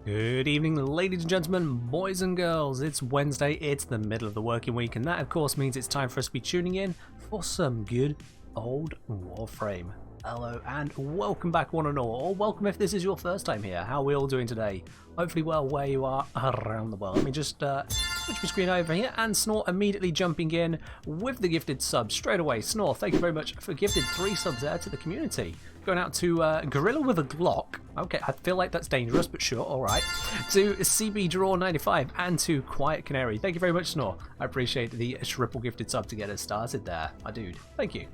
Good evening, ladies and gentlemen, boys and girls. It's Wednesday, it's the middle of the working week, and that of course means it's time for us to be tuning in for some good old Warframe. Hello and welcome back one and all, or welcome if this is your first time here. How are we all doing today? Hopefully well where you are around the world. Let me just switch my screen over here, and Snore immediately jumping in with the gifted sub straight away. Snore, thank you very much for gifted 3 subs there to the community. Going out to Gorilla with a Glock. Okay, I feel like that's dangerous, but sure, alright. To CB Draw 95 and to Quiet Canary. Thank you very much, Snore. I appreciate the triple gifted sub to get us started there. My dude, thank you.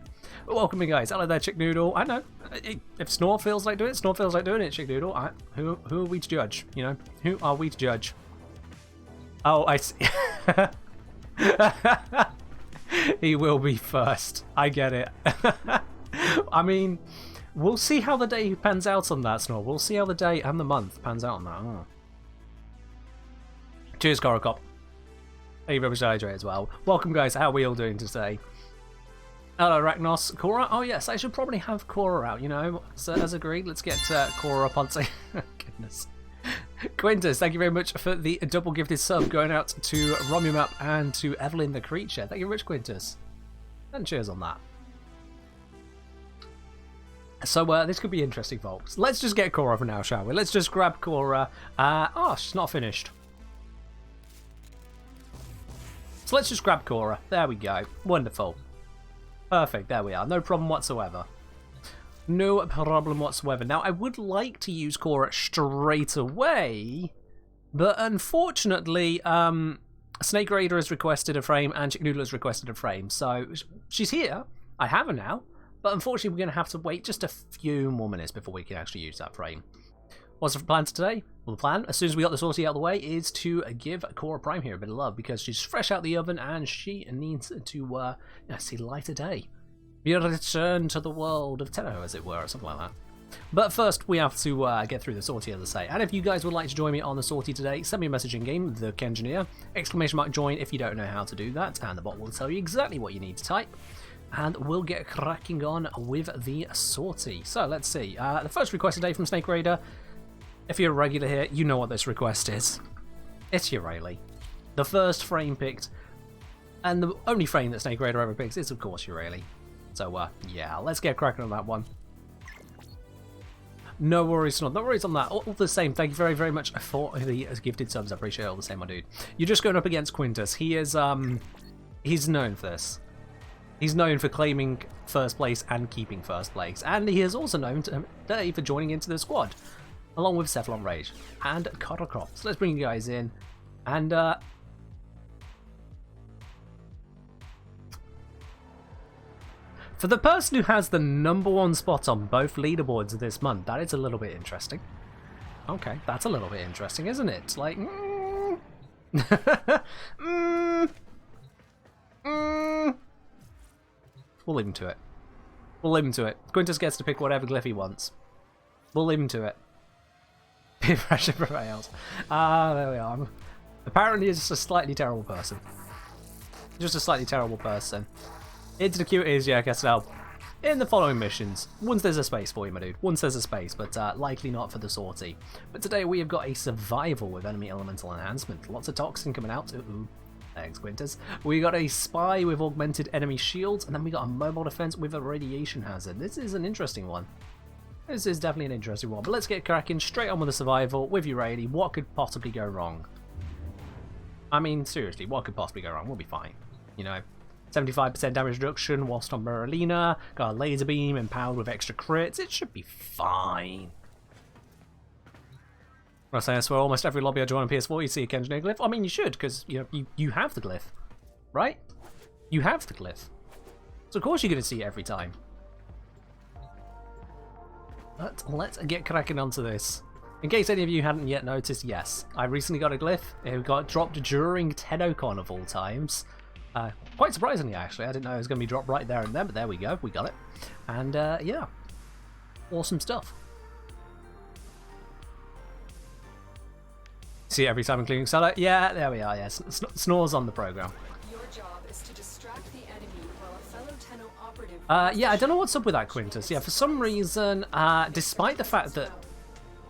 But welcome in, guys. Hello there, Chick Noodle. I know. If Snore feels like doing it, Snore feels like doing it, Chick Noodle. Who are we to judge? You know? Who are we to judge? Oh, I see. He will be first. I get it. I mean, we'll see how the day pans out on that, Snore. We'll see how the day and the month pans out on that. Oh. Cheers, Khora Prime. Thank you very much, Hydrate, as well. Welcome, guys. How are we all doing today? Hello, Arachnos. Khora? Oh, yes, I should probably have Khora out, you know. So, as agreed, let's get Khora up on... Goodness. Quintus, thank you very much for the double gifted sub going out to Romumap and to Evelyn the Creature. Thank you very much, Quintus. And cheers on that. So this could be interesting, folks. Let's just get Khora for now, shall we? Let's just grab Khora. Oh, she's not finished. So let's just grab Khora. There we go. Wonderful. Perfect. There we are. No problem whatsoever. No problem whatsoever. Now, I would like to use Khora straight away, but unfortunately, Snake Raider has requested a frame and Chick Noodle has requested a frame. So she's here. I have her now. But unfortunately, we're going to have to wait just a few more minutes before we can actually use that frame. What's the plan today? Well, the plan, as soon as we got the sortie out of the way, is to give Khora Prime here a bit of love because she's fresh out the oven and she needs to see light of day. Be a return to the world of Tenno, as it were, or something like that. But first, we have to get through the sortie, as I say. And if you guys would like to join me on the sortie today, send me a message in game, the Kengineer, !join if you don't know how to do that, and the bot will tell you exactly what you need to type. And we'll get cracking on with the sortie. So let's see. The first request today from Snake Raider. If you're a regular here, you know what this request is. It's Urayli. The first frame picked, and the only frame that Snake Raider ever picks is, of course, Urayli. So, yeah, let's get cracking on that one. No worries, no worries on that. All the same, thank you very, very much for the gifted subs. I appreciate it all the same, my dude. You're just going up against Quintus. He is, he's known for this. He's known for claiming first place and keeping first place, and he is also known today for joining into the squad, along with Cephalon Rage and Khora Prime. So let's bring you guys in, and for the person who has the #1 spot on both leaderboards this month, that is a little bit interesting. Okay, that's a little bit interesting, isn't it? Like, We'll leave him to it. We'll leave him to it. Quintus gets to pick whatever glyph he wants. We'll leave him to it. Peer pressure prevails. There we are. Apparently he's just a slightly terrible person. Just a slightly terrible person. Into the cuties, yeah, Castel. In the following missions. Once there's a space for you, my dude. Once there's a space, but likely not for the sortie. But today we have got a survival with enemy elemental enhancement. Lots of toxin coming out. Ooh. Thanks, Quintus. We got a spy with augmented enemy shields, and then we got a mobile defense with a radiation hazard. This is an interesting one. This is definitely an interesting one. But let's get cracking straight on with the survival with Urayli. What could possibly go wrong? I mean, seriously, what could possibly go wrong? We'll be fine. You know, 75% damage reduction whilst on Merlina. Got a laser beam empowered with extra crits. It should be fine. I say I swear, almost every lobby I join on PS4, you see a Kengineer glyph. I mean, you should, because you have the glyph, right? You have the glyph, so of course you're going to see it every time. But let's get cracking onto this. In case any of you hadn't yet noticed, yes, I recently got a glyph. It got dropped during TennoCon of all times. Quite surprisingly, actually, I didn't know it was going to be dropped right there and then, but there we go, we got it. And yeah, awesome stuff. See it every time, including Seller. Yeah, there we are. Yes, Snore's on the program. Your job is to distract the enemy while a fellow Tenno operative. Yeah, I don't know what's up with that, Quintus. Yeah, for some reason, despite the fact that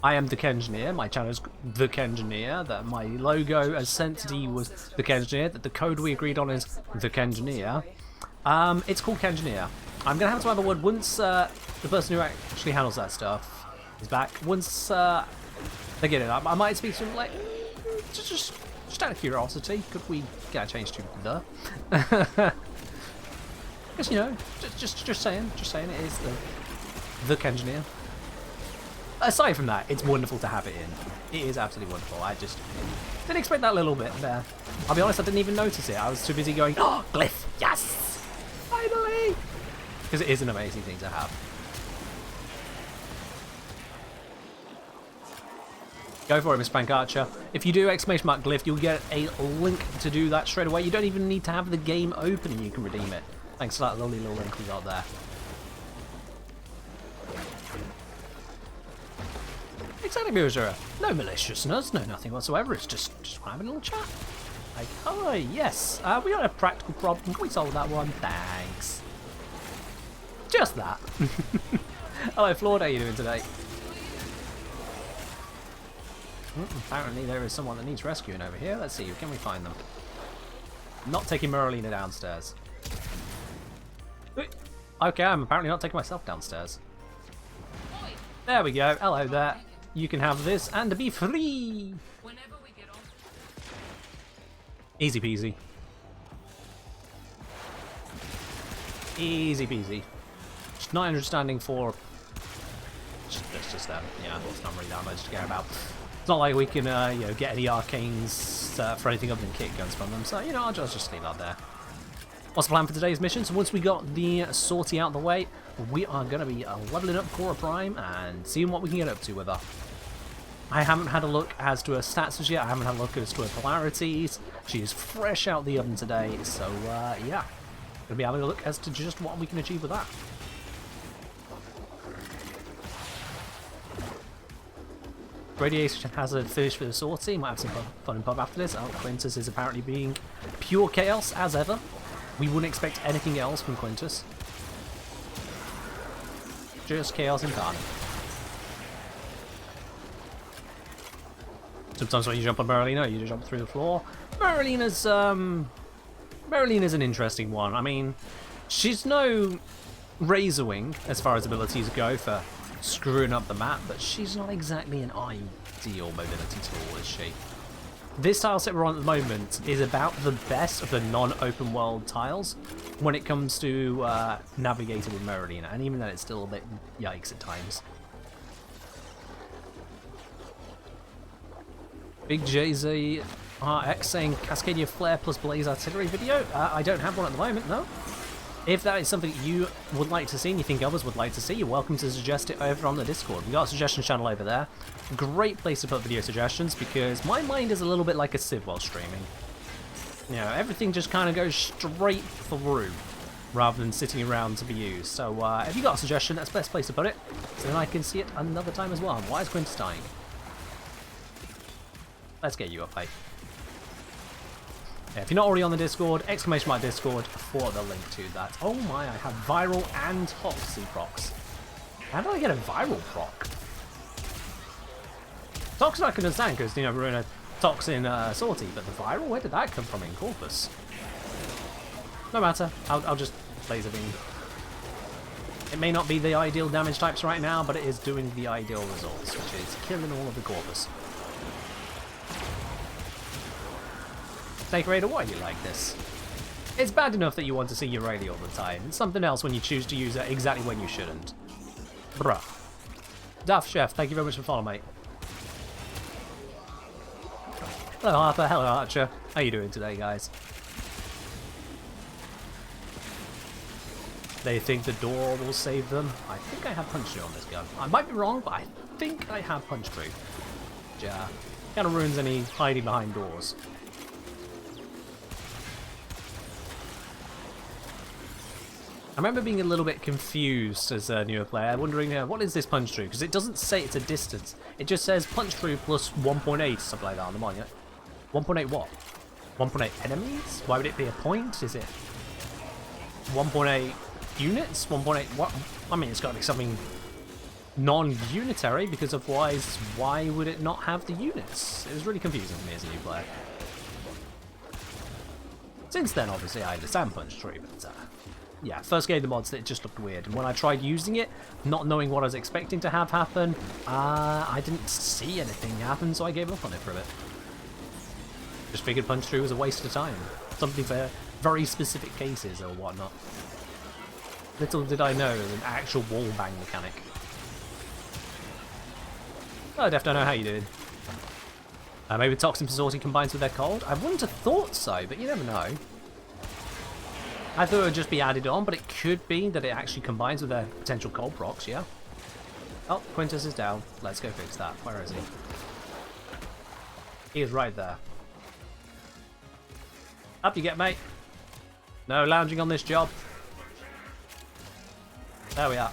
I am the Kengineer. My channel is the Kengineer. That my logo as Entity was the Kengineer. That the code we agreed on is the Kengineer. It's called Kengineer. I'm gonna have to have a word once the person who actually handles that stuff is back. Once they get it up, I might speak to him like just out of curiosity. Could we get a change to the? Because you know, just saying it is the Kengineer. Aside from that, it's wonderful to have it in. It is absolutely wonderful. I just didn't expect that little bit there. I'll be honest, I didn't even notice it. I was too busy going, oh, glyph, yes! Finally! Because it is an amazing thing to have. Go for it, Miss Spank Archer. If you do !glyph, you'll get a link to do that straight away. You don't even need to have the game open and you can redeem it. Thanks to that lovely little link we got there. Exactly, Mirror. No maliciousness, no nothing whatsoever. It's just having a little chat. Like, oh yes, we got a practical problem. Can we solve that one? Thanks. Just that. Hello, Flawed. How are you doing today? Apparently there is someone that needs rescuing over here. Let's see, can we find them? Not taking Merlina downstairs. Okay, I'm apparently not taking myself downstairs. There we go. Hello there. You can have this and be free. Easy peasy. Easy peasy. Just 900 standing for. It's just them. Yeah, it's not really that much to care about. It's not like we can, you know, get any arcanes for anything other than kick guns from them. So you know, I'll just leave that there. What's the plan for today's mission? So once we got the sortie out of the way, we are going to be leveling up Khora Prime and seeing what we can get up to with her. I haven't had a look as to her stats as yet. I haven't had a look as to her polarities. She is fresh out the oven today, so yeah. Going to be having a look as to just what we can achieve with that. Radiation hazard finished for the sortie. Might have some fun and pub after this. Oh, Quintus is apparently being pure chaos as ever. We wouldn't expect anything else from Quintus. Just chaos incarnate. Sometimes when you jump on Merlina, you just jump through the floor. Merlina's an interesting one. I mean, she's no Razorwing as far as abilities go for screwing up the map, but she's not exactly an ideal mobility tool, is she? This tile set we're on at the moment is about the best of the non-open world tiles when it comes to navigating with Merlina, and even then it's still a bit yikes at times. Big JZ RX saying Cascadia Flare plus Blaze Artillery video. I don't have one at the moment, no. If that is something you would like to see and you think others would like to see, you're welcome to suggest it over on the Discord. We've got a suggestion channel over there. Great place to put video suggestions because my mind is a little bit like a sieve while streaming. You know, everything just kind of goes straight through rather than sitting around to be used. So if you got a suggestion, that's the best place to put it. So then I can see it another time as well. Why is Quintus dying? Let's get you up, mate. Yeah, if you're not already on the Discord, !Discord for the link to that. Oh my, I have viral and toxic procs. How do I get a viral proc? Toxin I can understand because, you know, we're in a toxin sortie, but the viral, where did that come from in Corpus? No matter, I'll just laser beam. It may not be the ideal damage types right now, but it is doing the ideal results, which is killing all of the Corpus. Snake Raider, why do you like this? It's bad enough that you want to see your Rayleigh all the time. It's something else when you choose to use it exactly when you shouldn't. Bruh. Daft Chef, thank you very much for following, mate. Hello Harper, hello Archer. How you doing today, guys? They think the door will save them. I think I have punch through on this gun. I might be wrong, but I think I have punch through. Yeah. Kind of ruins any hiding behind doors. I remember being a little bit confused as a newer player, wondering what is this punch through? Because it doesn't say it's a distance. It just says punch through plus 1.8, something like that on the monitor. 1.8 what? 1.8 enemies? Why would it be a point? Is it 1.8 units? 1.8 what? I mean, it's got to be something non-unitary, because otherwise why would it not have the units? It was really confusing for me as a new player. Since then, obviously, I understand Punch 3, but yeah, first game of the mods, it just looked weird. And when I tried using it, not knowing what I was expecting to have happen, I didn't see anything happen, so I gave up on it for a bit. Just figured Punch 3 was a waste of time. Something for very specific cases or whatnot. Little did I know it was an actual wall bang mechanic. Oh, Def, don't know how you doing. Maybe Toxin Sortie combines with their cold? I wouldn't have thought so, but you never know. I thought it would just be added on, but it could be that it actually combines with their potential cold procs, yeah? Oh, Quintus is down. Let's go fix that. Where is he? He is right there. Up you get, mate. No lounging on this job. There we are.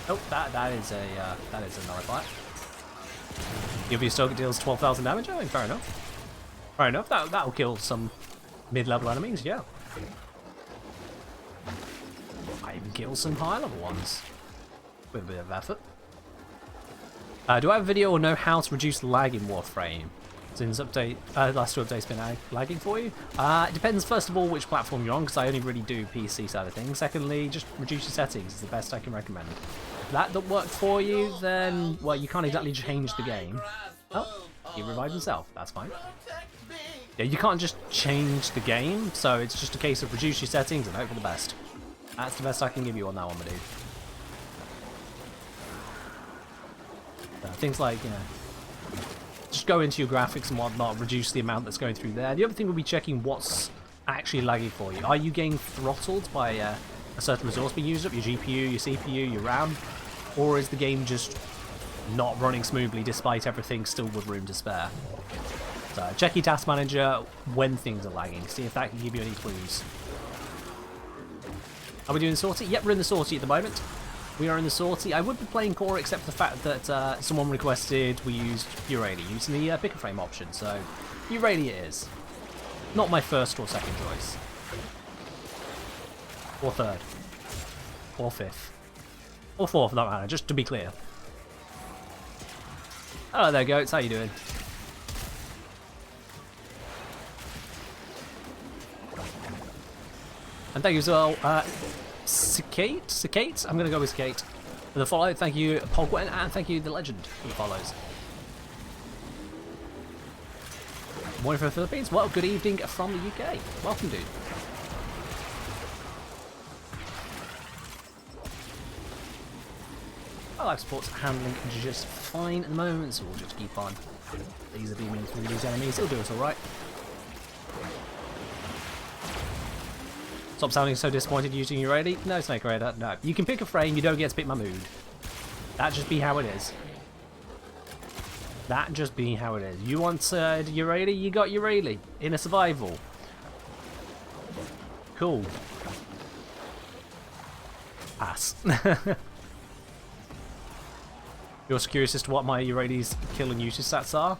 Oh, that is a nullify. If you still deals 12,000 damage, I think fair enough. Fair enough. That'll kill some mid-level enemies, yeah. Might even kill some high-level ones with a bit of effort. Do I have a video or know how to reduce lag in Warframe? Since last two updates been lagging for you? It depends, first of all, which platform you're on, because I only really do PC side of things. Secondly, just reduce your settings is the best I can recommend. If that don't work for you, then, well, you can't exactly change the game. Oh, he revived himself. That's fine. Yeah, you can't just change the game, so it's just a case of reduce your settings and hope for the best. That's the best I can give you on that one, my dude. Things like, you know, just go into your graphics and whatnot, reduce the amount that's going through there. The other thing will be checking what's actually lagging for you. Are you getting throttled by a certain resource being used up, your GPU, your CPU, your RAM? Or is the game just not running smoothly despite everything still with room to spare? So check your task manager when things are lagging, see if that can give you any clues. Are we doing the sortie? Yep, we're in the sortie at the moment. We are in the sortie. I would be playing Khora except for the fact that someone requested we used Eurelia using the picker frame option, so Eurelia it is. Not my first or second choice. Or third. Or fifth. Or fourth for that matter, just to be clear. Oh, there goats, how you doing? And thank you as well, Cicate? I'm going to go with Cicate for the follow. Thank you, Pogwen, and thank you, The Legend, for the follows. Morning from the Philippines. Well, good evening from the UK. Welcome, dude. My life support's handling just fine at the moment, so we'll just keep on laser beaming through these enemies. It'll do us alright. Stop sounding so disappointed using your ready. No, Snake Raider, no. You can pick a frame, you don't get to pick my mood. That just be how it is. That just be how it is. You want Eurelia, you got Eurelia. In a survival. Cool. Pass. You're curious as to what my Eurelia's kill and usage stats are?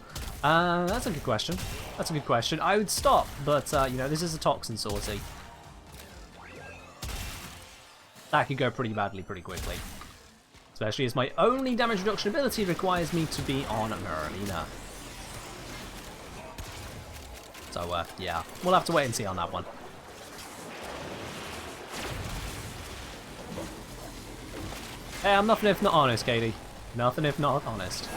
That's a good question. That's a good question. I would stop, but you know, this is a Toxin Sortie. That could go pretty badly pretty quickly. Especially as my only damage reduction ability requires me to be on Merlina. So, yeah, we'll have to wait and see on that one. Hey, I'm nothing if not honest, Katie. Nothing if not honest.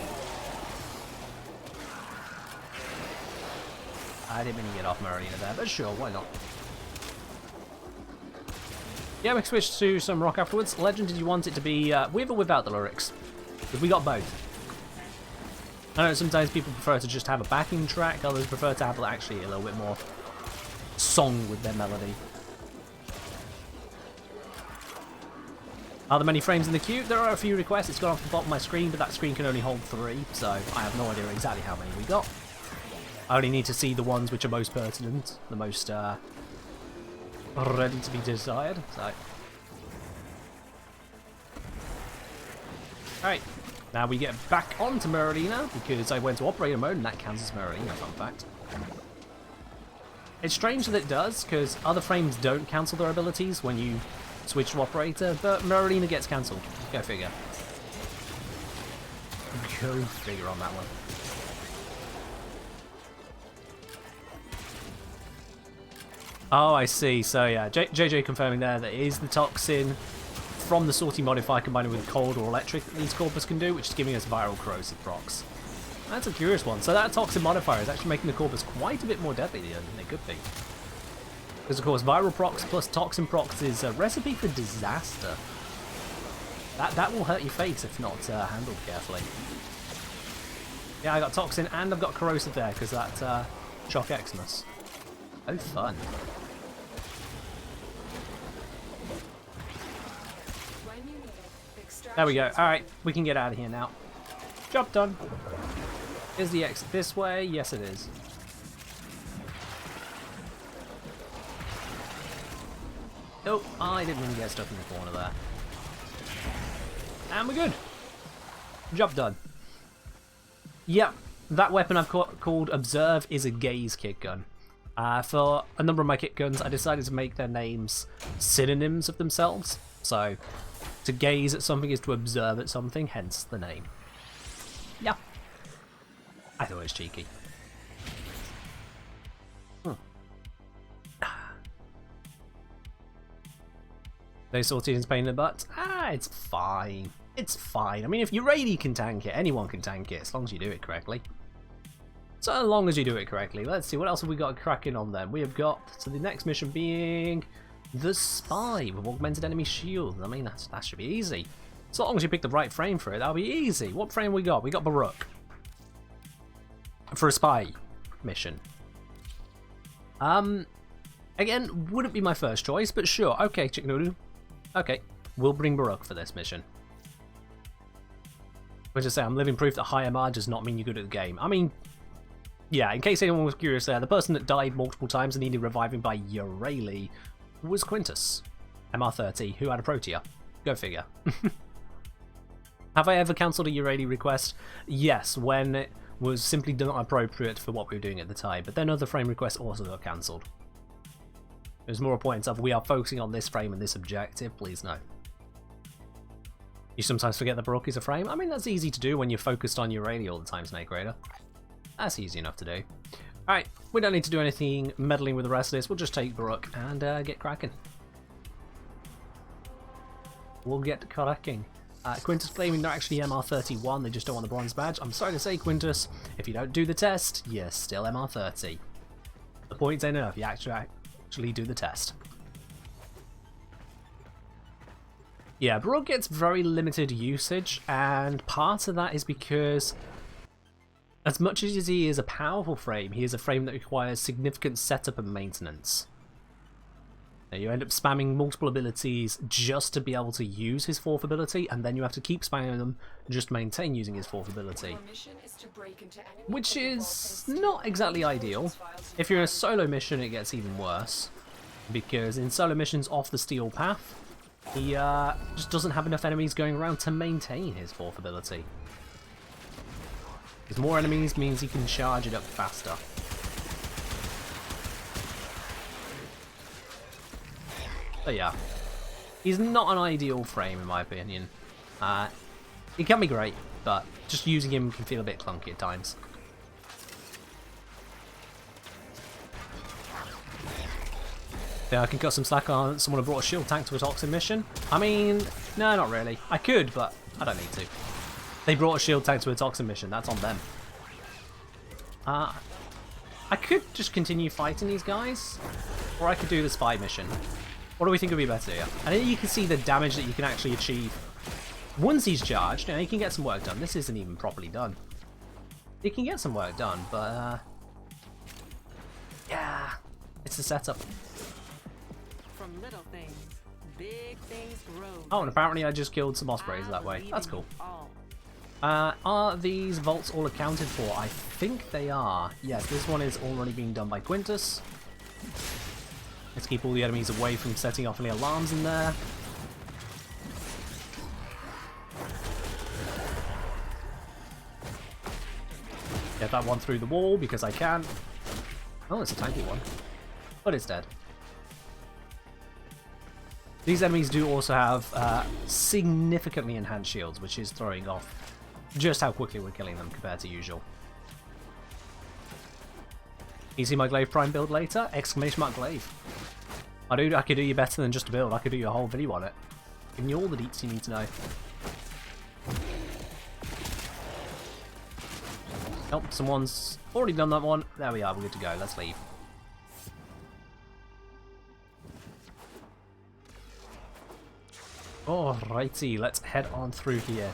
I didn't mean to get off Merlina there, but sure, why not? Yeah, we can switch to some rock afterwards. Legend, did you want it to be with or without the lyrics? Because we got both. I know sometimes people prefer to just have a backing track, others prefer to have actually a little bit more song with their melody. Are there many frames in the queue? There are a few requests. It's gone off the bottom of my screen, but that screen can only hold 3, so I have no idea exactly how many we got. I only need to see the ones which are most pertinent, the most ready to be desired. So, alright, now we get back onto Merlina because I went to operator mode and that counts as Merlina, fun fact. It's strange that it does because other frames don't cancel their abilities when you switch to operator, but Marina gets cancelled. Go figure. Go figure on that one. Oh, I see. So yeah, JJ confirming there that it is the toxin from the sorting modifier combining with cold or electric that these Corpus can do, which is giving us viral corrosive procs. That's a curious one. So that toxin modifier is actually making the Corpus quite a bit more deadly than it could be. Because of course, viral procs plus toxin procs is a recipe for disaster. That will hurt your face if not handled carefully. Yeah, I got toxin and I've got corrosive there because that shock Xmas. Oh, fun. There we go. Alright, we can get out of here now. Job done. Is the exit this way? Yes, it is. Oh, I didn't even get stuck in the corner there. And we're good. Job done. Yep, that weapon I've called Observe is a gaze kick gun. For a number of my kick guns, I decided to make their names synonyms of themselves. So, to gaze at something is to observe at something, hence the name. Yeah. I thought it was cheeky. No sortier's pain in the butt? It's fine. It's fine. I mean, if Urani can tank it, anyone can tank it, as long as you do it correctly. So long as you do it correctly. Let's see, what else have we got cracking on then? We have got, so the next mission being the Spy with augmented enemy shield. I mean, that should be easy. So long as you pick the right frame for it, that'll be easy. What frame we got? We got Baruch. For a Spy mission. Again, wouldn't be my first choice, but sure. Okay, Chick Noodle. Okay, we'll bring Baruch for this mission. Which is say, I'm living proof that high MR does not mean you're good at the game. I mean, yeah, in case anyone was curious there, the person that died multiple times and needed reviving by Urali was Quintus, MR30, who had a Protea. Go figure. Have I ever cancelled a Urali request? Yes, when it was simply not appropriate for what we were doing at the time, but then other frame requests also got cancelled. There's more points of we are focusing on this frame and this objective, please no. You sometimes forget that Baruch is a frame? I mean, that's easy to do when you're focused on Urali all the time, Snake Raider. That's easy enough to do. Alright, we don't need to do anything meddling with the rest of this, we'll just take Baruch and get cracking. We'll get cracking. Quintus claiming they're actually MR31, they just don't want the bronze badge. I'm sorry to say, Quintus, if you don't do the test, you're still MR30. The points ain't enough, you actually do the test. Yeah, Baruch gets very limited usage, and part of that is because as much as he is a powerful frame, he is a frame that requires significant setup and maintenance. Now, you end up spamming multiple abilities just to be able to use his fourth ability, and then you have to keep spamming them just to maintain using his fourth ability. Which is not exactly ideal. If you're in a solo mission, it gets even worse. Because in solo missions off the steel path, he just doesn't have enough enemies going around to maintain his fourth ability. Because more enemies means he can charge it up faster. But yeah, he's not an ideal frame in my opinion. He can be great, but just using him can feel a bit clunky at times. Yeah, I can cut some slack on someone who brought a shield tank to a toxin mission. I mean, no, not really. I could, but I don't need to. They brought a shield tank to a toxin mission, that's on them. I could just continue fighting these guys, or I could do the spy mission. What do we think would be better here? I think you can see the damage that you can actually achieve once he's charged. You know, he can get some work done. This isn't even properly done. He can get some work done, but yeah, it's a setup. From little things, big things grow. Oh, and apparently I just killed some ospreys that way. That's cool. Are these vaults all accounted for? I think they are. Yes, this one is already being done by Quintus. Let's keep all the enemies away from setting off any alarms in there. Get that one through the wall because I can. Oh, it's a tanky one. But it's dead. These enemies do also have significantly enhanced shields, which is throwing off just how quickly we're killing them compared to usual. You see my Glaive Prime build later? Exclamation mark Glaive. I could do you better than just a build. I could do you a whole video on it. Giving you all the deets you need to know. Nope, someone's already done that one. There we are, we're good to go. Let's leave. Alrighty, let's head on through here.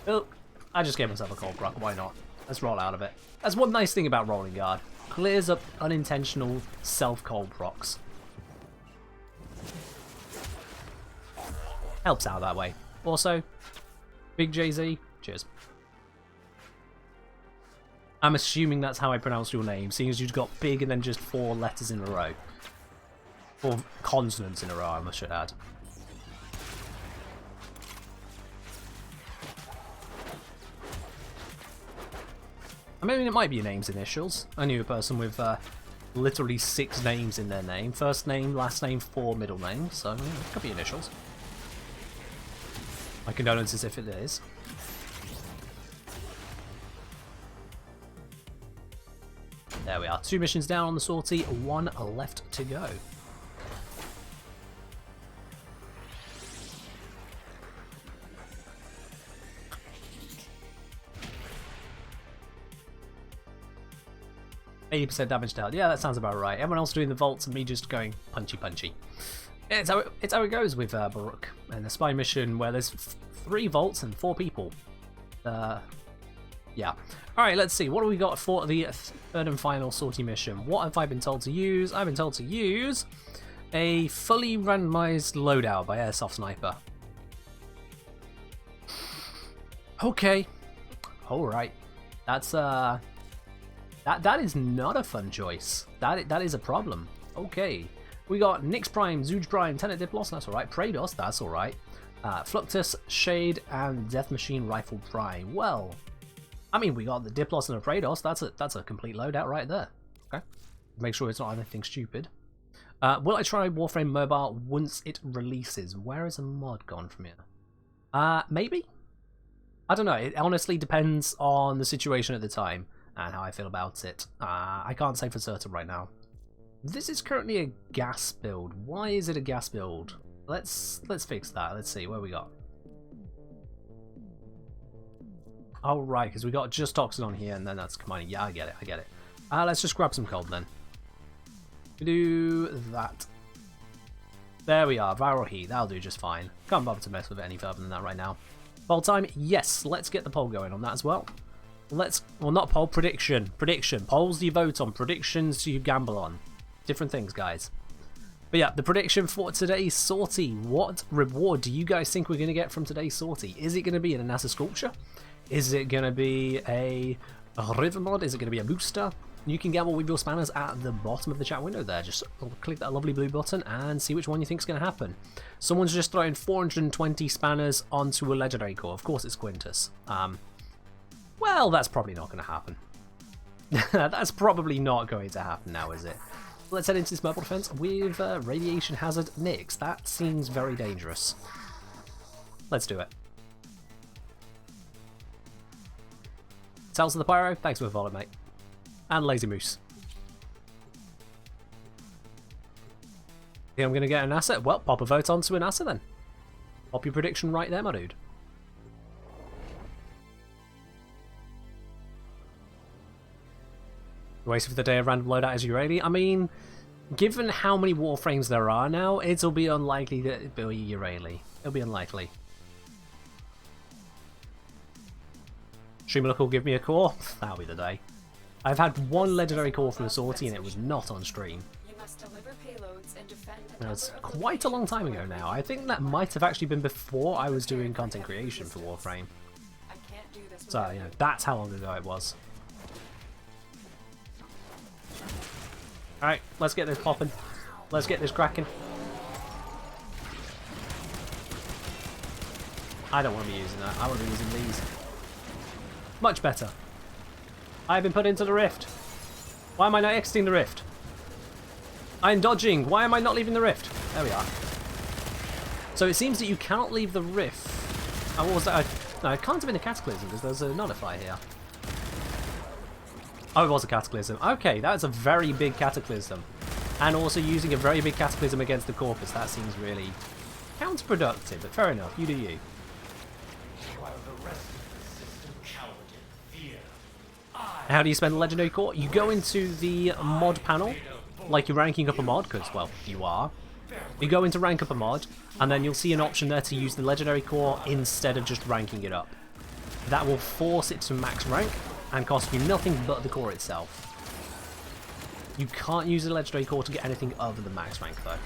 Oh, I just gave myself a cold rock, why not? Let's roll out of it. That's one nice thing about rolling guard. Clears up unintentional self-cold procs. Helps out that way. Also, Big Jay-Z, cheers. I'm assuming that's how I pronounce your name, seeing as you've got big and then just 4 letters in a row. Or consonants in a row, I should add. I mean, it might be your name's initials. I knew a person with literally 6 names in their name. First name, last name, 4 middle names. So, yeah, it could be initials. My condolences if it is. There we are. 2 missions down on the sortie, 1 left to go. %80 damage to health. Yeah, that sounds about right. Everyone else doing the vaults and me just going punchy punchy. It's how it goes with Baruch and the spy mission where there's 3 vaults and 4 people. Yeah. Alright, let's see. What do we got for the 3rd and final sortie mission? What have I been told to use? I've been told to use a fully randomized loadout by Airsoft Sniper. Okay. Alright. That's That is not a fun choice. That is a problem. Okay. We got Nyx Prime, Zooj Prime, Tenet Diplos, that's alright. Praedos, that's alright. Fluctus, Shade, and Death Machine Rifle Prime. Well, I mean, we got the Diplos and a Praedos. That's a complete loadout right there. Okay. Make sure it's not anything stupid. Will I try Warframe Mobile once it releases? Where is a mod gone from here? Maybe? I don't know. It honestly depends on the situation at the time and how I feel about it. I can't say for certain right now. This is currently a gas build. Why is it a gas build? Let's fix that. Let's see, what we got? Oh, right, because we got just Toxin on here, and then that's combining. Yeah, I get it. Let's just grab some cold, then. We do that. There we are, viral heat. That'll do just fine. Can't bother to mess with it any further than that right now. Poll time? Yes, let's get the poll going on that as well. Well, not poll, prediction. Polls you vote on, predictions you gamble on. Different things, guys. But yeah, the prediction for today's sortie. What reward do you guys think we're going to get from today's sortie? Is it going to be an NASA Sculpture? Is it going to be a river mod? Is it going to be a booster? You can gamble with your spanners at the bottom of the chat window there. Just click that lovely blue button and see which one you think is going to happen. Someone's just throwing 420 spanners onto a legendary core. Of course it's Quintus. Well, that's probably not going to happen. That's probably not going to happen now, is it? Let's head into this mobile defense with Radiation Hazard Nyx. That seems very dangerous. Let's do it. Cells of the Pyro, thanks for the follow, mate. And Lazy Moose. Think I'm going to get an asset? Well, pop a vote onto an asset then. Pop your prediction right there, my dude. Waiting for the day of random loadout as you're ready. I mean, given how many Warframes there are now, it'll be unlikely that it'll be Urali. It'll be unlikely. Streamer will give me a core. That'll be the day. I've had one legendary core from a sortie and it was not on stream. You must deliver payloads and defend. That was quite a long time ago now. I think that might have actually been before I was doing content creation for Warframe. I can't do this. So, you know, that's how long ago it was. Alright, let's get this popping. Let's get this cracking. I don't want to be using that. I want to be using these. Much better. I've been put into the rift. Why am I not exiting the rift? I'm dodging. Why am I not leaving the rift? There we are. So it seems that you cannot leave the rift. Oh, what was that? No, it can't have been a cataclysm because there's a nullify here. Oh, it was a cataclysm. Okay, that's a very big cataclysm. And also using a very big cataclysm against the corpus. That seems really counterproductive, but fair enough. You do you. How do you spend the legendary core? You go into the mod panel, like you're ranking up a mod, because, well, you are. You go into rank up a mod, and then you'll see an option there to use the legendary core instead of just ranking it up. That will force it to max rank and cost you nothing but the core itself. You can't use the legendary core to get anything other than max rank, though.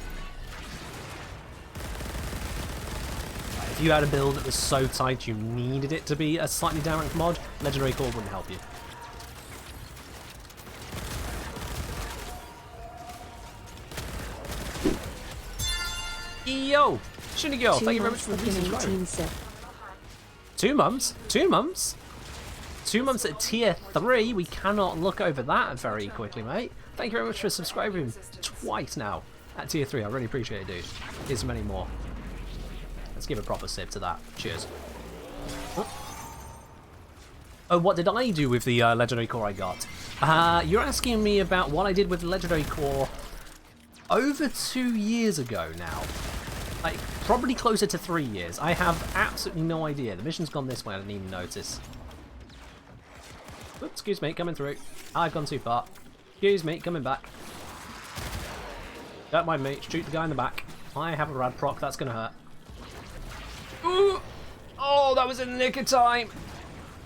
If you had a build that was so tight you needed it to be a slightly down ranked mod, legendary core wouldn't help you. Yo! Shinigyo, thank you very much for subscribing. 2 months? 2 months? 2 months at tier 3? We cannot look over that very quickly, mate. Thank you very much for subscribing twice now at tier 3. I really appreciate it, dude. Here's many more. Let's give a proper sip to that. Cheers. Oh, what did I do with the legendary core I got? You're asking me about what I did with the legendary core over 2 years ago now. Like, probably closer to 3 years. I have absolutely no idea. The mission's gone this way, I didn't even notice. Oops, excuse me, coming through. I've gone too far. Excuse me, coming back. Don't mind me, shoot the guy in the back. I have a rad proc, that's gonna hurt. Ooh! Oh, that was in the nick of time!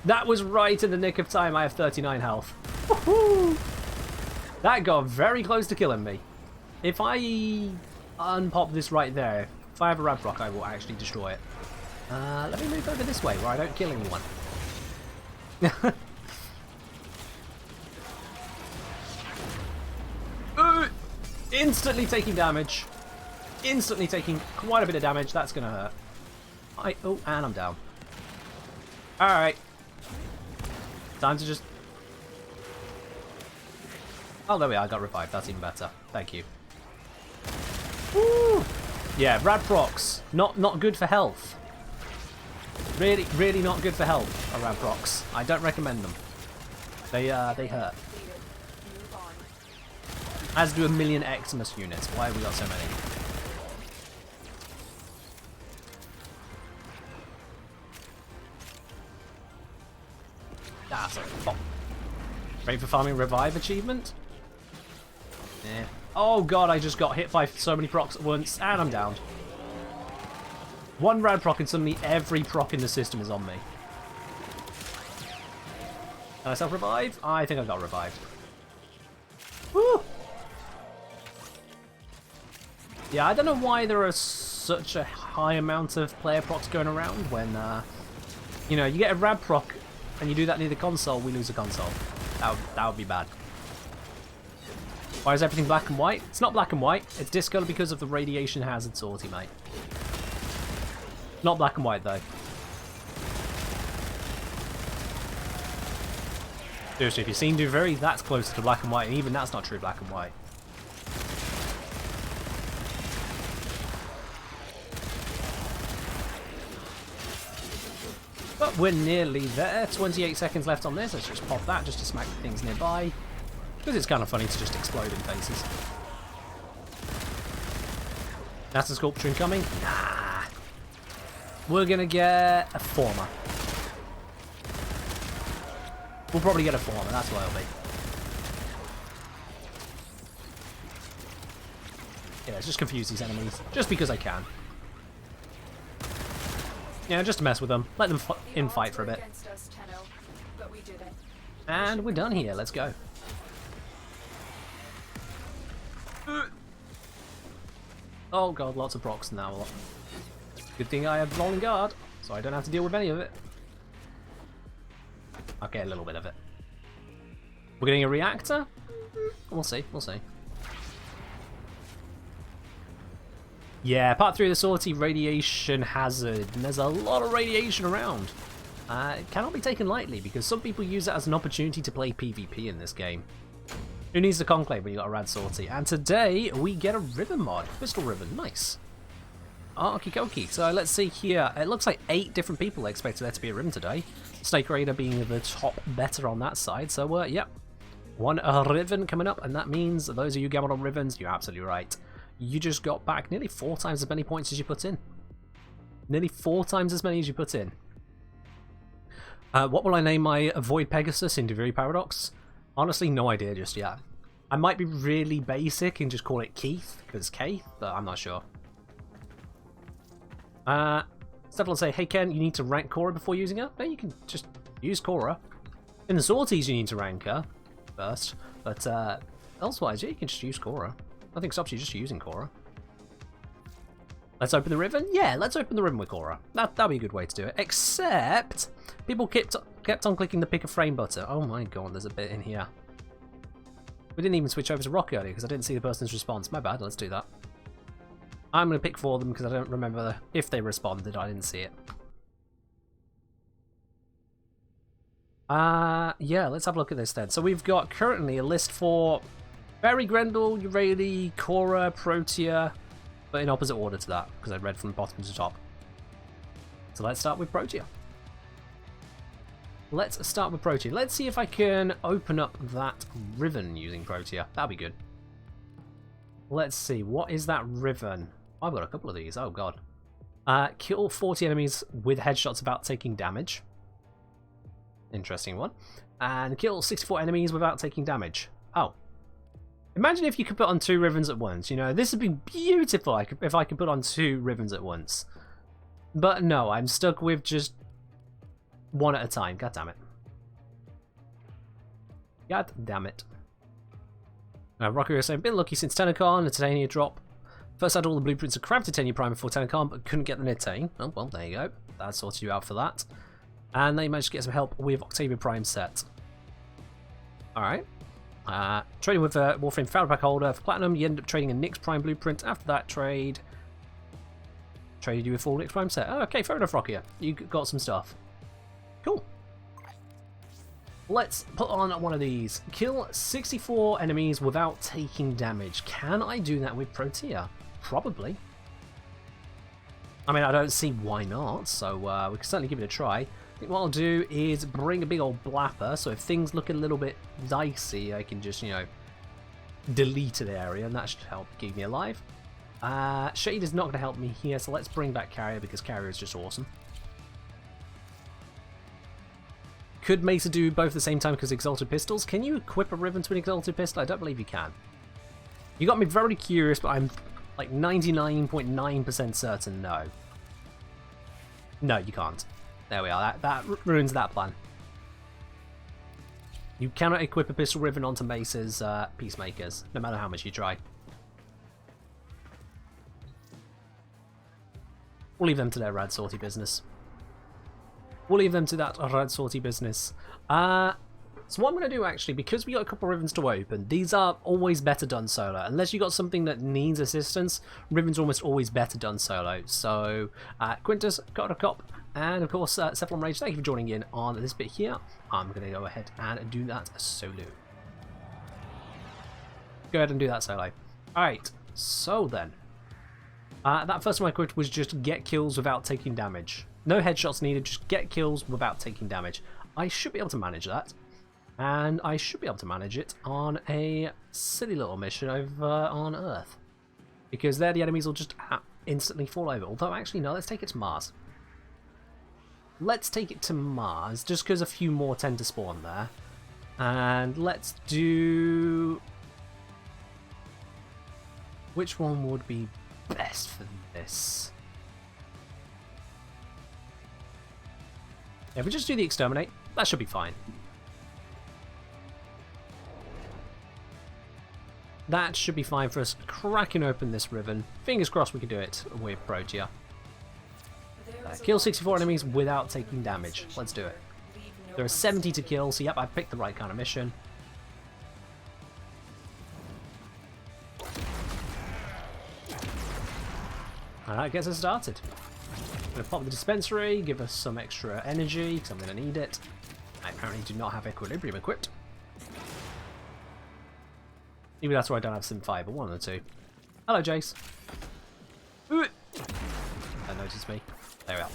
That was right in the nick of time. I have 39 health. Woohoo! That got very close to killing me. If I unpop this right there, if I have a rad proc, I will actually destroy it. Let me move over this way where I don't kill anyone. Instantly taking damage. Instantly taking quite a bit of damage. That's going to hurt. Oh, and I'm down. Alright. Time to just... Oh, there we are. I got revived. That's even better. Thank you. Woo! Yeah, rad procs. Not good for health. Really not good for health, are rad procs. I don't recommend them. They hurt. As do a million Eximus units. Why have we got so many? That's a pop. Ready for farming revive achievement? Yeah. Oh god, I just got hit by so many procs at once, and I'm down. One rad proc and suddenly every proc in the system is on me. Can I self-revive? I think I got revived. Woo! Yeah, I don't know why there are such a high amount of player procs going around when, you know, you get a rad proc and you do that near the console, we lose a console. That would be bad. Why is everything black and white? It's not black and white. It's discolored because of the radiation hazard sortie, mate. Not black and white, though. Seriously, if you've seen Duviri, that's closer to black and white, and even that's not true black and white. But we're nearly there. 28 seconds left on this. Let's just pop that just to smack things nearby. Because it's kind of funny to just explode in faces. That's a sculpture incoming? Nah. We're going to get a former. We'll probably get a former. That's what it'll be. Yeah, let's just confuse these enemies. Just because I can. Yeah, just to mess with them. Let them in-fight for a bit. And we're done here. Let's go. Oh god, lots of procs now. Good thing I have rolling guard, so I don't have to deal with any of it. Okay, a little bit of it. We're getting a reactor? We'll see, we'll see. Yeah, part 3 of the sortie, radiation hazard. And there's a lot of radiation around. It cannot be taken lightly because some people use it as an opportunity to play PvP in this game. Who needs the conclave when you got a rad sortie? And today we get a ribbon mod. Pistol ribbon, nice. Okie dokie. So let's see here. It looks like 8 different people expected there to be a ribbon today. Snake Raider being the top better on that side. So, yep. One ribbon coming up, and that means those of you gambled on ribbons, you're absolutely right. You just got back nearly 4 times as many points as you put in. Nearly 4 times as many as you put in. What will I name my Void Pegasus in Degree Paradox? Honestly, no idea just yet. I might be really basic and just call it Keith, because Keith, but I'm not sure. Stefan will say, hey Ken, you need to rank Khora before using her? No, you can just use Khora. In the sorties you need to rank her first, but elsewise, yeah, you can just use Khora. Nothing stops you just using Khora. Let's open the ribbon? Yeah, let's open the ribbon with Khora. That'd be a good way to do it. Except, people kept on clicking the pick a frame button. Oh my god, there's a bit in here. We didn't even switch over to Rock earlier because I didn't see the person's response. My bad, let's do that. I'm going to pick for them because I don't remember if they responded. I didn't see it. Yeah, let's have a look at this then. So we've got currently a list for Barry, Grendel, Urali, Khora, Protea, but in opposite order to that, because I read from bottom to top. So let's start with Protea. Let's start with Protea. Let's see if I can open up that ribbon using Protea. That'll be good. Let's see, what is that ribbon? I've got a couple of these, oh god. Kill 40 enemies with headshots without taking damage. Interesting one. And kill 64 enemies without taking damage. Oh. Imagine if you could put on 2 ribbons at once, you know, this would be beautiful if I could put on 2 ribbons at once. But no, I'm stuck with just 1 at a time, god damn it. God damn it. Rocky was saying, been lucky since Tenacon, the Titania drop. First had all the blueprints of Crab Titania Prime before Tenacon, but couldn't get the Nitane. Oh, well, there you go. That sorted you out for that. And they managed to get some help with Octavia Prime set. Alright. Trading with Warframe Founder Pack Holder for Platinum, you end up trading a Nyx Prime blueprint. After that trade, traded you with full Nyx Prime set. Oh, okay, fair enough, Rocky. You got some stuff. Cool. Let's put on one of these. Kill 64 enemies without taking damage. Can I do that with Protea? Probably. I mean, I don't see why not, so we can certainly give it a try. I think what I'll do is bring a big old blapper, so if things look a little bit dicey, I can just, you know, delete an area, and that should help keep me alive. Shade is not going to help me here, so let's bring back Carrier, because Carrier is just awesome. Could Mesa do both at the same time because Exalted Pistols? Can you equip a ribbon to an Exalted Pistol? I don't believe you can. You got me very curious, but I'm like 99.9% certain no. No, you can't. There we are. That ruins that plan. You cannot equip a pistol ribbon onto Mesa's Peacemakers, no matter how much you try. We'll leave them to their rad sortie business. We'll leave them to that rad sortie business. So what I'm going to do actually, because we got a couple of ribbons to open, these are always better done solo. Unless you got something that needs assistance, ribbons are almost always better done solo. So Quintus, got a cop, and of course Cephalon Rage, thank you for joining in on this bit here. I'm going to go ahead and do that solo. Go ahead and do that solo. Alright, so then. That first one I quit was just get kills without taking damage. No headshots needed, just get kills without taking damage. I should be able to manage that. And I should be able to manage it on a silly little mission over on Earth. Because there the enemies will just instantly fall over. Although actually no, let's take it to Mars. Let's take it to Mars, just because a few more tend to spawn there. And let's do... Which one would be best for this? Yeah, if we just do the Exterminate, that should be fine. That should be fine for us cracking open this ribbon. Fingers crossed we can do it with Protea. Kill 64 enemies without taking damage. Let's do it. There are 70 to kill, so yep, I picked the right kind of mission. And that gets us started. I'm going to pop the dispensary, give us some extra energy, because I'm going to need it. I apparently do not have Equilibrium equipped. Maybe that's why I don't have Sim 5, but one of the two. Hello, Jace. Ooh. Don't notice me. There we are.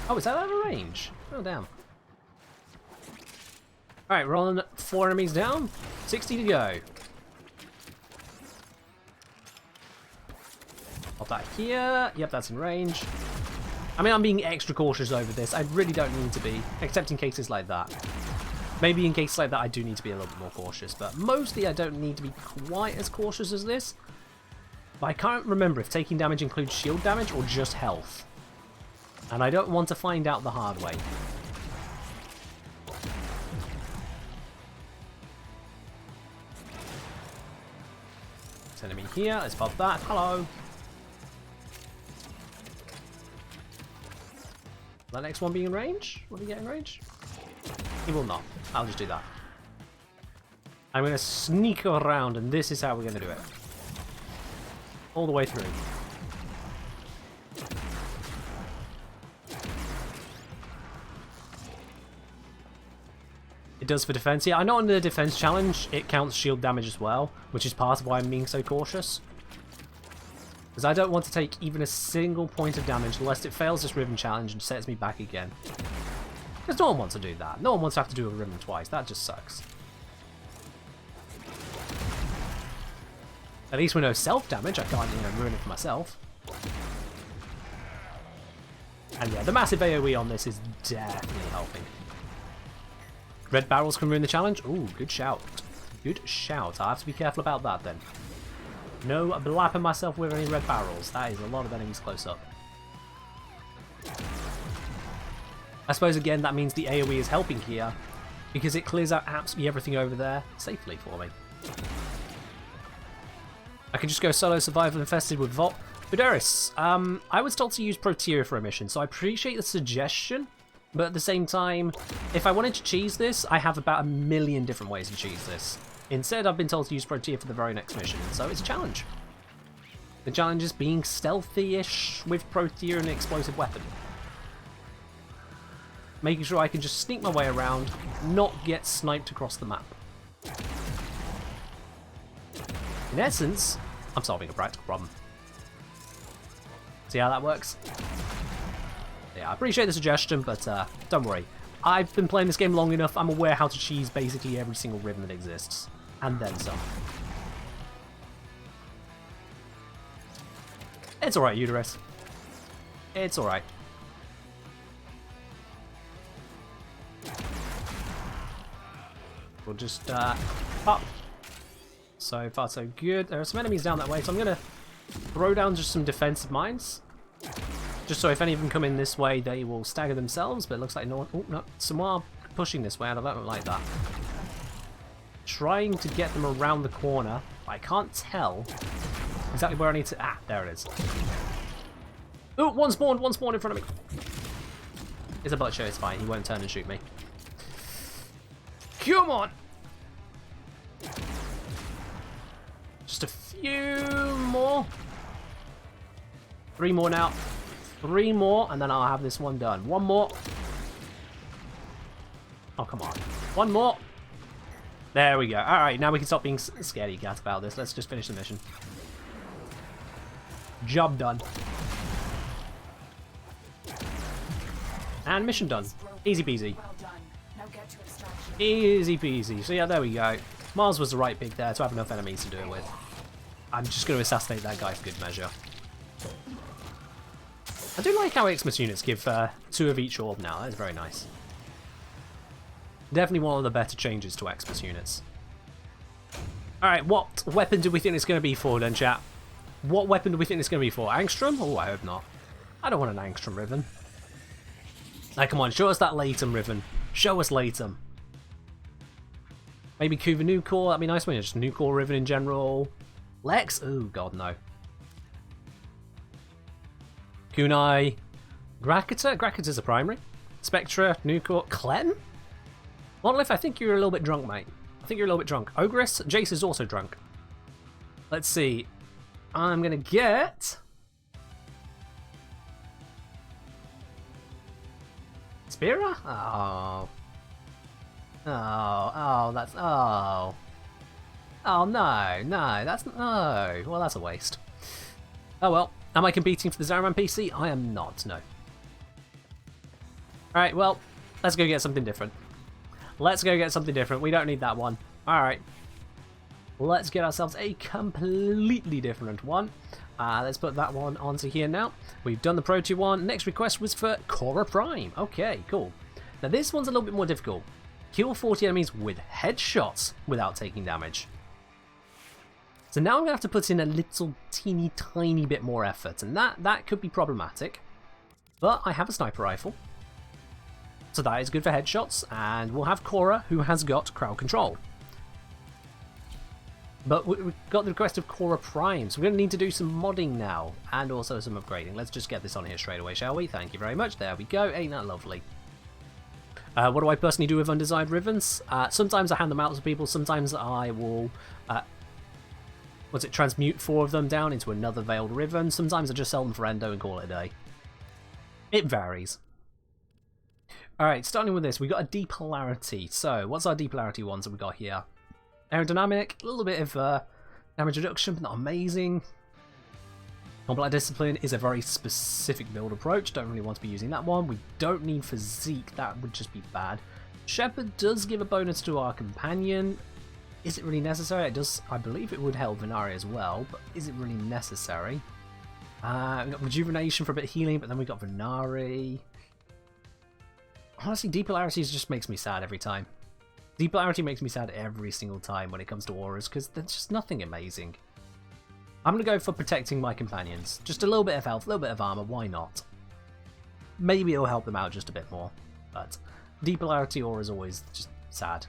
Oh, is that out of range? Oh, damn. Alright, we're on 4 enemies down. 60 to go. Pop that here. Yep, that's in range. I mean, I'm being extra cautious over this. I really don't need to be, except in cases like that. Maybe in cases like that I do need to be a little bit more cautious, but mostly I don't need to be quite as cautious as this. But I can't remember if taking damage includes shield damage or just health. And I don't want to find out the hard way. There's enemy here, let's pop that. Hello! That next one being in range? Will he get in range? He will not. I'll just do that. I'm going to sneak around, and this is how we're going to do it. All the way through. It does for defense. Yeah, I know under the defense challenge, it counts shield damage as well, which is part of why I'm being so cautious. Because I don't want to take even a single point of damage lest it fails this Ribbon challenge and sets me back again. Because no one wants to do that. No one wants to have to do a Ribbon twice. That just sucks. At least with no self-damage, I can't, ruin it for myself. And yeah, the massive AoE on this is definitely helping. Red barrels can ruin the challenge? Ooh, good shout. Good shout. I'll have to be careful about that then. No blapping myself with any red barrels. That is a lot of enemies close up. I suppose again that means the AoE is helping here because it clears out absolutely everything over there safely for me. I can just go solo survival infested with Volt. Buderis, I was told to use Protea for a mission, so I appreciate the suggestion, but at the same time, if I wanted to cheese this, I have about 1 million different ways to cheese this. Instead, I've been told to use Protea for the very next mission, so it's a challenge. The challenge is being stealthy-ish with Protea and an explosive weapon. Making sure I can just sneak my way around, not get sniped across the map. In essence, I'm solving a practical problem. See how that works? Yeah, I appreciate the suggestion, but don't worry. I've been playing this game long enough, I'm aware how to cheese basically every single ribbon that exists. And then some. It's alright, Uterus. It's alright. We'll just pop. So far so good. There are some enemies down that way, so I'm going to throw down just some defensive mines. Just so if any of them come in this way, they will stagger themselves, but it looks like no one... Oh, no. Some are pushing this way, I don't like that. Trying to get them around the corner. I can't tell exactly where I need to... Ah, there it is. Oh, one spawned in front of me. It's a butcher, it's fine, he won't turn and shoot me. Come on! Just a few more. 3 more now. 3 more, and then I'll have this one done. 1 more. Oh, come on. 1 more. There we go. Alright, now we can stop being scaredy cat about this. Let's just finish the mission. Job done. And mission done. Easy peasy. Well done. Now get to extraction. Easy peasy. So yeah, there we go. Mars was the right pick there to have enough enemies to do it with. I'm just going to assassinate that guy for good measure. I do like how Xmas units give 2 of each orb now. That is very nice. Definitely one of the better changes to Xmas units. Alright, what weapon do we think it's going to be for then, chat? What weapon do we think it's going to be for? Angstrom? Oh, I hope not. I don't want an Angstrom Riven. Now, come on, show us that Latum Riven. Show us Latum. Maybe Kuva Nucor, that'd be nice one. Just Nucor Riven in general. Lex? Oh, god, no. Kunai. Grakita? Grakita's a primary. Spectra, Nucor. Clem? Monolith, I think you're a little bit drunk, mate. I think you're a little bit drunk. Ogress? Jace is also drunk. Let's see. I'm gonna get... Spira? Oh. Oh, that's... Oh. Oh no, no, that's no. Well, that's a waste. Oh well. Am I competing for the Zaraman PC? I am not. No. All right. Well, let's go get something different. Let's go get something different. We don't need that one. All right. Let's get ourselves a completely different one. Let's put that one onto here now. We've done the Pro 2 one. Next request was for Khora Prime. Okay, cool. Now this one's a little bit more difficult. Kill 40 enemies with headshots without taking damage. So now I'm going to have to put in a little teeny tiny bit more effort, and that could be problematic. But I have a sniper rifle, so that is good for headshots, and we'll have Khora, who has got crowd control. But we've got the request of Khora Prime, so we're going to need to do some modding now, and also some upgrading. Let's just get this on here straight away, shall we? Thank you very much. There we go. Ain't that lovely? What do I personally do with undesired ribbons? Sometimes I hand them out to people, sometimes I will transmute 4 of them down into another veiled ribbon. Sometimes I just sell them for endo and call it a day. It varies. Alright, starting with this, we've got a depolarity. So, what's our depolarity ones that we got here? Aerodynamic, a little bit of damage reduction, but not amazing. Combat Discipline is a very specific build approach, don't really want to be using that one. We don't need Physique, that would just be bad. Shepherd does give a bonus to our companion. Is it really necessary? It does. I believe it would help Venari as well, but is it really necessary? We've got Rejuvenation for a bit of healing, but then we got Venari. Honestly, Depolarity just makes me sad every time. Depolarity makes me sad every single time when it comes to auras, because there's just nothing amazing. I'm going to go for protecting my companions. Just a little bit of health, a little bit of armor, why not? Maybe it'll help them out just a bit more, but Depolarity aura is always just sad.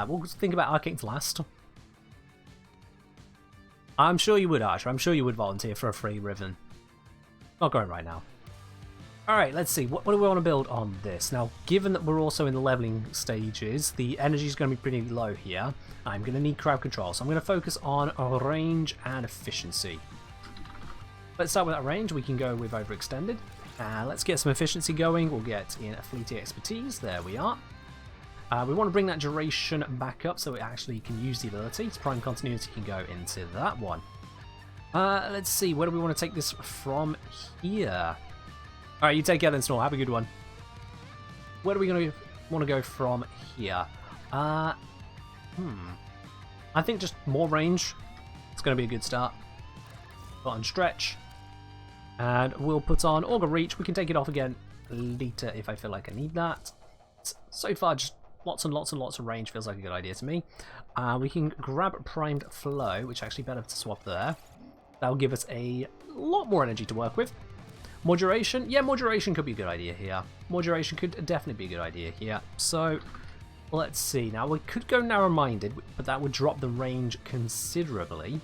We'll think about Arcane Blast. I'm sure you would, Archer. I'm sure you would volunteer for a free ribbon. Not going right now. Alright, let's see. What do we want to build on this? Now, given that we're also in the leveling stages, the energy is going to be pretty low here. I'm going to need crowd control, so I'm going to focus on range and efficiency. Let's start with that range. We can go with Overextended. Let's get some efficiency going. We'll get in a Fleeting Expertise. There we are. We want to bring that duration back up so it actually can use the ability. So Prime Continuity can go into that one. Let's see, where do we want to take this from here? Alright, you take it and Snore, have a good one. Where are we going to want to go from here? I think just more range. It's going to be a good start. Put on Stretch. And we'll put on Augur Reach. We can take it off again later if I feel like I need that. So far, just lots and lots and lots of range feels like a good idea to me. We can grab Primed Flow, which actually better to swap there. That'll give us a lot more energy to work with. More duration? Yeah, more duration could be a good idea here. More duration could definitely be a good idea here. So, let's see. Now, we could go narrow-minded, but that would drop the range considerably.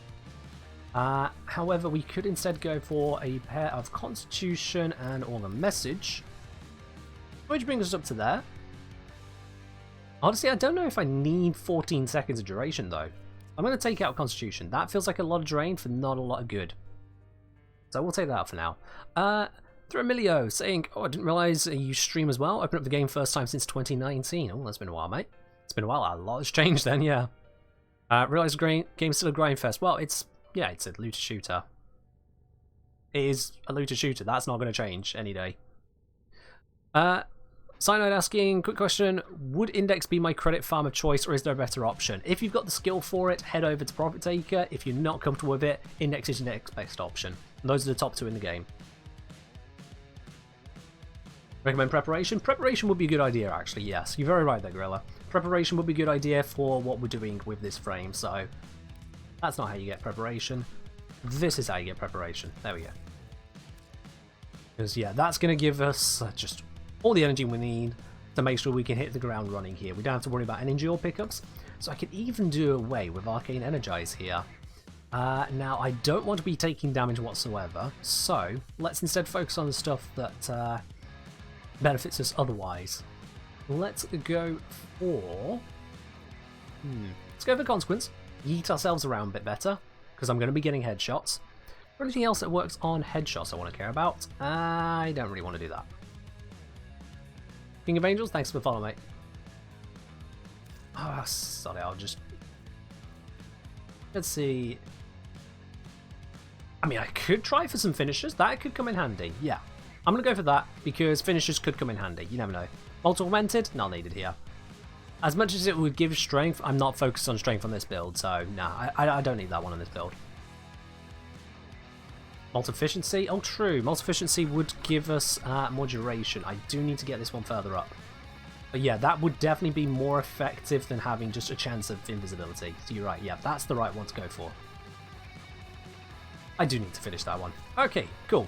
However, we could instead go for a pair of Constitution and Augur Message, which brings us up to there. Honestly, I don't know if I need 14 seconds of duration, though. I'm going to take out Constitution. That feels like a lot of drain for not a lot of good. So we'll take that out for now. Thramilio saying, oh, I didn't realise you stream as well. Open up the game first time since 2019. Oh, that's been a while, mate. It's been a while. A lot has changed then, yeah. Realise the game's still a grind fest. Well, it's a looter shooter. It is a looter shooter. That's not going to change any day. Cyanide asking, quick question, would Index be my credit farm of choice, or is there a better option? If you've got the skill for it, head over to Profit Taker. If you're not comfortable with it, Index is your next best option. And those are the top two in the game. Recommend Preparation? Preparation would be a good idea, actually, yes. You're very right there, Gorilla. Preparation would be a good idea for what we're doing with this frame, so that's not how you get Preparation. This is how you get Preparation. There we go. Because, yeah, that's going to give us just all the energy we need to make sure we can hit the ground running here. We don't have to worry about energy or pickups. So I could even do away with Arcane Energize here. Now, I don't want to be taking damage whatsoever, so let's instead focus on the stuff that benefits us otherwise. Let's go for... Let's go for Consequence. Yeet ourselves around a bit better, because I'm going to be getting headshots. For anything else that works on headshots I want to care about, I don't really want to do that. King of Angels, thanks for the follow, mate. Ah, sorry, I'll just... Let's see. I mean, I could try for some finishers. That could come in handy. Yeah. I'm going to go for that because finishers could come in handy. You never know. Multi-augmented? Not needed here. As much as it would give strength, I'm not focused on strength on this build. So, nah, I don't need that one on this build. Multi-efficiency? Oh, true. Multi-efficiency would give us more duration. I do need to get this one further up. But yeah, that would definitely be more effective than having just a chance of invisibility. So you're right. Yeah, that's the right one to go for. I do need to finish that one. Okay, cool.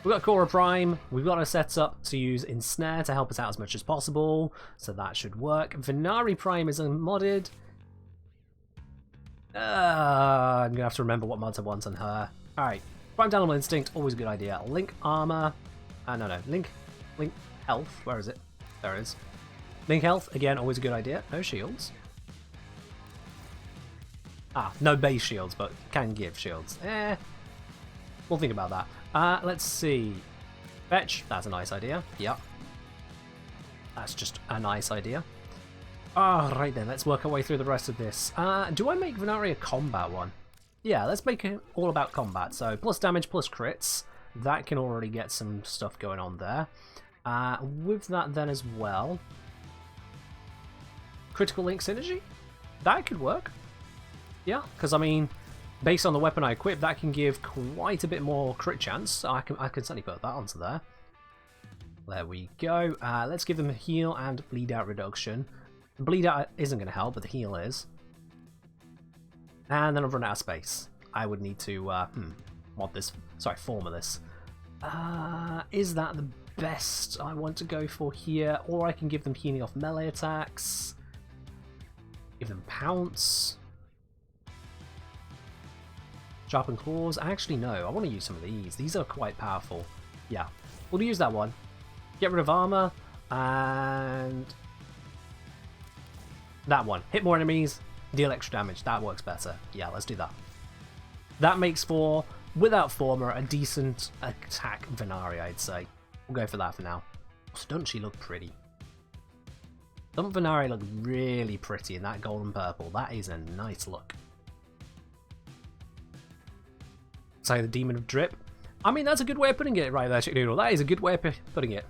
We've got Khora Prime. We've got a setup to use Ensnare to help us out as much as possible. So that should work. Venari Prime is unmodded. I'm going to have to remember what mods I want on her. Alright. Prime Animal Instinct, always a good idea. Link Armor. No. Link Health. Where is it? There it is. Link Health, again, always a good idea. No shields. No base shields, but can give shields. We'll think about that. Let's see. Fetch, that's a nice idea. Yep. That's just a nice idea. Right then, let's work our way through the rest of this. Do I make Venari a combat one? Yeah, let's make it all about combat. So, plus damage, plus crits. That can already get some stuff going on there. With that then as well. Critical Link Synergy? That could work. Yeah, because I mean, based on the weapon I equip, that can give quite a bit more crit chance. So I can certainly put that onto there. There we go. Let's give them a heal and bleed out reduction. Bleed out isn't going to help, but the heal is. And then I've run out of space. I would need to mod this. Sorry, former this. Is that the best I want to go for here? Or I can give them healing off melee attacks. Give them pounce. Sharpen claws. Actually, no. I want to use some of these. These are quite powerful. Yeah, we'll use that one. Get rid of armor and that one. Hit more enemies. Deal extra damage. That works better. Yeah, let's do that. That makes for, without former, a decent attack Venari, I'd say. We'll go for that for now. Doesn't she look pretty? Doesn't Venari look really pretty in that golden purple? That is a nice look. Say the Demon of Drip. I mean, that's a good way of putting it right there, Chick Noodle. That is a good way of putting it.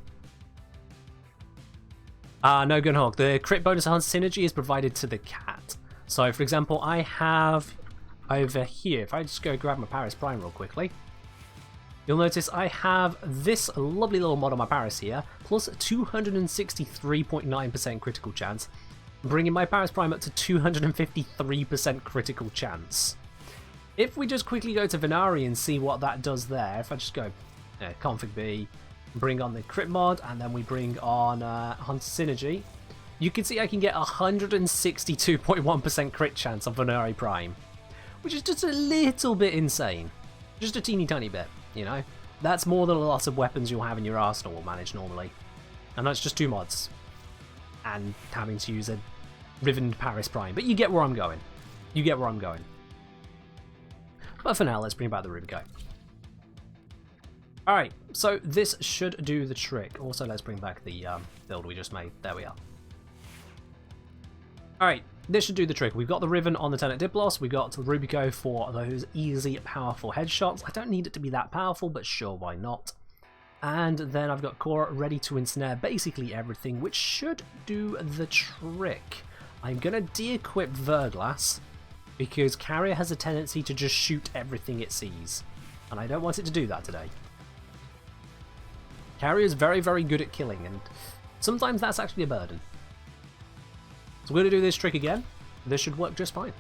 No Gunhawk. The crit bonus on synergy is provided to the cat. So, for example, I have over here, if I just go grab my Paris Prime real quickly, you'll notice I have this lovely little mod on my Paris here, plus 263.9% critical chance, bringing my Paris Prime up to 253% critical chance. If we just quickly go to Venari and see what that does there, if I just go config B, bring on the crit mod, and then we bring on Hunter Synergy, you can see I can get 162.1% crit chance on Venari Prime, which is just a little bit insane. Just a teeny tiny bit, you know? That's more than a lot of weapons you'll have in your arsenal will manage normally. And that's just 2 mods. And having to use a Rivened Paris Prime. But you get where I'm going. You get where I'm going. But for now, let's bring back the Rubico. Alright, so this should do the trick. Also, let's bring back the build we just made. There we are. Alright, this should do the trick. We've got the Riven on the Tenet Diplos. We've got the Rubico for those easy, powerful headshots. I don't need it to be that powerful, but sure, why not? And then I've got Khora ready to ensnare basically everything, which should do the trick. I'm going to de-equip Verglass, because Carrier has a tendency to just shoot everything it sees. And I don't want it to do that today. Carrier is very, very good at killing, and sometimes that's actually a burden. So we're going to do this trick again. This should work just fine.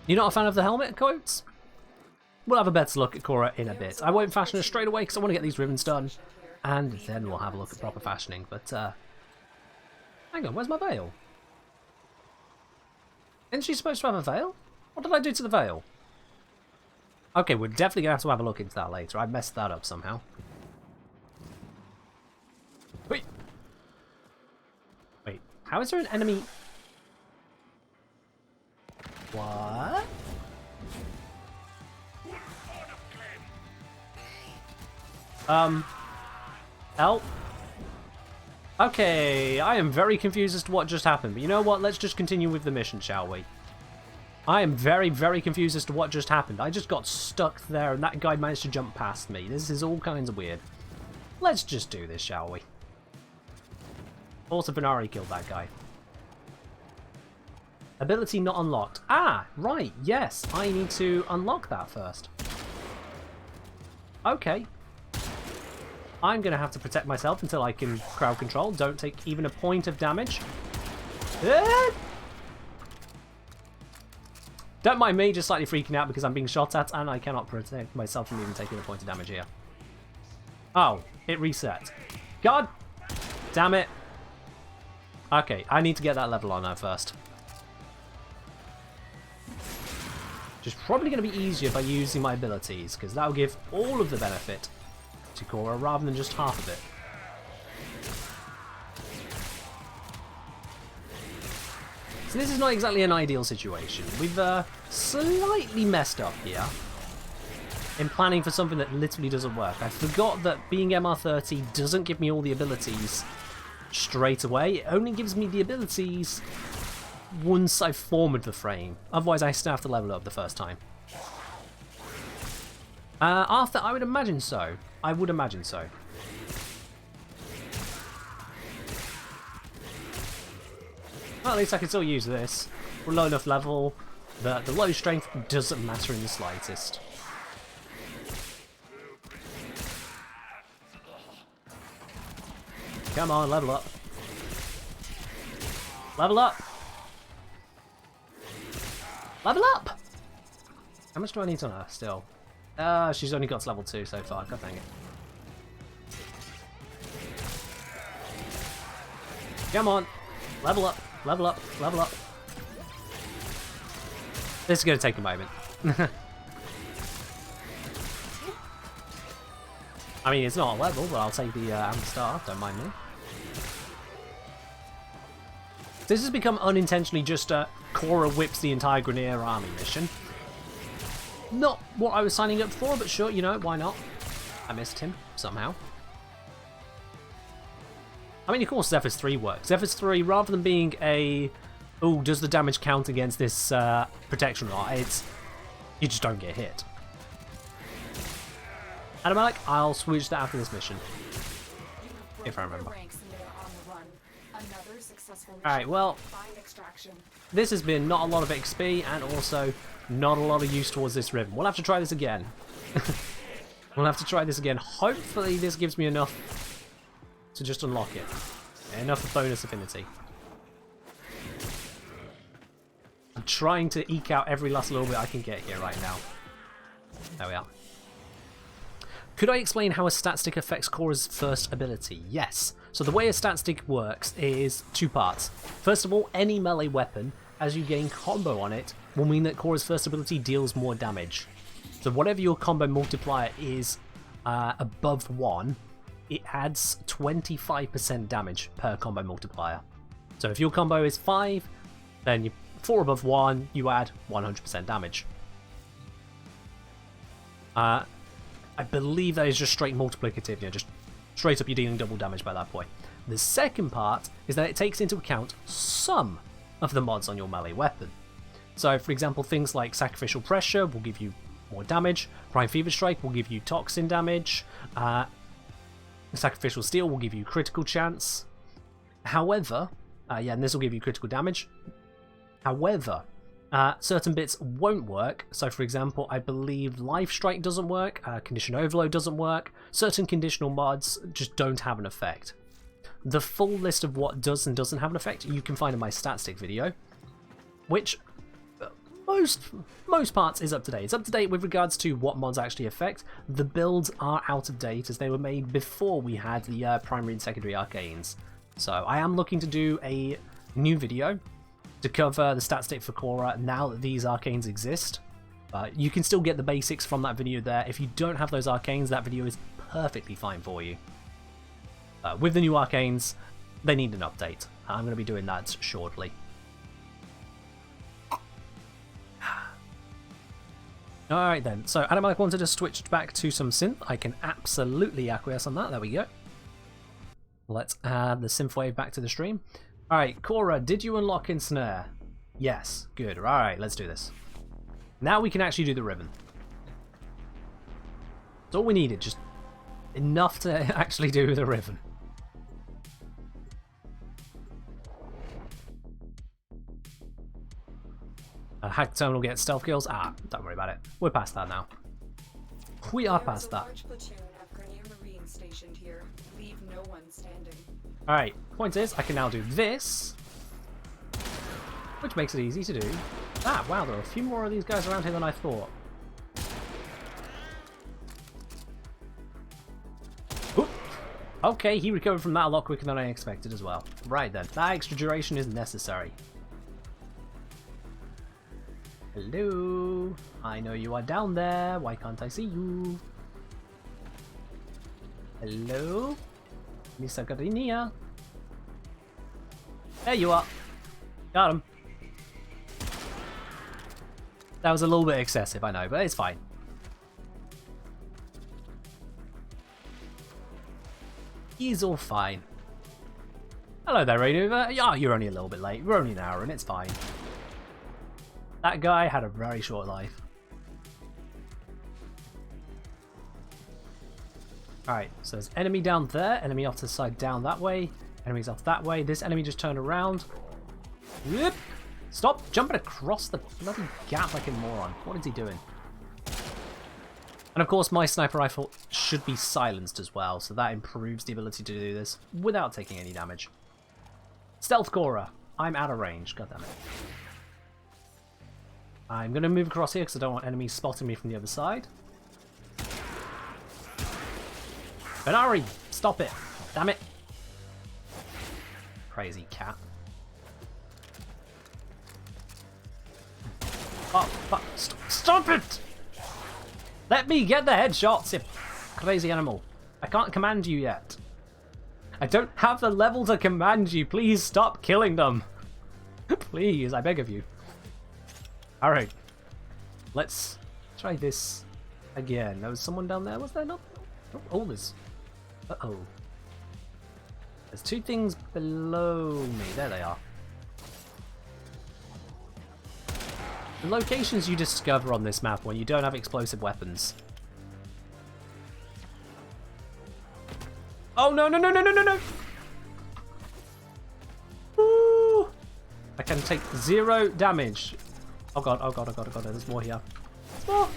You're not a fan of the helmet quotes? We'll have a better look at Khora in a bit. I won't fashion her straight away because I want to get these ribbons done. And then we'll have a look at proper fashioning. But, hang on, where's my veil? Isn't she supposed to have a veil? What did I do to the veil? Okay, we're definitely going to have a look into that later. I messed that up somehow. Wait. Wait, how is there an enemy? What? Help. Okay, I am very confused as to what just happened, but you know what? Let's just continue with the mission, shall we? I am very, very confused as to what just happened. I just got stuck there and that guy managed to jump past me. This is all kinds of weird. Let's just do this, shall we? Also, Venari killed that guy. Ability not unlocked. Ah, right, yes. I need to unlock that first. Okay. I'm going to have to protect myself until I can crowd control. Don't take even a point of damage. Don't mind me just slightly freaking out because I'm being shot at and I cannot protect myself from even taking a point of damage here. Oh, it reset. God damn it. Okay, I need to get that level on her first. Which is probably going to be easier by using my abilities, because that will give all of the benefit to Khora rather than just half of it. So this is not exactly an ideal situation. We've slightly messed up here in planning for something that literally doesn't work. I forgot that being MR30 doesn't give me all the abilities straight away. It only gives me the abilities once I've formed the frame. Otherwise I still have to level up the first time. After, I would imagine so. I would imagine so. Well, at least I can still use this. We're low enough level that the low strength doesn't matter in the slightest. Come on, level up. Level up! Level up! How much do I need on her still? She's only got to level 2 so far. God dang it. Come on! Level up! Level up! Level up! This is going to take a moment. I mean, it's not a level, but I'll take the Amber Star. Don't mind me. This has become unintentionally just a Khora whips the entire Grenier army mission. Not what I was signing up for, but sure, you know, why not? I missed him, somehow. I mean, of course, Zephyr's 3 works. Zephyr's 3, rather than being a, oh, does the damage count against this protection or not, it's, you just don't get hit. Animalic, I'll switch that after this mission. If I remember. Alright, well, this has been not a lot of XP and also not a lot of use towards this ribbon. We'll have to try this again. We'll have to try this again. Hopefully this gives me enough to just unlock it. Enough of bonus affinity. I'm trying to eke out every last little bit I can get here right now. There we are. Could I explain how a stat stick affects Khora's first ability? Yes. So the way a stat stick works is 2 parts. First of all, any melee weapon, as you gain combo on it, will mean that Khora's first ability deals more damage. So whatever your combo multiplier is above 1, it adds 25% damage per combo multiplier. So if your combo is 5, then you 4 above 1, you add 100% damage. I believe that is just straight multiplicative, you know, just straight up you're dealing double damage by that point. The second part is that it takes into account some of the mods on your melee weapon. So for example, things like Sacrificial Pressure will give you more damage, Prime Fever Strike will give you toxin damage, Sacrificial Steel will give you critical chance. However, yeah, and this will give you critical damage. However, certain bits won't work. So for example, I believe Life Strike doesn't work, Condition Overload doesn't work, certain conditional mods just don't have an effect. The full list of what does and doesn't have an effect you can find in my stat stick video, which most parts is up to date. It's up to date with regards to what mods actually affect. The builds are out of date as they were made before we had the primary and secondary arcanes. So I am looking to do a new video to cover the stat stick for Khora now that these arcanes exist. You can still get the basics from that video there. If you don't have those arcanes, that video is perfectly fine for you. With the new arcanes, they need an update. I'm going to be doing that shortly. Alright then, so Animalic wanted to switch back to some synth. I can absolutely acquiesce on that, there we go. Let's add the synthwave back to the stream. Alright, Khora, did you unlock Ensnare? Yes, good. Alright, let's do this. Now we can actually do the ribbon. That's all we needed, just enough to actually do the ribbon. Hack terminal gets stealth kills. Ah, don't worry about it. We're past that now. We are past that. Alright, point is, I can now do this, which makes it easy to do. Ah, wow, there are a few more of these guys around here than I thought. Oop. Okay, he recovered from that a lot quicker than I expected as well. Right then, that extra duration is necessary. Hello, I know you are down there. Why can't I see you? Hello, Mr. Gardenia. There you are. Got him. That was a little bit excessive, I know, but it's fine. He's all fine. Hello there, Rainova. Yeah, you're only a little bit late. We're only an hour and it's fine. That guy had a very short life. Alright, so there's enemy down there, enemy off to the side down that way, enemies off that way. This enemy just turned around. Whoop! Stop jumping across the bloody gap like a moron. What is he doing? And of course my sniper rifle should be silenced as well, so that improves the ability to do this without taking any damage. Stealth Khora. I'm out of range, god damn it. I'm going to move across here because I don't want enemies spotting me from the other side. Benari, stop it. Damn it. Crazy cat. Oh, fuck. Stop it! Let me get the headshots, you crazy animal. I can't command you yet. I don't have the level to command you. Please stop killing them. Please, I beg of you. Alright. Let's try this again. There was someone down there, was there not? Oh, there's... Uh-oh. There's two things below me. There they are. The locations you discover on this map when you don't have explosive weapons. Oh, no, no, no, no, no, no, no! Ooh. I can take 0 damage. Oh god, oh god, oh god, oh god, there's more here. There's more!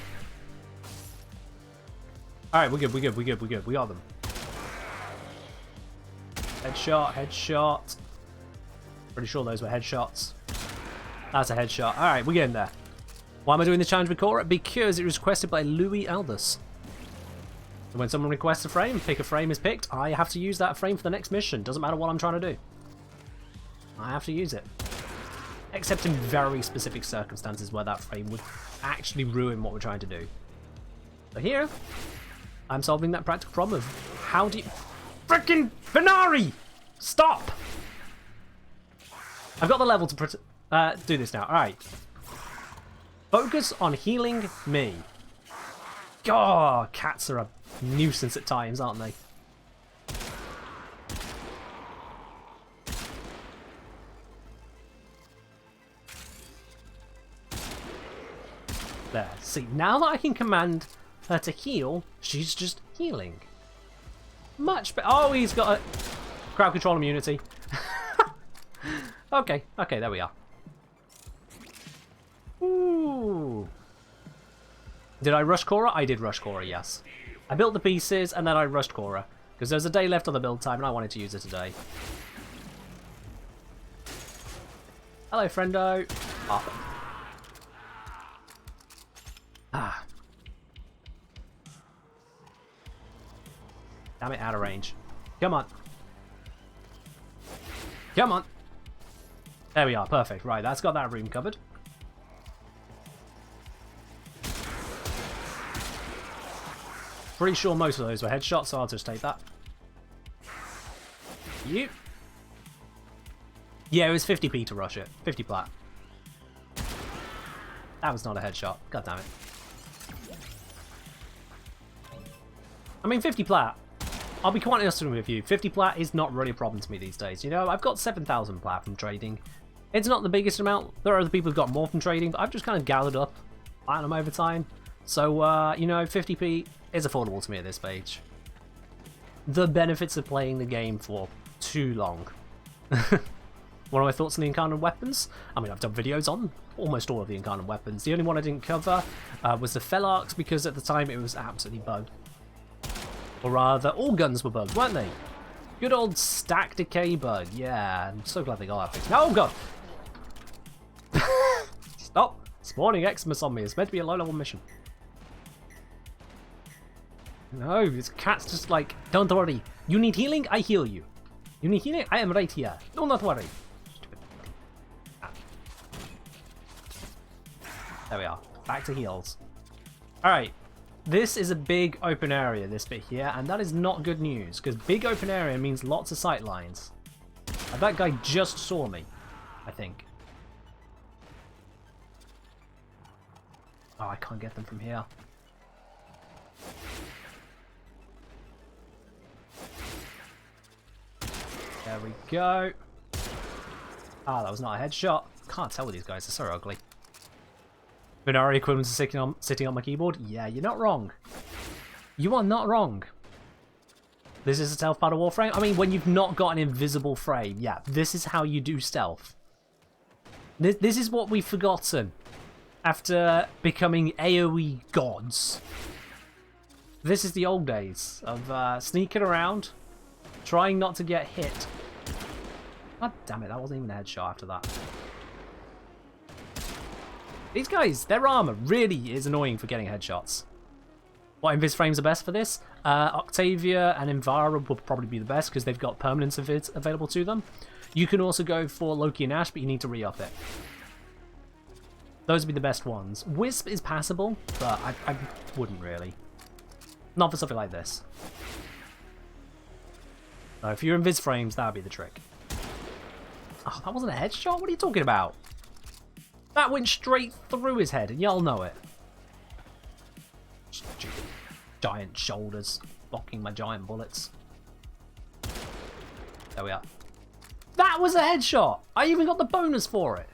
Alright, we're good, we're good, we're good, we're good. We got them. Headshot, headshot. Pretty sure those were headshots. That's a headshot. Alright, we're getting there. Why am I doing the challenge with Khora? Because it was requested by Louis Aldous. And when someone requests a frame, pick a frame is picked, I have to use that frame for the next mission. Doesn't matter what I'm trying to do. I have to use it. Except in very specific circumstances where that frame would actually ruin what we're trying to do. So here, I'm solving that practical problem of how do you... Frickin' Benari! Stop! I've got the level to do this now. Alright. Focus on healing me. God, cats are a nuisance at times, aren't they? There. See, now that I can command her to heal, she's just healing. Much better. Oh, he's got a crowd control immunity. Okay, okay, there we are. Ooh. Did I rush Khora? I did rush Khora, yes. I built the pieces and then I rushed Khora. Because there's a day left on the build time and I wanted to use it today. Hello, friendo. Oh. Ah. Damn it, out of range. Come on. Come on. There we are, perfect. Right, that's got that room covered. Pretty sure most of those were headshots, so I'll just take that. You. Yeah, it was 50p to rush it. 50 plat. That was not a headshot. God damn it. I mean, 50 plat. I'll be quite honest with you, 50 plat is not really a problem to me these days. You know, I've got 7,000 plat from trading. It's not the biggest amount. There are other people who've got more from trading, but I've just kind of gathered up platinum over time. So, you know, 50p is affordable to me at this stage. The benefits of playing the game for too long. What are my thoughts on the incarnate weapons? I mean, I've done videos on almost all of the incarnate weapons. The only one I didn't cover was the Felarks, because at the time it was absolutely bugged. Or rather, all guns were bugged, weren't they? Good old stack decay bug. Yeah, I'm so glad they got that fixed. Oh, God! Stop spawning Xmas on me. It's meant to be a low-level mission. No, this cat's just like, don't worry. You need healing? I heal you. You need healing? I am right here. Do not worry. There we are. Back to heals. Alright. This is a big open area, this bit here, and that is not good news, because big open area means lots of sight lines. And that guy just saw me, I think. Oh, I can't get them from here. There we go. Ah, that was not a headshot. Can't tell with these guys, they're so ugly. Binary equivalent to sitting on my keyboard? Yeah, you're not wrong. You are not wrong. This is a stealth part of Warframe? I mean, when you've not got an invisible frame, yeah, this is how you do stealth. This is what we've forgotten after becoming AoE gods. This is the old days of sneaking around, trying not to get hit. God damn it, that wasn't even a headshot after that. These guys, their armor really is annoying for getting headshots. What invis frames are best for this? Octavia and Envara will probably be the best because they've got permanence invis available to them. You can also go for Loki and Ash, but you need to re-up it. Those would be the best ones. Wisp is passable, but I wouldn't really. Not for something like this. No, if you're invis frames, that would be the trick. Oh, that wasn't a headshot? What are you talking about? That went straight through his head, and y'all know it. Stupid giant shoulders blocking my giant bullets. There we are. That was a headshot! I even got the bonus for it!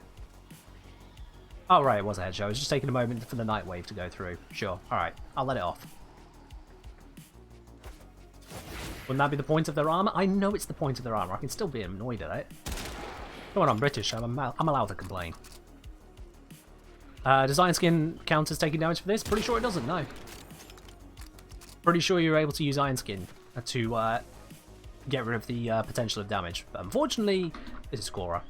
Oh, right, it was a headshot. I was just taking a moment for the night wave to go through. Sure, alright, I'll let it off. Wouldn't that be the point of their armor? I know it's the point of their armor. I can still be annoyed at it. Come on, I'm British. I'm allowed to complain. Design skin counters taking damage for this? Pretty sure it doesn't, no. Pretty sure you're able to use Iron Skin to get rid of the potential of damage. But unfortunately, this is Khora.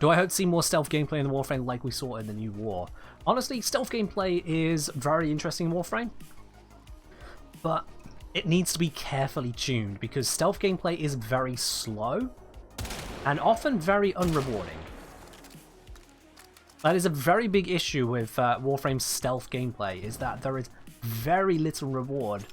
Do I hope to see more stealth gameplay in the Warframe like we saw in the new war? Honestly, stealth gameplay is very interesting in Warframe. But it needs to be carefully tuned because stealth gameplay is very slow and often very unrewarding. That is a very big issue with Warframe's stealth gameplay, is that there is very little reward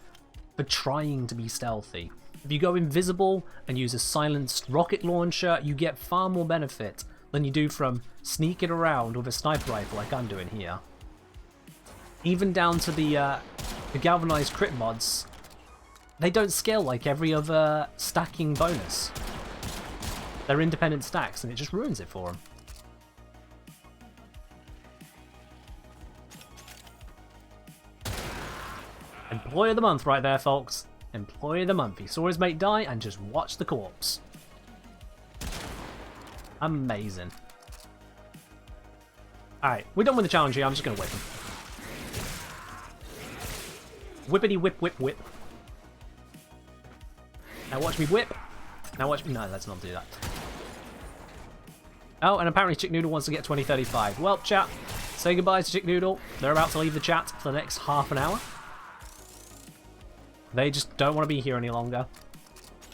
for trying to be stealthy. If you go invisible and use a silenced rocket launcher, you get far more benefit than you do from sneaking around with a sniper rifle like I'm doing here. Even down to the galvanized crit mods, they don't scale like every other stacking bonus. They're independent stacks and it just ruins it for them. Employee of the month right there, folks. Employee of the month. He saw his mate die and just watched the corpse. Amazing. Alright, we're done with the challenge here. I'm just going to whip him. Whippity whip whip whip. Now watch me whip. Now watch me... No, let's not do that. Oh, and apparently Chick Noodle wants to get 2035. Well, chat, say goodbye to Chick Noodle. They're about to leave the chat for the next half an hour. They just don't want to be here any longer.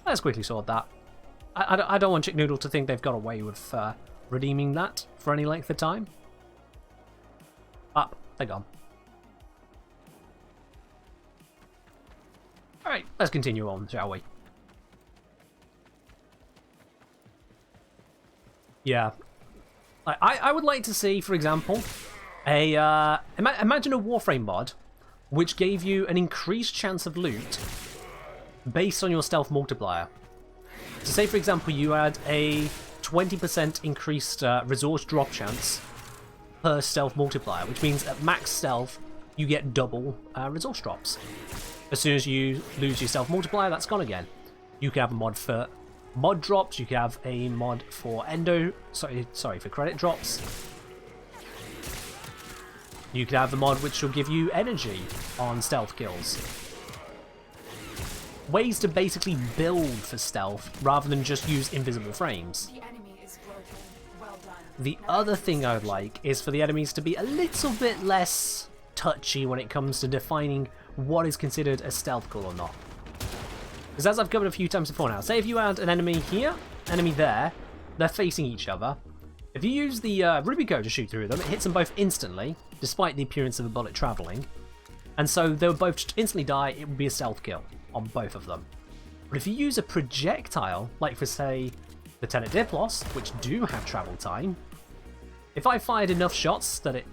Let's quickly sort that. I don't want Chick Noodle to think they've got away with redeeming that for any length of time. Up, they're gone. Alright, let's continue on, shall we? Yeah. I would like to see, for example, a imagine a Warframe mod which gave you an increased chance of loot based on your stealth multiplier. So say, for example, you had a 20% increased resource drop chance per stealth multiplier, which means at max stealth, you get double resource drops. As soon as you lose your stealth multiplier, that's gone again. You can have a mod for mod drops, you can have a mod for for credit drops. You can have the mod which will give you energy on stealth kills. Ways to basically build for stealth rather than just use invisible frames. The enemy is broken. Well done. The other thing I would like is for the enemies to be a little bit less touchy when it comes to defining what is considered a stealth kill or not. Because as I've covered a few times before now, say if you had an enemy here, enemy there, they're facing each other. If you use the Rubico to shoot through them, it hits them both instantly, despite the appearance of a bullet travelling. And so they would both just instantly die, it would be a stealth kill on both of them. But if you use a projectile, like for say, Lieutenant Diplos, which do have travel time, if I fired enough shots that it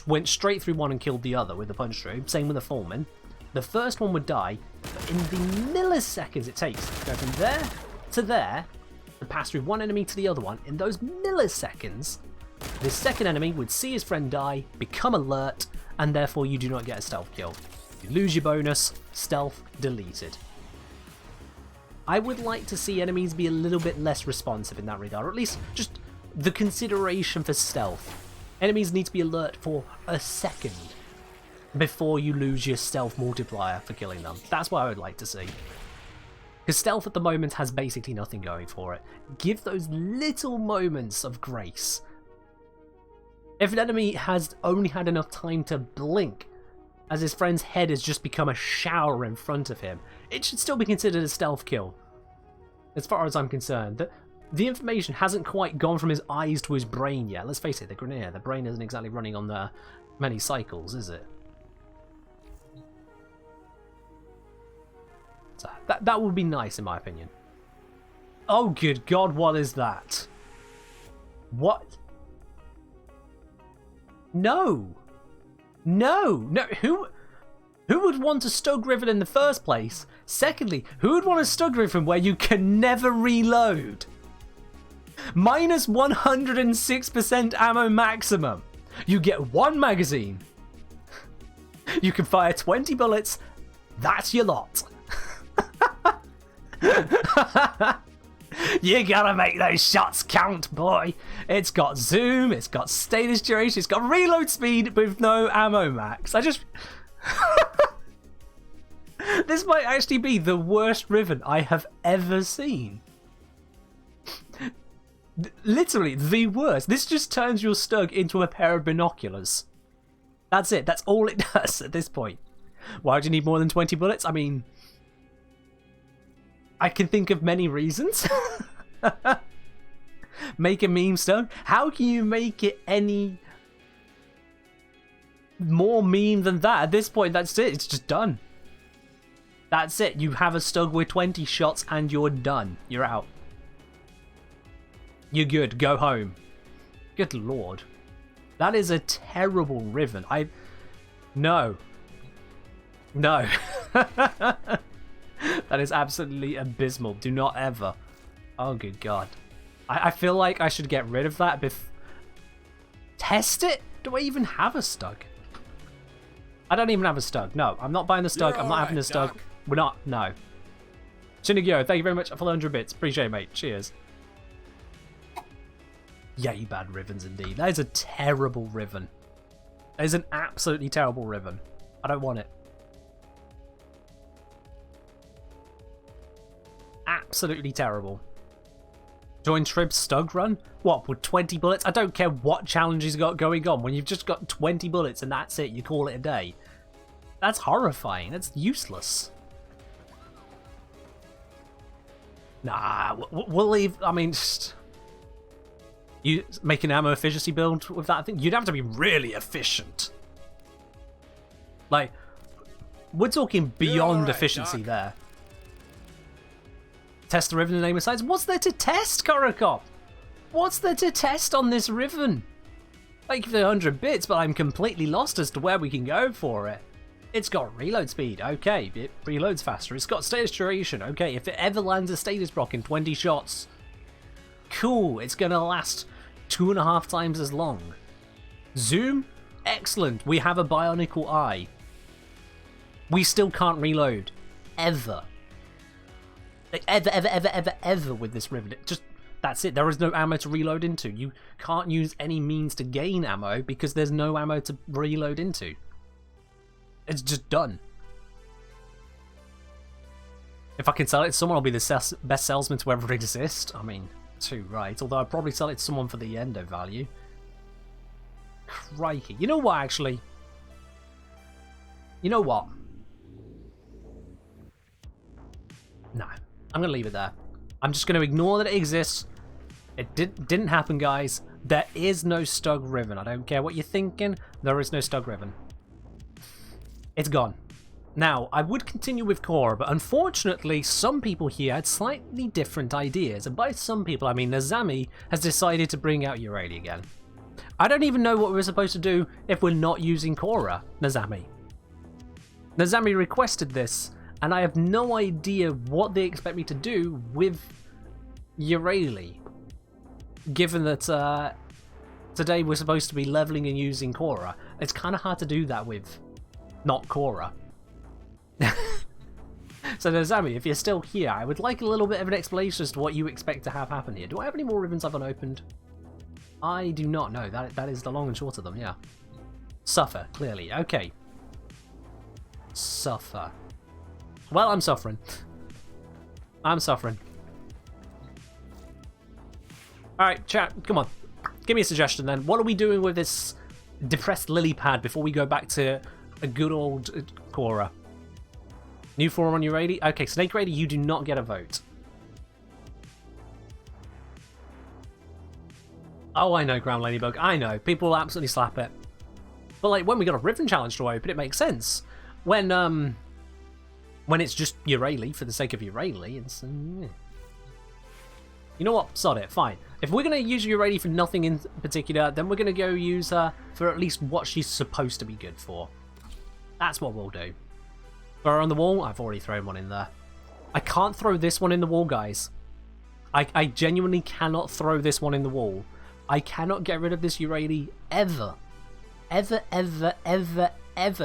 went straight through one and killed the other with the punch through, same with the Foreman, the first one would die, but in the milliseconds it takes to go from there to there, to pass through one enemy to the other one, in those milliseconds, the second enemy would see his friend die, become alert, and therefore you do not get a stealth kill. You lose your bonus, stealth deleted. I would like to see enemies be a little bit less responsive in that regard, or at least just the consideration for stealth. Enemies need to be alert for a second before you lose your stealth multiplier for killing them. That's what I would like to see. Because stealth at the moment has basically nothing going for it. Give those little moments of grace. If an enemy has only had enough time to blink, as his friend's head has just become a shower in front of him, it should still be considered a stealth kill. As far as I'm concerned, the information hasn't quite gone from his eyes to his brain yet. Let's face it, the Grenadier, the brain isn't exactly running on many cycles, is it? So that would be nice in my opinion. Oh good god, what is that? What? No! No! No, who would want a Stug Riven in the first place? Secondly, who would want a Stug Riven where you can never reload? Minus 106% ammo maximum. You get one magazine. You can fire 20 bullets. That's your lot. You gotta make those shots count, boy. It's got zoom, it's got status duration, it's got reload speed with no ammo max. This might actually be the worst Riven I have ever seen. Literally the worst. This just turns your Stug into a pair of binoculars. That's it. That's all it does at this point. Why do you need more than 20 bullets? I mean, I can think of many reasons. Make a meme Stug? How can you make it any more meme than that? At this point, that's it. It's just done. That's it. You have a Stug with 20 shots and you're done. You're out. You're good. Go home. Good lord. That is a terrible Riven. No. No. That is absolutely abysmal. Do not ever. Oh, good god. I feel like I should get rid of that Test it? Do I even have a Stug? I don't even have a Stug. No, I'm not buying the Stug. I'm not having the Stug. Doc. We're not. No. Shinigyo, thank you very much for the 100 bits. Appreciate it, mate. Cheers. Yeah, you bad Rivens indeed. That is a terrible Riven. That is an absolutely terrible Riven. I don't want it. Absolutely terrible. Join Trib's Stug run? What, with 20 bullets? I don't care what challenge he's got going on. When you've just got 20 bullets and that's it, you call it a day. That's horrifying. That's useless. Nah, we'll leave. I mean, you make an ammo efficiency build with that thing? You'd have to be really efficient. Like, we're talking beyond right, efficiency Doc. there. Test the Riven in the name of science. What's there to test, Khora? What's there to test on this Riven? Thank you for the 100 bits, but I'm completely lost as to where we can go for it. It's got reload speed, okay, it reloads faster. It's got status duration, okay, if it ever lands a status proc in 20 shots, cool, it's gonna last 2.5 times as long. Zoom, excellent, we have a bionicle eye. We still can't reload, ever. Like, ever with this Riven. Just, that's it, there is no ammo to reload into. You can't use any means to gain ammo because there's no ammo to reload into. It's just done. If I can sell it to someone, I'll be the best salesman to ever exist. I mean, too right. Although I'd probably sell it to someone for the endo value. Crikey. You know what, actually? You know what? No. I'm going to leave it there. I'm just going to ignore that it exists. It didn't happen, guys. There is no Stug Riven. I don't care what you're thinking. There is no Stug Riven. It's gone. Now, I would continue with Khora, but unfortunately, some people here had slightly different ideas. And by some people, I mean Nazami has decided to bring out Urali again. I don't even know what we're supposed to do if we're not using Khora, Nazami. Nazami requested this, and I have no idea what they expect me to do with Urali. Given that today we're supposed to be leveling and using Khora, it's kind of hard to do that with not Khora. So Nazami, if you're still here, I would like a little bit of an explanation as to what you expect to have happen here. Do I have any more ribbons I've unopened? I do not know. That is the long and short of them, yeah. Suffer, clearly. Okay. Suffer. Well, I'm suffering. I'm suffering. Alright, chat, come on. Give me a suggestion then. What are we doing with this depressed lily pad before we go back to a good old Khora? New forum on your Urali? Okay, Snake Raider, you do not get a vote. Oh, I know, Ground Ladybug. I know. People will absolutely slap it. But like when we got a Riven challenge to open, it makes sense. When it's just Urali for the sake of Urali, it's you know what? Sod it. Fine. If we're gonna use Urali for nothing in particular, then we're gonna go use her for at least what she's supposed to be good for. That's what we'll do. Throw her on the wall? I've already thrown one in there. I can't throw this one in the wall, guys. I genuinely cannot throw this one in the wall. I cannot get rid of this Urali ever. Ever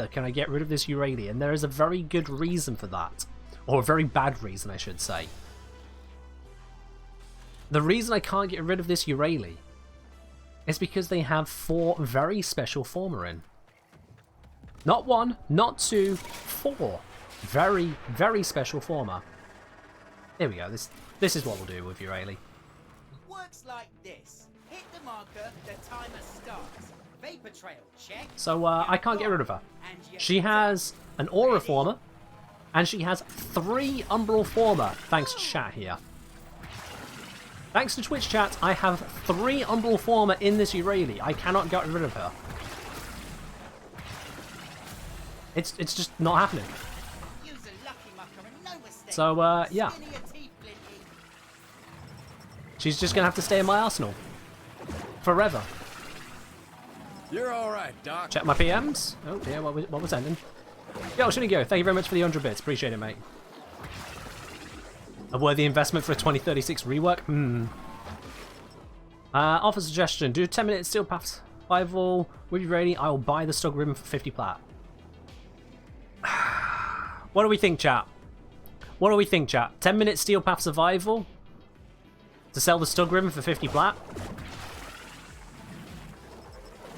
can I get rid of this Urali, and there is a very good reason for that. Or a very bad reason, I should say. The reason I can't get rid of this Urali is because they have 4 very special former in. Not 1, not 2, 4. Very, very special former. Here we go. This is what we'll do with Urali. Works like this. Hit the marker, the timer starts. Vapor trail, check. So I can't get rid of her. She has an Aura former, and she has 3 Umbral former, thanks to chat here. Thanks to Twitch chat, I have 3 Umbral former in this Urali. I cannot get rid of her. It's just not happening. So yeah. She's just gonna have to stay in my arsenal. Forever. You're alright, Doc. Check my PMs. Oh dear, what was ending? Yo, Shinigo, thank you very much for the 100 bits. Appreciate it, mate. A worthy investment for a 2036 rework? Offer suggestion. Do 10-minute Steel Path survival with your rating. I will buy the Stug Ribbon for 50 plat. What do we think, chat? What do we think, chat? 10-minute Steel Path survival to sell the Stug Ribbon for 50 plat?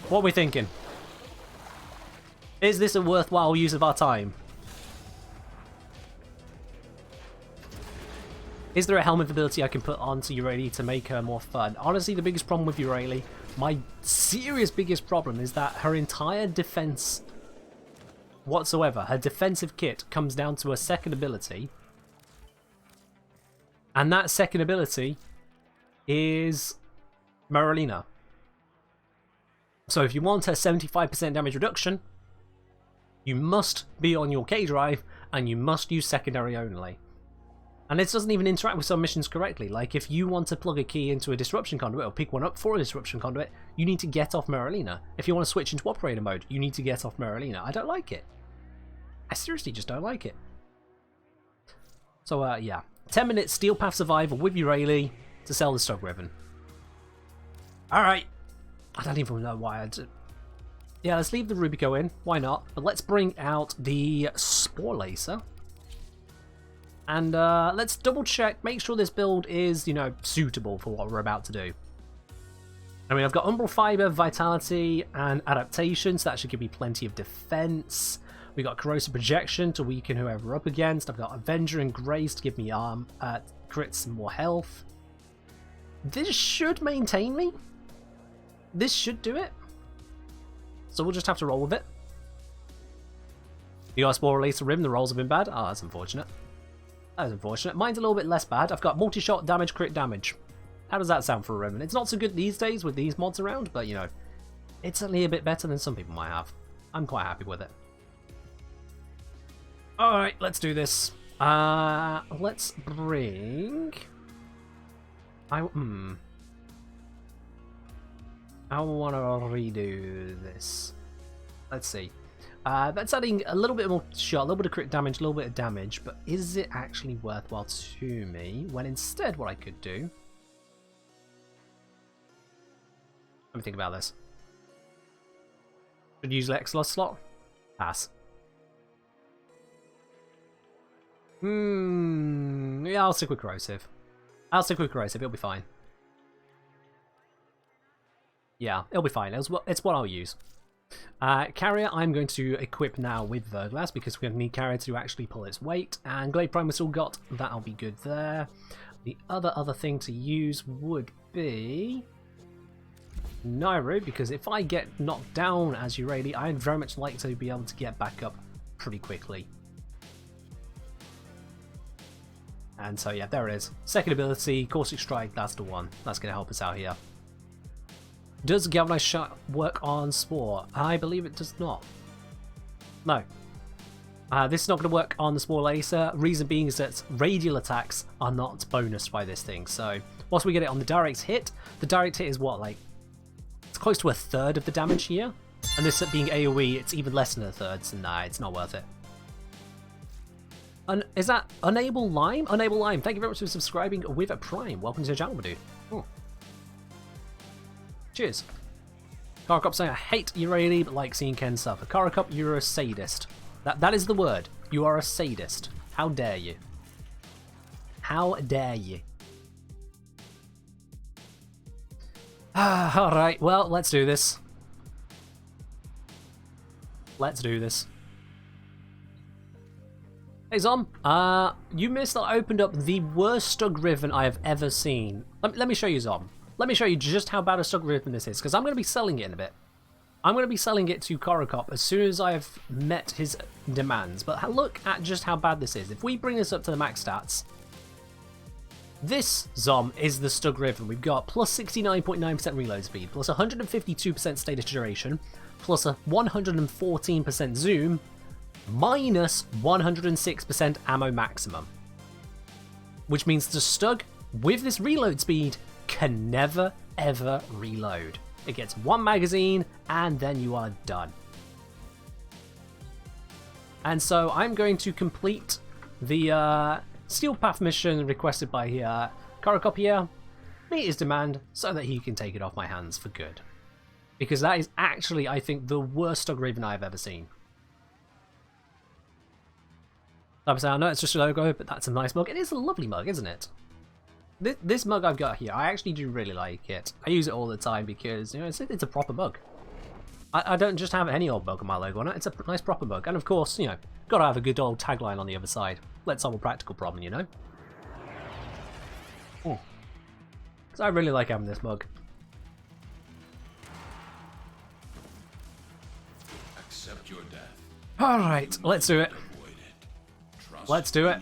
What are we thinking? Is this a worthwhile use of our time? Is there a helmet ability I can put onto Urali to make her more fun? Honestly, the biggest problem with Urali, my serious biggest problem, is that her entire defense whatsoever, her defensive kit, comes down to her second ability. And that second ability is Marlena. So if you want her 75% damage reduction, you must be on your K drive and you must use secondary only. And this doesn't even interact with some missions correctly. Like if you want to plug a key into a disruption conduit or pick one up for a disruption conduit, you need to get off Marlena. If you want to switch into operator mode, you need to get off Marlena. I don't like it. I seriously just don't like it. So, yeah. 10 minutes Steel Path Survival with Urayli to sell the Stug Riven. Alright. I don't even know why I did. Yeah, let's leave the Rubico in. Why not? But let's bring out the Spore Lacer. And let's double check, make sure this build is, you know, suitable for what we're about to do. I mean, I've got Umbral Fiber, Vitality, and Adaptation, so that should give me plenty of defense. We got Corrosive Projection to weaken whoever we're up against. I've got Avenger and Grace to give me crits and more health. This should maintain me. This should do it. So we'll just have to roll with it. You got Spore Lacer Rim, the rolls have been bad. Oh, that's unfortunate. That is unfortunate. Mine's a little bit less bad. I've got multi-shot damage, crit damage. How does that sound for a Riven? It's not so good these days with these mods around, but you know, it's certainly a bit better than some people might have. I'm quite happy with it. Alright, let's do this. Let's bring... I want to redo this. Let's see. That's adding a little bit more shot, a little bit of crit damage, a little bit of damage, but is it actually worthwhile to me when instead what I could do... Let me think about this. Should use the Exlos slot? Pass. Yeah, I'll stick with Corrosive. It'll be fine. Yeah, it'll be fine. It's what I'll use. Carrier, I'm going to equip now with Verglass because we're going to need Carrier to actually pull its weight. And Glade Prime we still got. That'll be good there. The other thing to use would be... Nairu, because if I get knocked down as Urayli, I'd very much like to be able to get back up pretty quickly. And so yeah, there it is. Second ability, Caustic Strike, that's the one. That's going to help us out here. Does Galvanized Shot work on Spore? I believe it does not. No. This is not going to work on the Spore Lacer. Reason being is that radial attacks are not bonused by this thing. So once we get it on the direct hit is what, like, it's close to a third of the damage here. And this being AoE, it's even less than a third, so nah, it's not worth it. Is that Unable Lime? Unable Lime, thank you very much for subscribing with a Prime. Welcome to the channel, my dude. Oh. Cheers. Karakop saying, I hate Urayli, but like seeing Ken suffer. Karakop, you're a sadist. That is the word. You are a sadist. How dare you? How dare you? Alright, well, let's do this. Let's do this. Hey Zom, you missed that I opened up the worst Stug Riven I have ever seen. Let me show you, Zom. Let me show you just how bad a Stug Riven this is, because I'm going to be selling it in a bit. I'm going to be selling it to Karakop as soon as I've met his demands. But look at just how bad this is. If we bring this up to the max stats, this, Zom, is the Stug Riven. We've got plus 69.9% reload speed, plus 152% status duration, plus a 114% zoom, minus 106% ammo maximum. Which means the Stug, with this reload speed, can never ever reload. It gets one magazine and then you are done. And so I'm going to complete the Steel Path mission requested by Karakop here, meet his demand so that he can take it off my hands for good. Because that is actually, I think, the worst Stug Raven I've ever seen. I know it's just a logo, but that's a nice mug. It is a lovely mug, isn't it? This mug I've got here, I actually do really like it. I use it all the time because, you know, it's a proper mug. I don't just have any old mug on my logo on it, it's a nice proper mug. And of course, you know, gotta have a good old tagline on the other side. Let's solve a practical problem, you know? Because I really like having this mug. Accept your death. Alright, let's do it. Let's do it.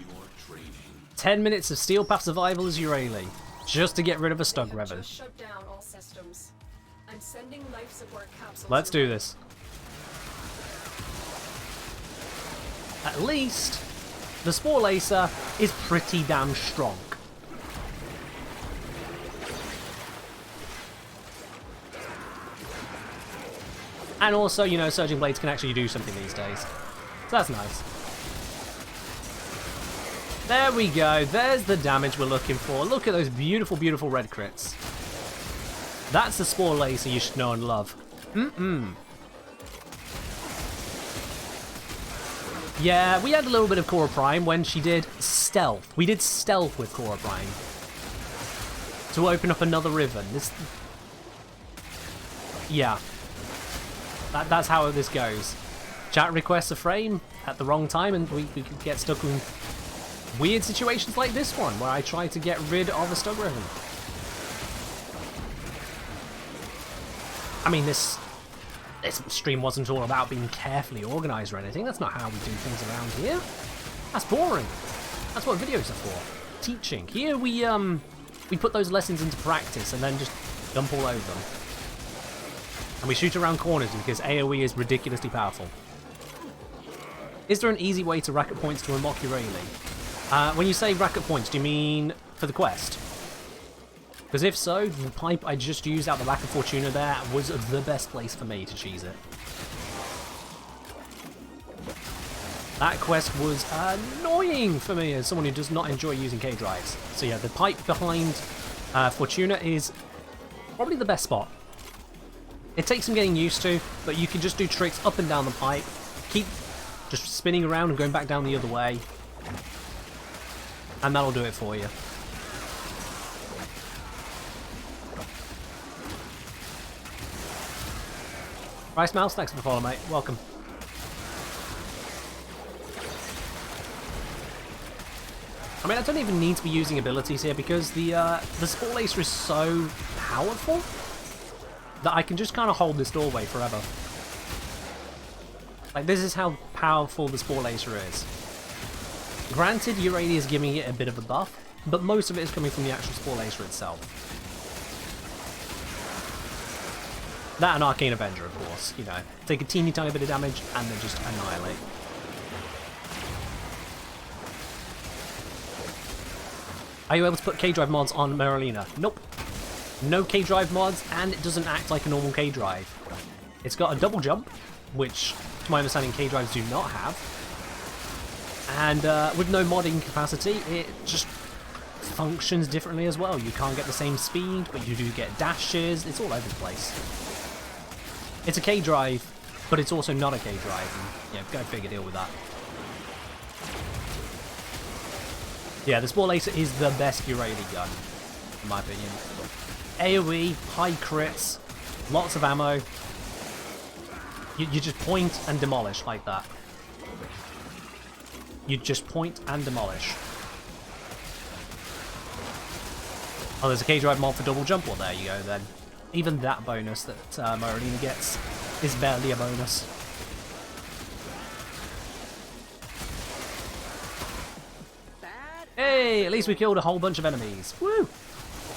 10 minutes of Steel Path Survival as Urayli, just to get rid of a Stug Riven. Shut down all systems. I'm sending life support capsules. Let's do this. At least, the Spore Lacer is pretty damn strong. And also, you know, Surging Blades can actually do something these days. So that's nice. There we go. There's the damage we're looking for. Look at those beautiful, beautiful red crits. That's the Spore Laser you should know and love. Yeah, we had a little bit of Khora Prime when she did stealth. We did stealth with Khora Prime to open up another ribbon. Yeah. That's how this goes. Chat requests a frame at the wrong time and we could get stuck in weird situations like this one where I try to get rid of a stug ribbon. I mean, this stream wasn't all about being carefully organised or anything. That's not how we do things around here. That's boring. That's what videos are for. Teaching. Here we put those lessons into practice and then just dump all over them. And we shoot around corners because AoE is ridiculously powerful. Is there an easy way to rack up points to unlock your Rayleigh? When you say rack up points, do you mean for the quest? Because if so, the pipe I just used out the Lack of Fortuna there was the best place for me to cheese it. That quest was annoying for me as someone who does not enjoy using K-drives. So yeah, the pipe behind Fortuna is probably the best spot. It takes some getting used to, but you can just do tricks up and down the pipe, keep just spinning around and going back down the other way, and that'll do it for you. Rice Mouse, thanks for the follow, mate. Welcome. I mean, I don't even need to be using abilities here because the Spore Laser is so powerful that I can just kind of hold this doorway forever. Like, this is how powerful the Spore Laser is. Granted, Urania is giving it a bit of a buff, but most of it is coming from the actual Spore Laser itself. That and Arcane Avenger, of course, you know. Take a teeny tiny bit of damage and then just annihilate. Are you able to put K-Drive mods on Merlina? Nope. No K-Drive mods, and it doesn't act like a normal K-Drive. It's got a double jump, which, to my understanding, K-Drives do not have. And with no modding capacity, it just functions differently as well. You can't get the same speed, but you do get dashes. It's all over the place. It's a K-Drive, but it's also not a K-Drive. And, yeah, go figure, deal with that. Yeah, the Spore Laser is the best Urania gun, in my opinion. AoE, high crits, lots of ammo. You just point and demolish like that. You just point and demolish. Oh, there's a K-Drive mod for double jump. Well, there you go then. Even that bonus that Merlina gets is barely a bonus. Hey, at least we killed a whole bunch of enemies. Woo!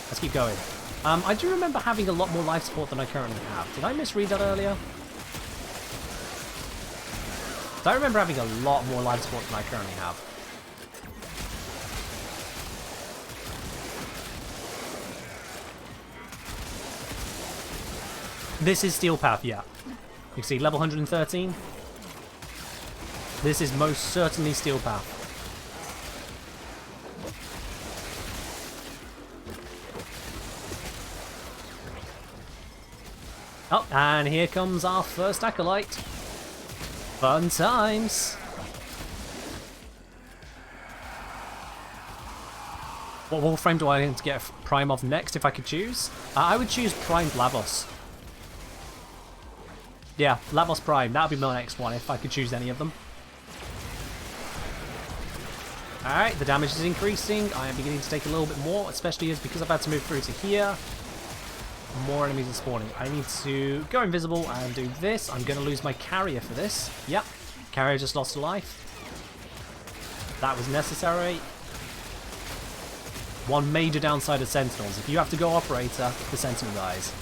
Let's keep going. I do remember having a lot more life support than I currently have. Did I misread that earlier? So I remember having a lot more life support than I currently have. This is Steel Path, yeah. You can see level 113. This is most certainly Steel Path. Oh, and here comes our first Acolyte. Fun times. What Warframe do I want to get Prime of next if I could choose? I would choose Primed Lavos. Yeah, Lavos Prime. That would be my next one if I could choose any of them. Alright, the damage is increasing. I am beginning to take a little bit more, especially because I've had to move through to here. More enemies are spawning. I need to go invisible and do this. I'm going to lose my carrier for this. Yep, carrier just lost a life. That was necessary. One major downside of Sentinels. If you have to go Operator, the Sentinel dies.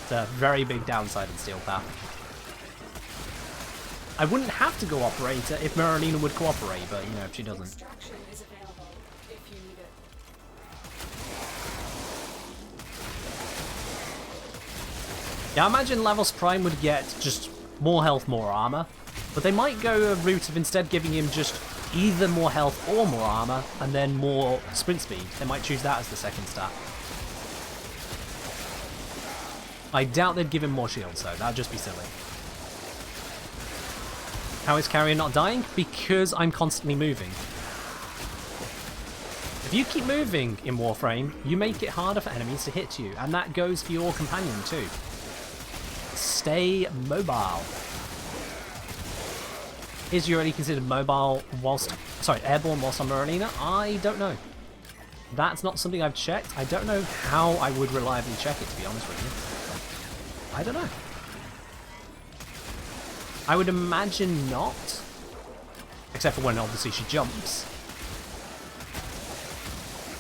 It's a very big downside in Steel Path. I wouldn't have to go Operator if Merlina would cooperate, but, you know, if she doesn't. Extraction is available if you need it. Yeah, I imagine Lavos Prime would get just more health, more armor. But they might go a route of instead giving him just either more health or more armor, and then more sprint speed. They might choose that as the second stat. I doubt they'd give him more shields though, that'd just be silly. How is Carrier not dying? Because I'm constantly moving. If you keep moving in Warframe, you make it harder for enemies to hit you, and that goes for your companion too. Stay mobile. Is Ureli considered mobile whilst, airborne whilst on Marlena? I don't know. That's not something I've checked. I don't know how I would reliably check it, to be honest with you. I don't know. I would imagine not. Except for when obviously she jumps.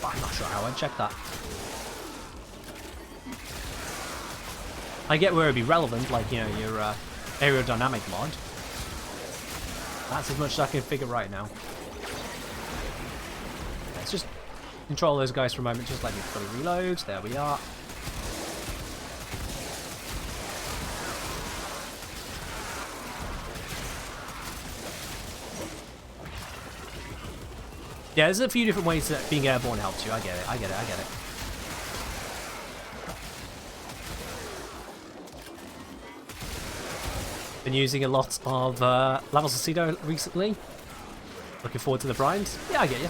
But I'm not sure how I'd check that. I get where it'd be relevant, like, you know, your aerodynamic mod. That's as much as I can figure right now. Let's just control those guys for a moment, just let me fully reload. There we are. Yeah, there's a few different ways that being airborne helps you. I get it, I get it, I get it. Been using a lot of Lavos Aceto recently. Looking forward to the primes. Yeah, I get you.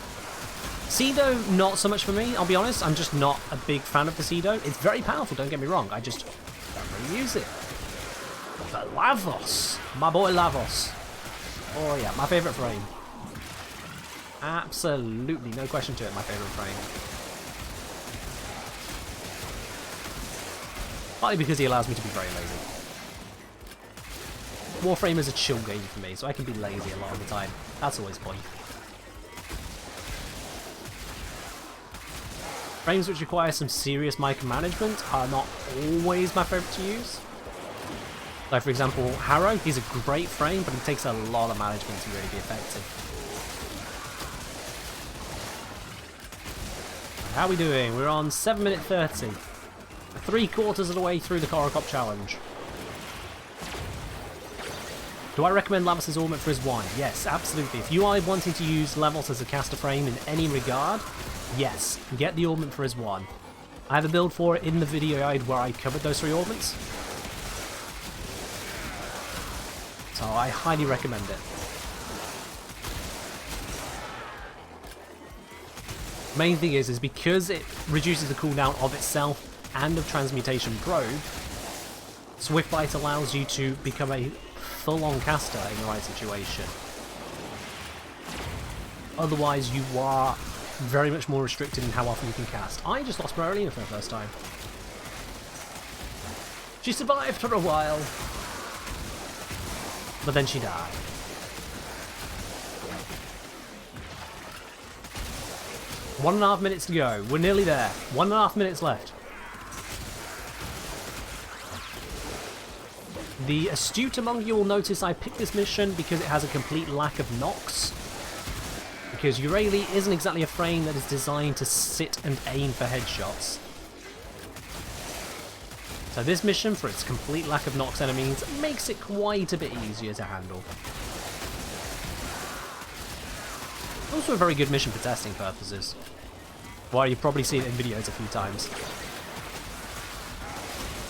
Aceto, not so much for me, I'll be honest. I'm just not a big fan of the Aceto. It's very powerful, don't get me wrong. I just don't really use it. But Lavos, my boy Lavos. Oh yeah, my favourite frame. Absolutely, no question to it, my favourite frame. Partly because he allows me to be very lazy. Warframe is a chill game for me, so I can be lazy a lot of the time. That's always fun. Frames which require some serious micromanagement are not always my favourite to use. Like for example, Harrow, he's a great frame, but it takes a lot of management to really be effective. How are we doing? We're on 7 minute 30. 3/4 of the way through the Khora challenge. Do I recommend Lavos' augment for his wine? Yes, absolutely. If you are wanting to use Lavos as a caster frame in any regard, yes, get the augment for his one. I have a build for it in the video guide where I covered those 3 augments. So I highly recommend it. Main thing is because it reduces the cooldown of itself and of Transmutation Probe, Swift Bite allows you to become a full-on caster in the right situation. Otherwise, you are very much more restricted in how often you can cast. I just lost Marlena for the first time. She survived for a while, but then she died. One and a half minutes to go. We're nearly there. 1.5 minutes left. The astute among you will notice I picked this mission because it has a complete lack of knocks. Because Ureli isn't exactly a frame that is designed to sit and aim for headshots. So this mission, for its complete lack of knocks enemies, makes it quite a bit easier to handle. Also a very good mission for testing purposes. Well, you've probably seen it in videos a few times.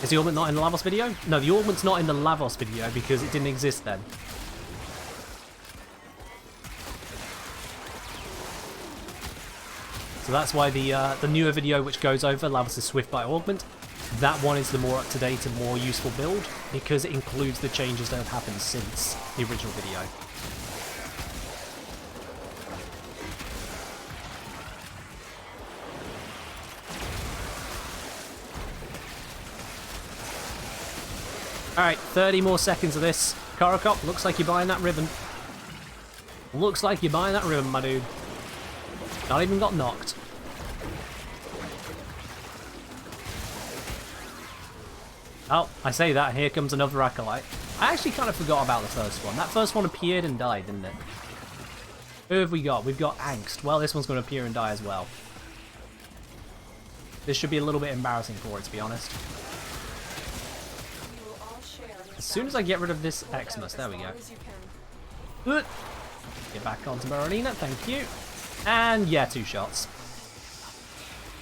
Is the augment not in the Lavos video? No, the augment's not in the Lavos video because it didn't exist then. So that's why the newer video which goes over Lavos' Swift Bite augment, that one is the more up-to-date and more useful build because it includes the changes that have happened since the original video. Alright, 30 more seconds of this. Khora, looks like you're buying that ribbon. Looks like you're buying that ribbon, my dude. Not even got knocked. Oh, I say that, here comes another Acolyte. I actually kind of forgot about the first one. That first one appeared and died, didn't it? Who have we got? We've got Angst. Well, this one's going to appear and die as well. This should be a little bit embarrassing for it, to be honest. We will all share in the As soon as I get rid of this Xmas, there we go. as you can. Get back onto Marlena, thank you. And yeah, 2 shots.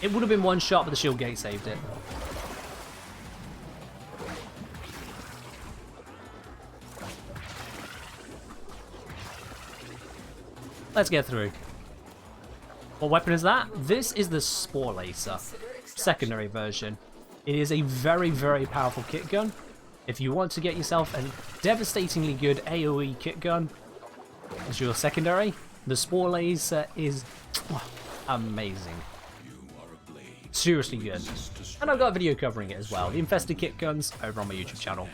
It would have been 1 shot, but the shield gate saved it. Let's get through. What weapon is that? This is the Spore Lacer, secondary version. It is a very, very powerful kit gun. If you want to get yourself a devastatingly good AoE kit gun as your secondary, the Spore Lacer is amazing. Seriously good. And I've got a video covering it as well. The Infested kit guns over on my YouTube channel.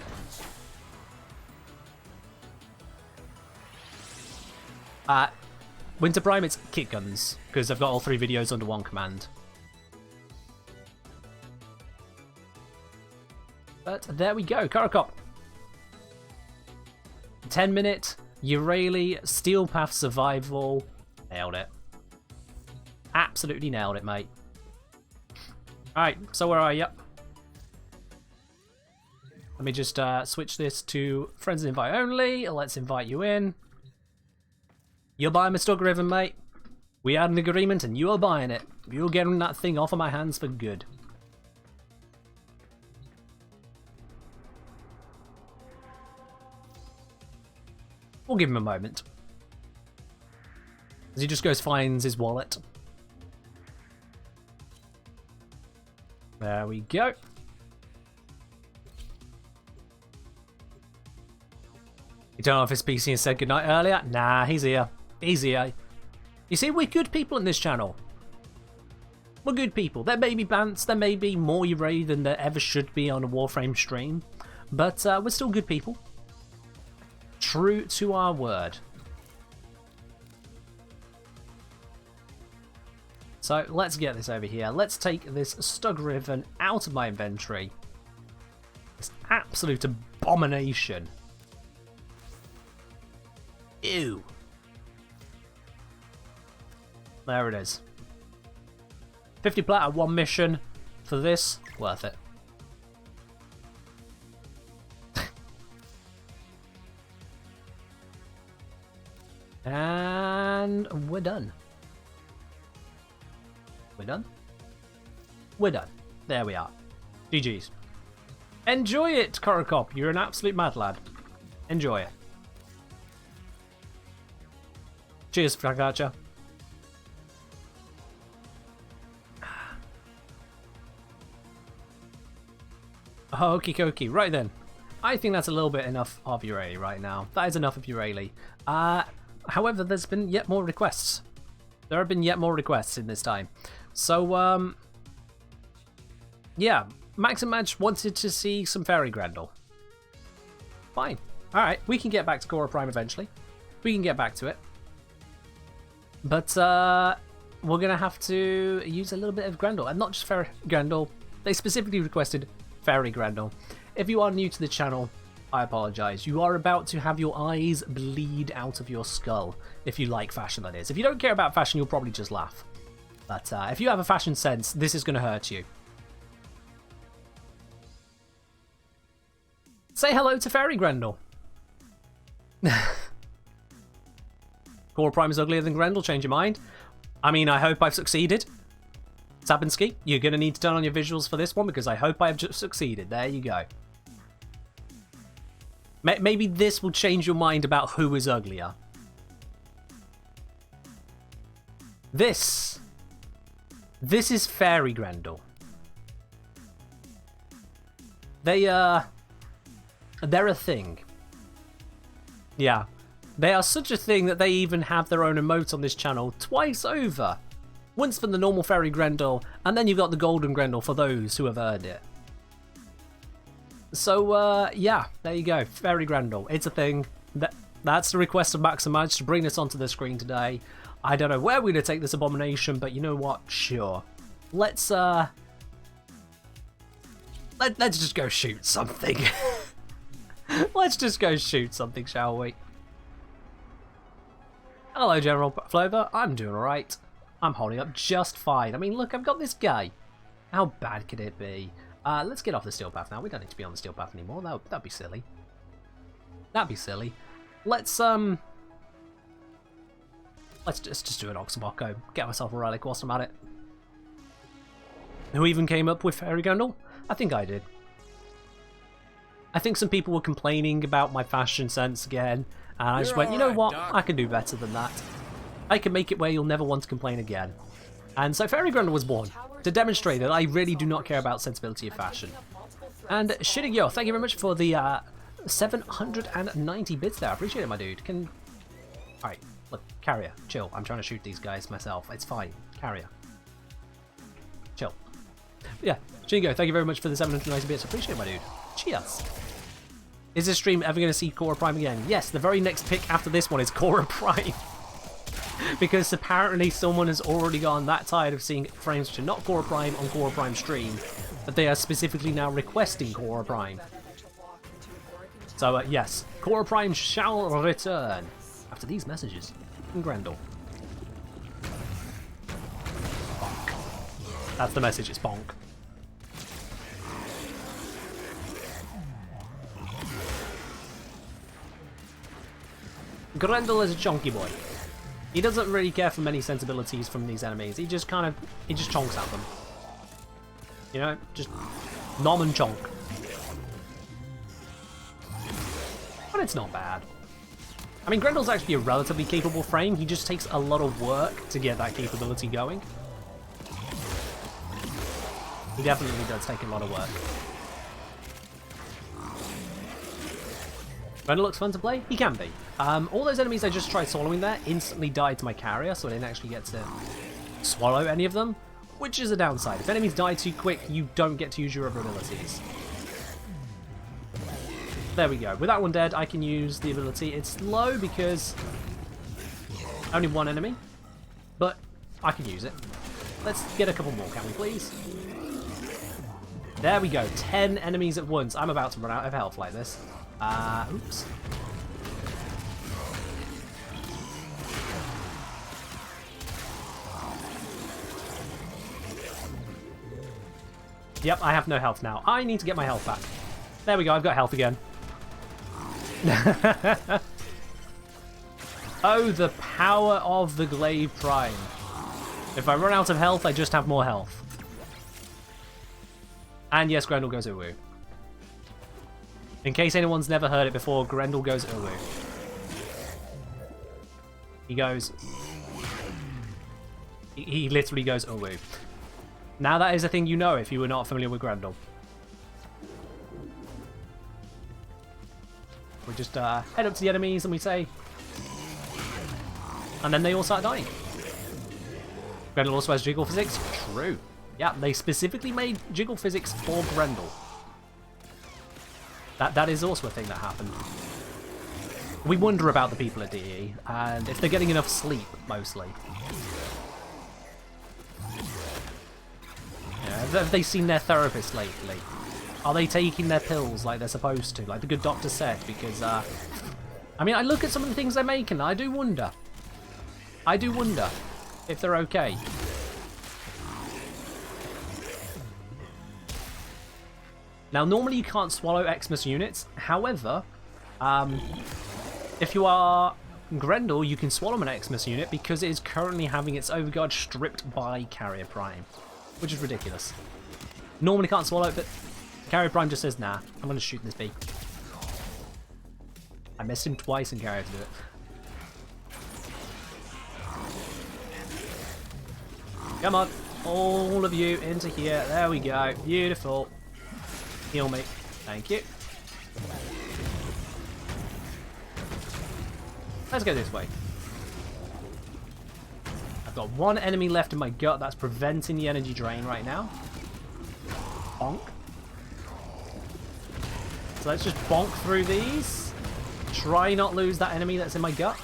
Winter Prime, it's kit guns, because I've got all 3 videos under 1 command. But there we go, Khora. 10-minute, Eurali, Steel Path Survival. Nailed it. Absolutely nailed it, mate. Alright, so where are you? Let me just switch this to Friends and Invite Only. Let's invite you in. You're buying my Stug Riven, mate. We had an agreement and you are buying it. You're getting that thing off of my hands for good. We'll give him a moment. As he just goes finds his wallet. There we go. You don't know if his PC and said goodnight earlier? Nah, he's here. He's here. You see, we're good people in this channel. We're good people. There may be bants, there may be more Eurali than there ever should be on a Warframe stream, but we're still good people. True to our word. So let's get this over here. Let's take this Stug Riven out of my inventory. This absolute abomination. Ew. There it is. 50 platter, 1 mission for this. Worth it. And we're done. We're done? We're done. There we are. GG's. Enjoy it, Khora. You're an absolute mad lad. Enjoy it. Cheers, Flagacha. Okie dokie. Right then. I think that's a little bit enough of Eurali right now. That is enough of Eurali. However, there's been yet more requests. There have been yet more requests in this time. So, yeah. Max and Madge wanted to see some Fairy Grendel. Fine. Alright, we can get back to Khora Prime eventually. We can get back to it. But, we're going to have to use a little bit of Grendel. And not just Fairy Grendel. They specifically requested Fairy Grendel. If you are new to the channel, I apologise. You are about to have your eyes bleed out of your skull. If you like fashion, that is. If you don't care about fashion, you'll probably just laugh. But if you have a fashion sense, this is going to hurt you. Say hello to Fairy Grendel. Khora Prime is uglier than Grendel, change your mind. I mean, I hope I've succeeded. Sabinsky, you're going to need to turn on your visuals for this one because I hope I have just succeeded. There you go. Maybe this will change your mind about who is uglier. This is Fairy Grendel. They're a thing. Yeah. They are such a thing that they even have their own emote on this channel twice over. Once for the normal Fairy Grendel, and then you've got the Golden Grendel for those who have earned it. So, yeah, there you go. Fairy Grendel. It's a thing. That's the request of Max and Madge to bring this onto the screen today. I don't know where we're going to take this abomination, but you know what? Sure. Let's just go shoot something. Let's just go shoot something, shall we? Hello, General Flavor. I'm doing alright. I'm holding up just fine. I mean, look, I've got this guy. How bad could it be? Let's get off the steel path now. We don't need to be on the steel path anymore. That'd be silly. That'd be silly. Let's Let's just do an Oxamocko. Get myself a relic whilst I'm at it. Who even came up with Fairy Grundle? I think I did. I think some people were complaining about my fashion sense again, and I just went, you know what, I can do better than that. I can make it where you'll never want to complain again. And so Fairy Grundle was born, to demonstrate that I really do not care about sensibility of fashion. And Shitting thank you very much for the 790 bits there. I appreciate it, my dude. Alright, look, carrier, chill. I'm trying to shoot these guys myself. It's fine. Carrier. Chill. Yeah, Shingo, thank you very much for the 790 bits. Appreciate it, my dude. Cheers. Is this stream ever going to see Khora Prime again? Yes, the very next pick after this one is Khora Prime. Because apparently someone has already gone that tired of seeing frames to not Khora Prime on Khora Prime stream, that they are specifically now requesting Khora Prime. So yes, Khora Prime shall return after these messages from Grendel. Bonk. That's the message, it's bonk. Grendel is a chonky boy. He doesn't really care for many sensibilities from these enemies. He just chonks at them. You know, just nom and chonk. But it's not bad. I mean, Grendel's actually a relatively capable frame. He just takes a lot of work to get that capability going. He definitely does take a lot of work. Grendel looks fun to play? He can be. All those enemies I just tried swallowing there instantly died to my carrier, so I didn't actually get to swallow any of them, which is a downside. If enemies die too quick, you don't get to use your other abilities. There we go. With that one dead, I can use the ability. It's low because only one enemy, but I can use it. Let's get a couple more, can we please? There we go. 10 enemies at once. I'm about to run out of health like this. Oops. Yep, I have no health now. I need to get my health back. There we go, I've got health again. Oh, the power of the Glaive Prime. If I run out of health, I just have more health. And yes, Grendel goes uwu. In case anyone's never heard it before, Grendel goes uwu. He goes... He literally goes uwu. Now that is a thing you know if you were not familiar with Grendel. We just head up to the enemies and we say... And then they all start dying. Grendel also has jiggle physics? True. Yeah, they specifically made jiggle physics for Grendel. That is also a thing that happened. We wonder about the people at DE, and if they're getting enough sleep, mostly. Have they seen their therapist lately? Are they taking their pills like they're supposed to, like the good doctor said? Because, I mean, I look at some of the things they're making, and I do wonder. I do wonder if they're okay. Now, normally you can't swallow Xmas units. However, if you are Grendel, you can swallow an Xmas unit because it is currently having its overguard stripped by Carrier Prime, which is ridiculous. Normally can't swallow it, but Carrier Prime just says, nah, I'm going to shoot this bee. I missed him twice and Carrier to do it. Come on, all of you into here. There we go. Beautiful. Heal me. Thank you. Let's go this way. I've got one enemy left in my gut that's preventing the energy drain right now. Bonk. So let's just bonk through these. Try not lose that enemy that's in my gut.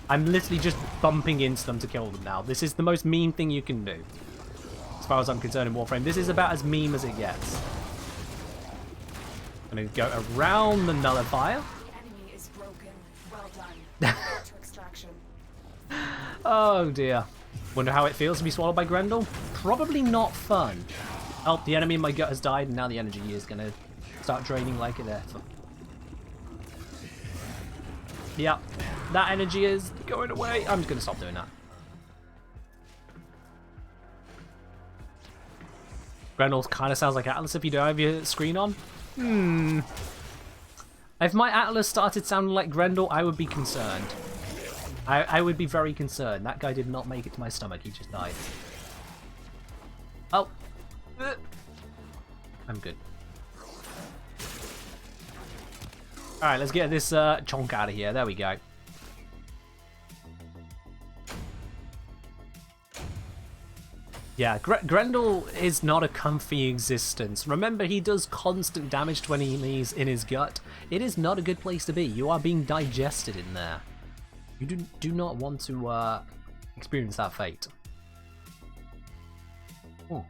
I'm literally just bumping into them to kill them now. This is the most mean thing you can do. As far as I'm concerned in Warframe, this is about as meme as it gets. I'm going to go around the nullifier. The enemy is broken. Well done. To extraction. Oh dear. Wonder how it feels to be swallowed by Grendel? Probably not fun. Oh, the enemy in my gut has died, and now the energy is going to start draining like it there. Yep. That energy is going away. I'm just going to stop doing that. Grendel kind of sounds like Atlas if you don't have your screen on. If my Atlas started sounding like Grendel, I would be concerned. I would be very concerned. That guy did not make it to my stomach. He just died. Oh. I'm good. Alright, let's get this chonk out of here. There we go. Yeah, Grendel is not a comfy existence. Remember, he does constant damage to enemies in his gut. It is not a good place to be. You are being digested in there. You do not want to experience that fate. Oh.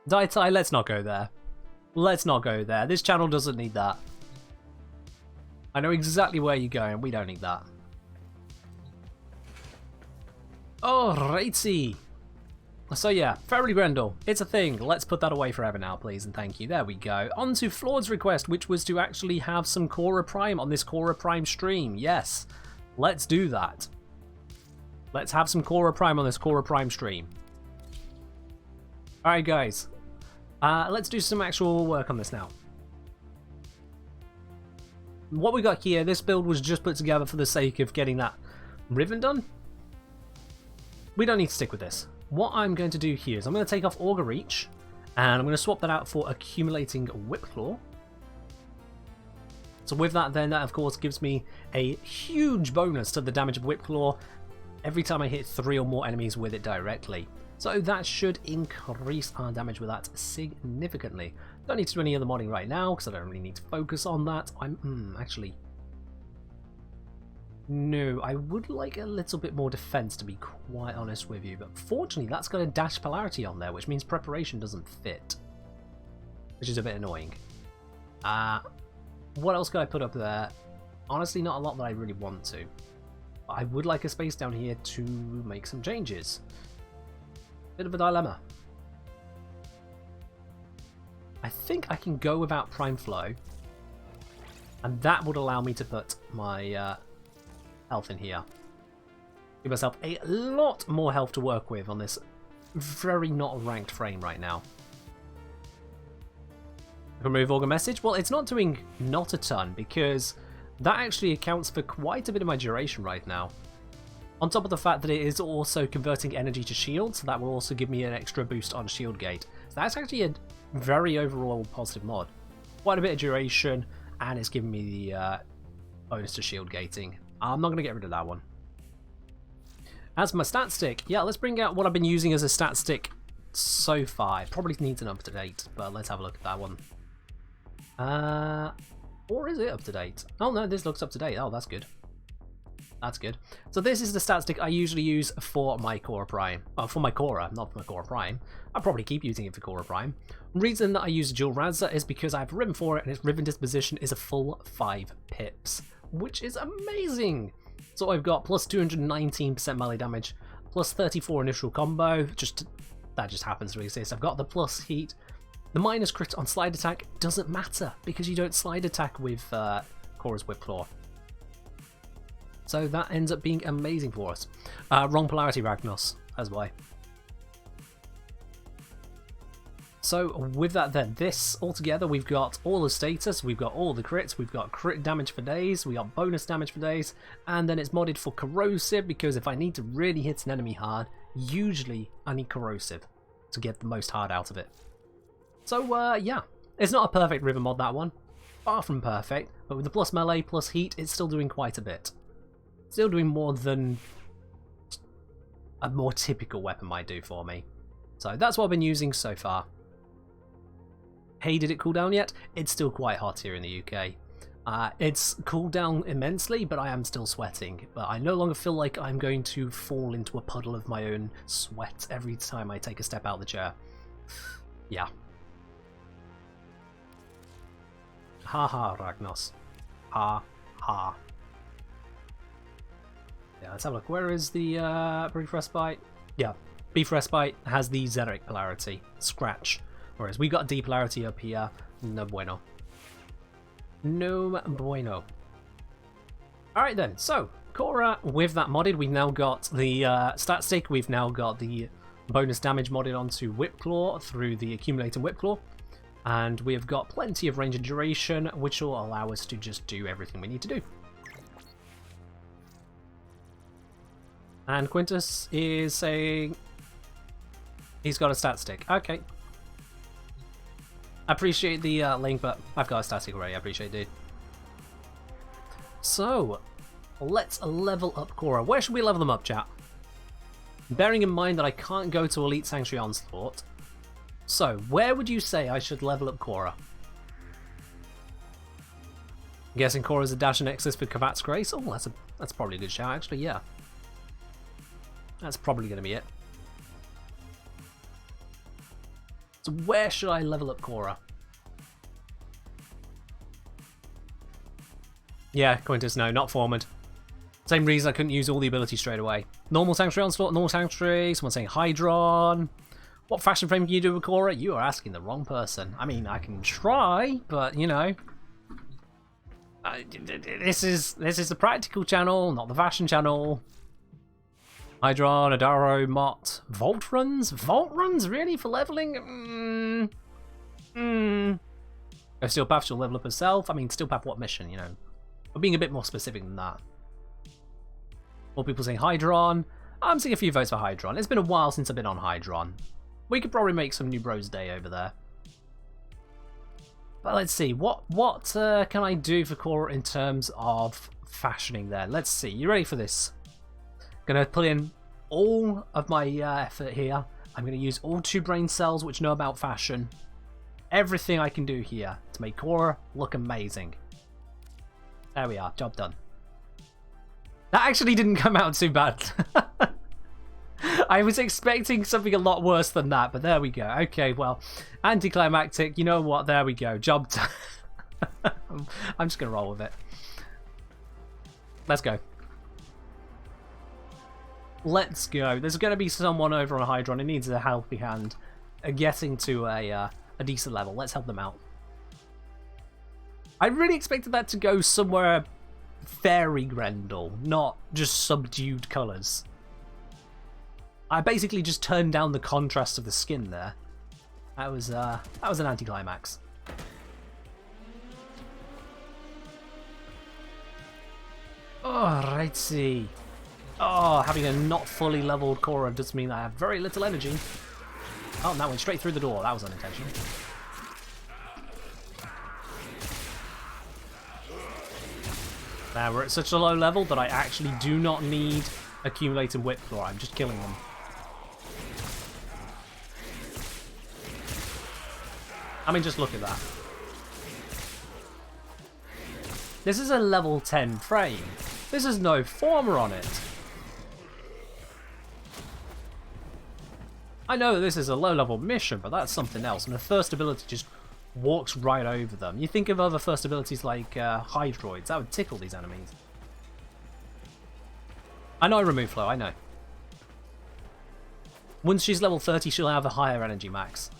Daitai, let's not go there. Let's not go there. This channel doesn't need that. I know exactly where you're going. We don't need that. Alrighty. So yeah, Fairy Grendel, it's a thing. Let's put that away forever now, please, and thank you. There we go. On to Flaud's request, which was to actually have some Khora Prime on this Khora Prime stream. Yes, let's do that. Let's have some Khora Prime on this Khora Prime stream. Alright, guys. Let's do some actual work on this now. What we got here, this build was just put together for the sake of getting that Riven done. We don't need to stick with this. What I'm going to do here is I'm going to take off Augur Reach, and I'm going to swap that out for Accumulating Whipclaw. So with that then, that of course gives me a huge bonus to the damage of Whipclaw every time I hit 3 or more enemies with it directly. So that should increase our damage with that significantly. Don't need to do any other modding right now, because I don't really need to focus on that. Actually... No, I would like a little bit more defense, to be quite honest with you, but fortunately that's got a dash polarity on there, which means preparation doesn't fit, which is a bit annoying. What else could I put up there? Honestly, not a lot that I really want to. But I would like a space down here to make some changes. Bit of a dilemma. I think I can go without Prime Flow, and that would allow me to put my health in here. Give myself a lot more health to work with on this very not ranked frame right now. Remove Augur Message. Well, it's not doing not a ton, because that actually accounts for quite a bit of my duration right now. On top of the fact that it is also converting energy to shield, so that will also give me an extra boost on shield gate. So that's actually a very overall positive mod. Quite a bit of duration, and it's giving me the bonus to shield gating. I'm not going to get rid of that one. As for my stat stick, yeah, let's bring out what I've been using as a stat stick so far. It probably needs an up-to-date, but let's have a look at that one. Or is it up-to-date? Oh no, this looks up-to-date. Oh, that's good. That's good. So this is the stat stick I usually use for my Khora Prime. Oh, for my Khora, not for my Khora Prime. I'll probably keep using it for Khora Prime. Reason that I use Dual Razor is because I have Riven for it, and its Riven disposition is a full 5 pips, which is amazing. So I've got plus 219% melee damage, plus 34 initial combo. That just happens to exist. I've got the plus heat. The minus crit on slide attack doesn't matter because you don't slide attack with Khora's Whipclaw. So that ends up being amazing for us. Wrong polarity, Ragnos. That's why. So with that then, this altogether, we've got all the status, we've got all the crits, we've got crit damage for days, we got bonus damage for days, and then it's modded for corrosive, because if I need to really hit an enemy hard, usually I need corrosive to get the most hard out of it. So yeah, it's not a perfect Riven mod, that one. Far from perfect, but with the plus melee, plus heat, it's still doing quite a bit. Still doing more than a more typical weapon might do for me. So that's what I've been using so far. Hey, did it cool down yet? It's still quite hot here in the UK. It's cooled down immensely, but I am still sweating. But I no longer feel like I'm going to fall into a puddle of my own sweat every time I take a step out of the chair. Yeah. Ha ha, Ragnos. Ha ha. Yeah, let's have a look. Where is the Brief Respite? Yeah, Brief Respite has the Xeric polarity. Scratch. Whereas we got D polarity up here. No bueno. No bueno. Alright then, so Khora, with that modded, we've now got the stat stick, we've now got the bonus damage modded onto Whip Claw through the accumulating Whip Claw, and we have got plenty of range and duration, which will allow us to just do everything we need to do. And Quintus is saying he's got a stat stick. Okay. I appreciate the link, but I've got a stat stick already. I appreciate it, dude. So, let's level up Khora. Where should we level them up, chat? Bearing in mind that I can't go to Elite Sanctuary Onslaught. So, where would you say I should level up Khora? I'm guessing Khora's a dash and Nexus for Kavat's Grace. Oh, that's probably a good shout, actually, yeah. That's probably going to be it. So where should I level up Khora? Yeah, Quintus, no, not Forward. Same reason I couldn't use all the abilities straight away. Normal Sanctuary Onslaught, normal Sanctuary, someone saying Hydron. What fashion frame can you do with Khora? You are asking the wrong person. I mean, I can try, but, you know. This is the practical channel, not the fashion channel. Hydron, Adaro, Mott, Vault runs? Vault runs? Really? For leveling? Steel Path, she'll level up herself. I mean, Steel Path, what mission, you know? We're being a bit more specific than that. More people saying Hydron. I'm seeing a few votes for Hydron. It's been a while since I've been on Hydron. We could probably make some New Bros Day over there. But let's see. What can I do for Khora in terms of fashioning there? Let's see. You ready for this? Gonna put in all of my effort here. I'm gonna use all 2 brain cells which know about fashion. Everything I can do here to make Khora look amazing. There we are, job done. That actually didn't come out too bad. I was expecting something a lot worse than that, but there we go. Okay, well, anticlimactic, you know what, there we go, job done. I'm just gonna roll with it. Let's go. Let's go. There's going to be someone over on Hydron who needs a helping hand getting to a decent level. Let's help them out. I really expected that to go somewhere fairy Grendel, not just subdued colours. I basically just turned down the contrast of the skin there. That was an anticlimax. Alrighty. Oh, having a not fully leveled Khora does mean I have very little energy. Oh, and that went straight through the door. That was unintentional. Now we're at such a low level that I actually do not need accumulating Whip Claw. I'm just killing them. I mean, just look at that. This is a level 10 frame. This has no former on it. I know that this is a low-level mission, but that's something else, and the first ability just walks right over them. You think of other first abilities like Hydroids, that would tickle these enemies. I know I remove flow, I know. Once she's level 30, she'll have a higher energy max.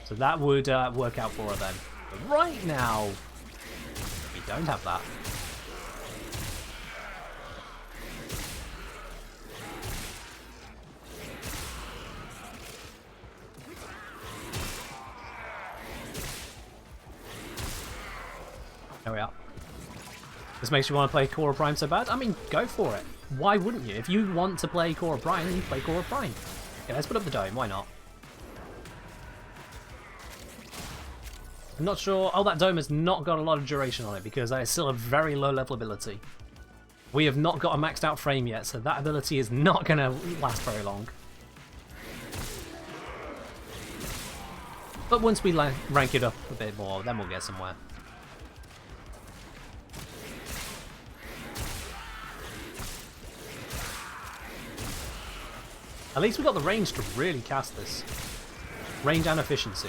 So that would work out for her then. But right now, we don't have that. There we are. This makes you want to play Khora Prime so bad? I mean, go for it. Why wouldn't you? If you want to play Khora Prime, you play Khora Prime. Okay, let's put up the dome. Why not? I'm not sure. Oh, that dome has not got a lot of duration on it because it's still a very low level ability. We have not got a maxed out frame yet, so that ability is not going to last very long. But once we rank it up a bit more, then we'll get somewhere. At least we got the range to really cast this. Range and efficiency.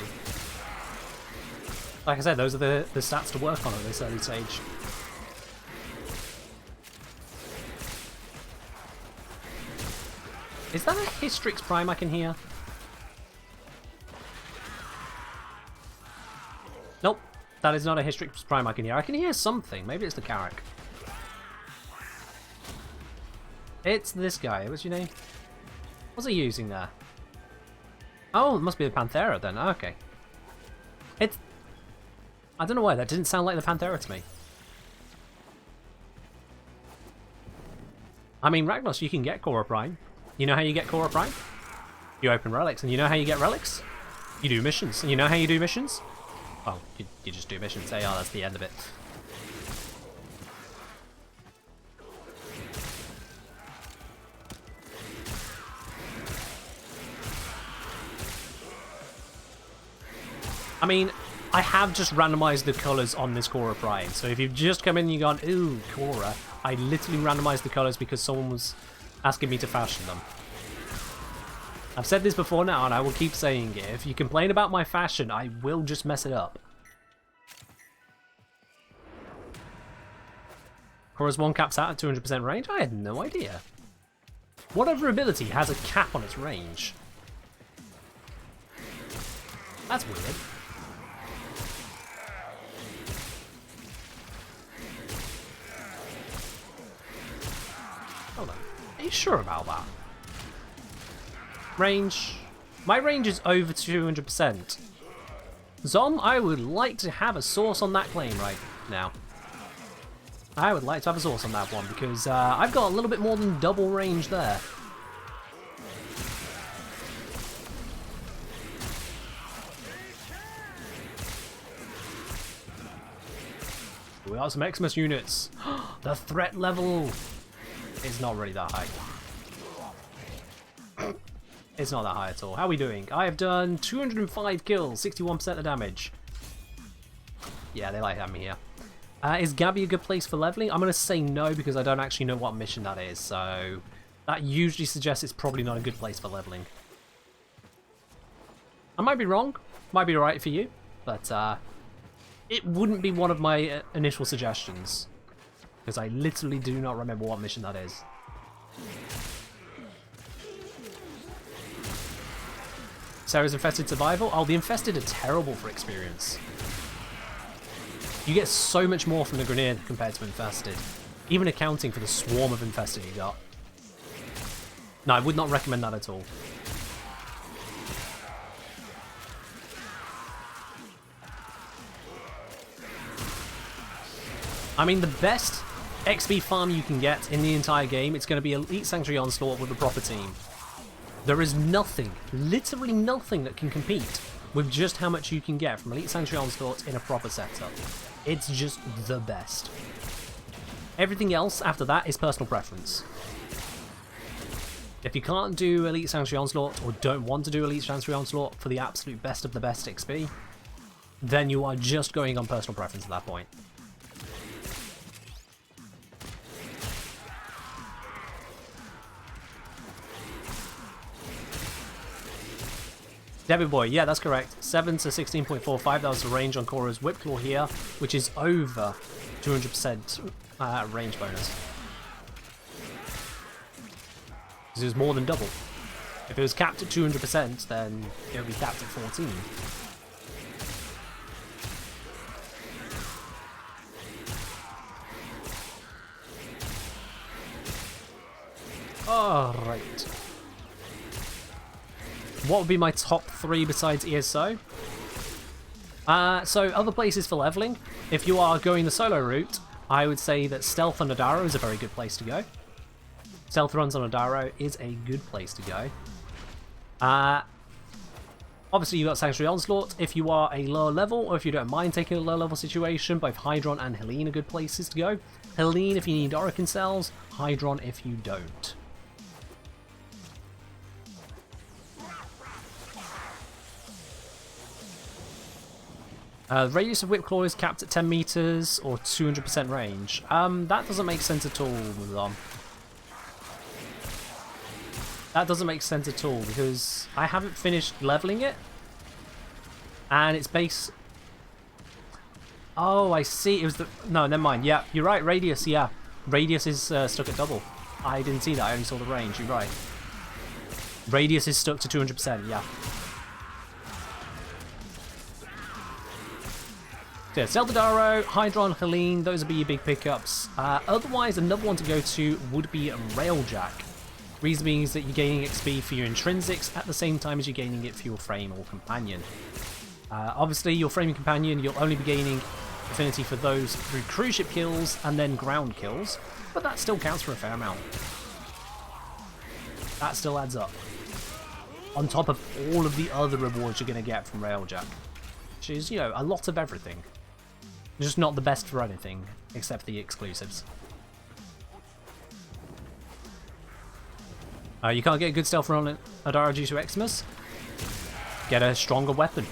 Like I said, those are the stats to work on at this early stage. Is that a Hystrix Prime I can hear? Nope. That is not a Hystrix Prime I can hear. I can hear something. Maybe it's the Carrack. It's this guy. What's your name? What's he using there? Oh, it must be the Panthera then. Okay. It's... I don't know why. That didn't sound like the Panthera to me. I mean, Ragnos, you can get Khora Prime. You know how you get Khora Prime? You open relics. And you know how you get relics? You do missions. And you know how you do missions? Well, you just do missions. Oh, that's the end of it. I mean, I have just randomized the colours on this Khora Prime. So if you've just come in and you've gone, ooh, Khora, I literally randomized the colours because someone was asking me to fashion them. I've said this before now and I will keep saying it. If you complain about my fashion, I will just mess it up. Khora's one caps out at 200% range? I had no idea. What other ability has a cap on its range? That's weird. Hold on. Are you sure about that? Range. My range is over 200%. Zom, I would like to have a source on that claim right now. I would like to have a source on that one because I've got a little bit more than double range there. We got some Xmas units. The threat level is not really that high. It's not that high at all. How are we doing? I have done 205 kills, 61% of damage. Yeah, they like having me here. Is Gabby a good place for leveling? I'm going to say no because I don't actually know what mission that is. So that usually suggests it's probably not a good place for leveling. I might be wrong. Might be alright for you. But it wouldn't be one of my initial suggestions. Because I literally do not remember what mission that is. Sarah's Infested Survival? Oh, the Infested are terrible for experience. You get so much more from the Grenade compared to Infested. Even accounting for the swarm of Infested you got. No, I would not recommend that at all. I mean, the best XP farm you can get in the entire game, it's going to be Elite Sanctuary Onslaught with a proper team. There is nothing, literally nothing that can compete with just how much you can get from Elite Sanctuary Onslaught in a proper setup. It's just the best. Everything else after that is personal preference. If you can't do Elite Sanctuary Onslaught or don't want to do Elite Sanctuary Onslaught for the absolute best of the best XP, then you are just going on personal preference at that point. Debbie Boy, yeah, that's correct. 7 to 16.45, that was the range on Khora's Whipclaw here, which is over 200% range bonus. Because it was more than double. If it was capped at 200%, then it would be capped at 14. Alright. What would be my top 3 besides ESO? So other places for leveling. If you are going the solo route, I would say that Stealth on Adaro is a very good place to go. Stealth runs on Adaro is a good place to go. Obviously you've got Sanctuary Onslaught. If you are a lower level, or if you don't mind taking a low level situation, both Hydron and Helene are good places to go. Helene if you need Orokin cells, Hydron if you don't. The radius of Whipclaw is capped at 10 meters or 200% range. That doesn't make sense at all, Muzan. That doesn't make sense at all because I haven't finished leveling it. And it's base... Oh, I see. It was the... No, never mind. Yeah, you're right. Radius, yeah. Radius is stuck at double. I didn't see that. I only saw the range. You're right. Radius is stuck to 200%, yeah. So yeah, Zeldadaro, Hydron, Helene, those would be your big pickups. Otherwise, another one to go to would be Railjack. Reason being is that you're gaining XP for your intrinsics at the same time as you're gaining it for your frame or companion. Obviously, your frame and companion, you'll only be gaining affinity for those through cruise ship kills and then ground kills, but that still counts for a fair amount. That still adds up. On top of all of the other rewards you're going to get from Railjack, which is, you know, a lot of everything. Just not the best for anything, except the exclusives. You can't get a good stealth run on Adara due to Xmas. Get a stronger weapon.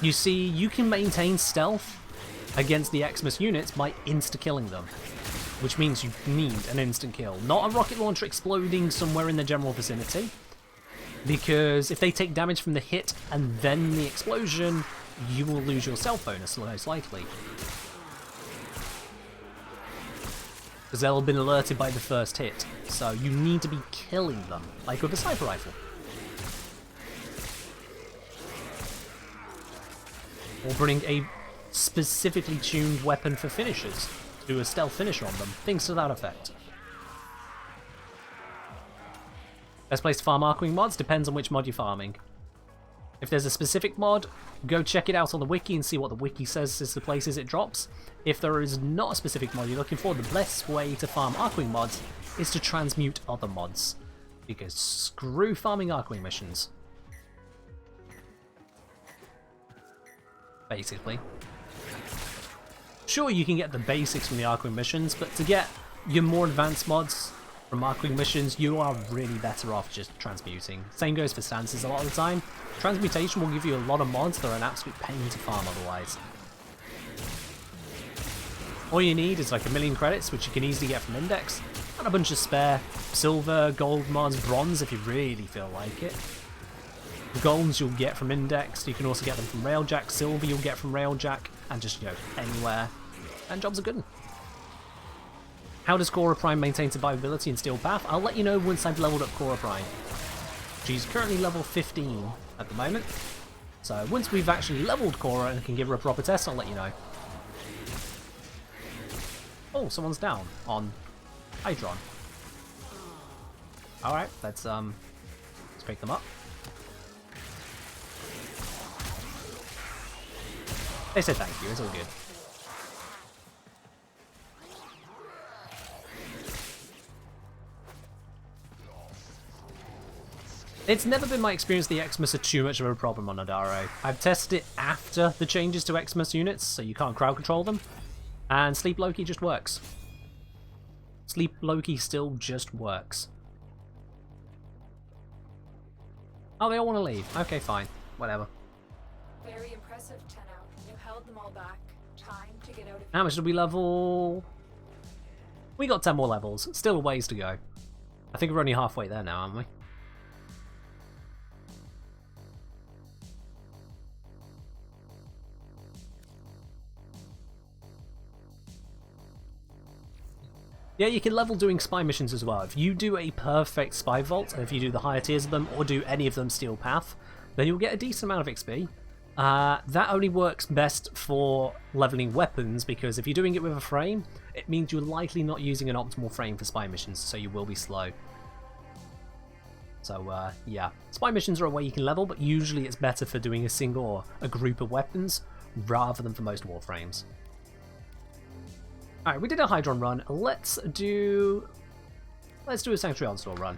You see, you can maintain stealth against the Xmas units by insta-killing them, which means you need an instant kill. Not a rocket launcher exploding somewhere in the general vicinity, because if they take damage from the hit and then the explosion, you will lose your stealth bonus most likely. Because they'll have been alerted by the first hit, so you need to be killing them, like with a sniper rifle. Or bring a specifically tuned weapon for finishers, do a stealth finish on them, things to that effect. Best place to farm Archwing mods depends on which mod you're farming. If there's a specific mod, go check it out on the wiki and see what the wiki says is the places it drops. If there is not a specific mod you're looking for, the best way to farm Archwing mods is to transmute other mods. Because screw farming Archwing missions. Basically. Sure, you can get the basics from the Archwing missions, but to get your more advanced mods from Archwing missions, you are really better off just transmuting. Same goes for stances a lot of the time. Transmutation will give you a lot of mods that are an absolute pain to farm otherwise. All you need is like 1,000,000 credits, which you can easily get from Index, and a bunch of spare silver, gold mods, bronze if you really feel like it. The golds you'll get from Index, you can also get them from Railjack, silver you'll get from Railjack, and just, you know, anywhere. And jobs are good. How does Khora Prime maintain survivability in Steel Path? I'll let you know once I've leveled up Khora Prime. She's currently level 15 at the moment. So once we've actually leveled Khora and can give her a proper test, I'll let you know. Oh, someone's down on Hydron. Alright, let's pick them up. They said thank you, it's all good. It's never been my experience the Xmas are too much of a problem on Adaro. I've tested it after the changes to Xmas units, so you can't crowd control them, and Sleep Loki just works. Sleep Loki still just works. Oh, they all want to leave. Okay, fine. Whatever. Very impressive, 10 out. You held them all back. Time to get out of How much did we level? We got 10 more levels. Still a ways to go. I think we're only halfway there now, aren't we? Yeah, you can level doing spy missions as well. If you do a perfect spy vault, and if you do the higher tiers of them, or do any of them Steel Path, then you'll get a decent amount of XP. That only works best for leveling weapons, because if you're doing it with a frame, it means you're likely not using an optimal frame for spy missions, so you will be slow. So, yeah. Spy missions are a way you can level, but usually it's better for doing a single or a group of weapons, rather than for most Warframes. Alright, we did a Hydron run. Let's do a Sanctuary Onslaught run.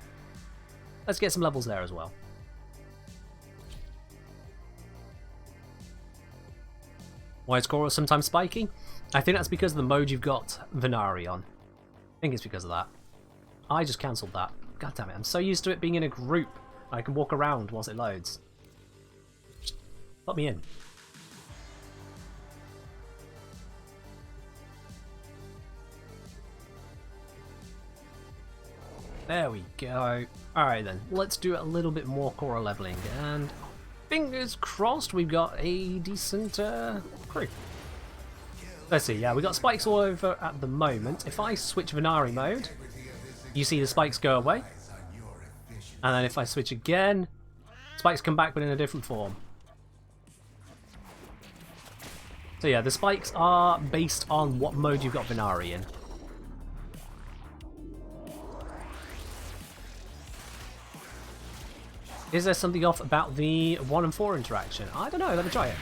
Let's get some levels there as well. Why is Khora sometimes spiky? I think that's because of the mode you've got Venari on. I think it's because of that. I just cancelled that. God damn it, I'm so used to it being in a group. I can walk around whilst it loads. Just let me in. There we go. Alright then, let's do a little bit more Khora leveling, and fingers crossed we've got a decent crew. Let's see, yeah, we got spikes all over at the moment. If I switch Venari mode, you see the spikes go away. And then if I switch again, spikes come back but in a different form. So yeah, the spikes are based on what mode you've got Venari in. Is there something off about the 1 and 4 interaction? I don't know, let me try it.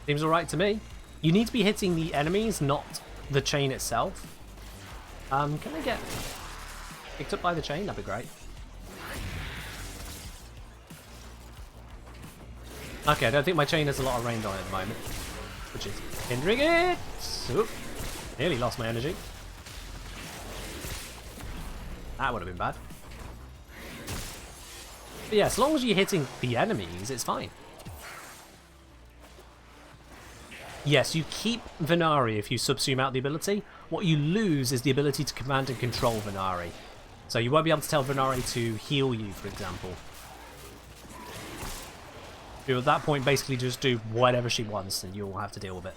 Seems alright to me. You need to be hitting the enemies, not the chain itself. Can I get picked up by the chain? That'd be great. Okay, I don't think my chain has a lot of range on it at the moment, which is hindering it. Oop. Nearly lost my energy. That would have been bad. But yeah, as long as you're hitting the enemies, it's fine. Yes, you keep Venari if you subsume out the ability. What you lose is the ability to command and control Venari. So you won't be able to tell Venari to heal you, for example. You at that point basically just do whatever she wants and you'll have to deal with it.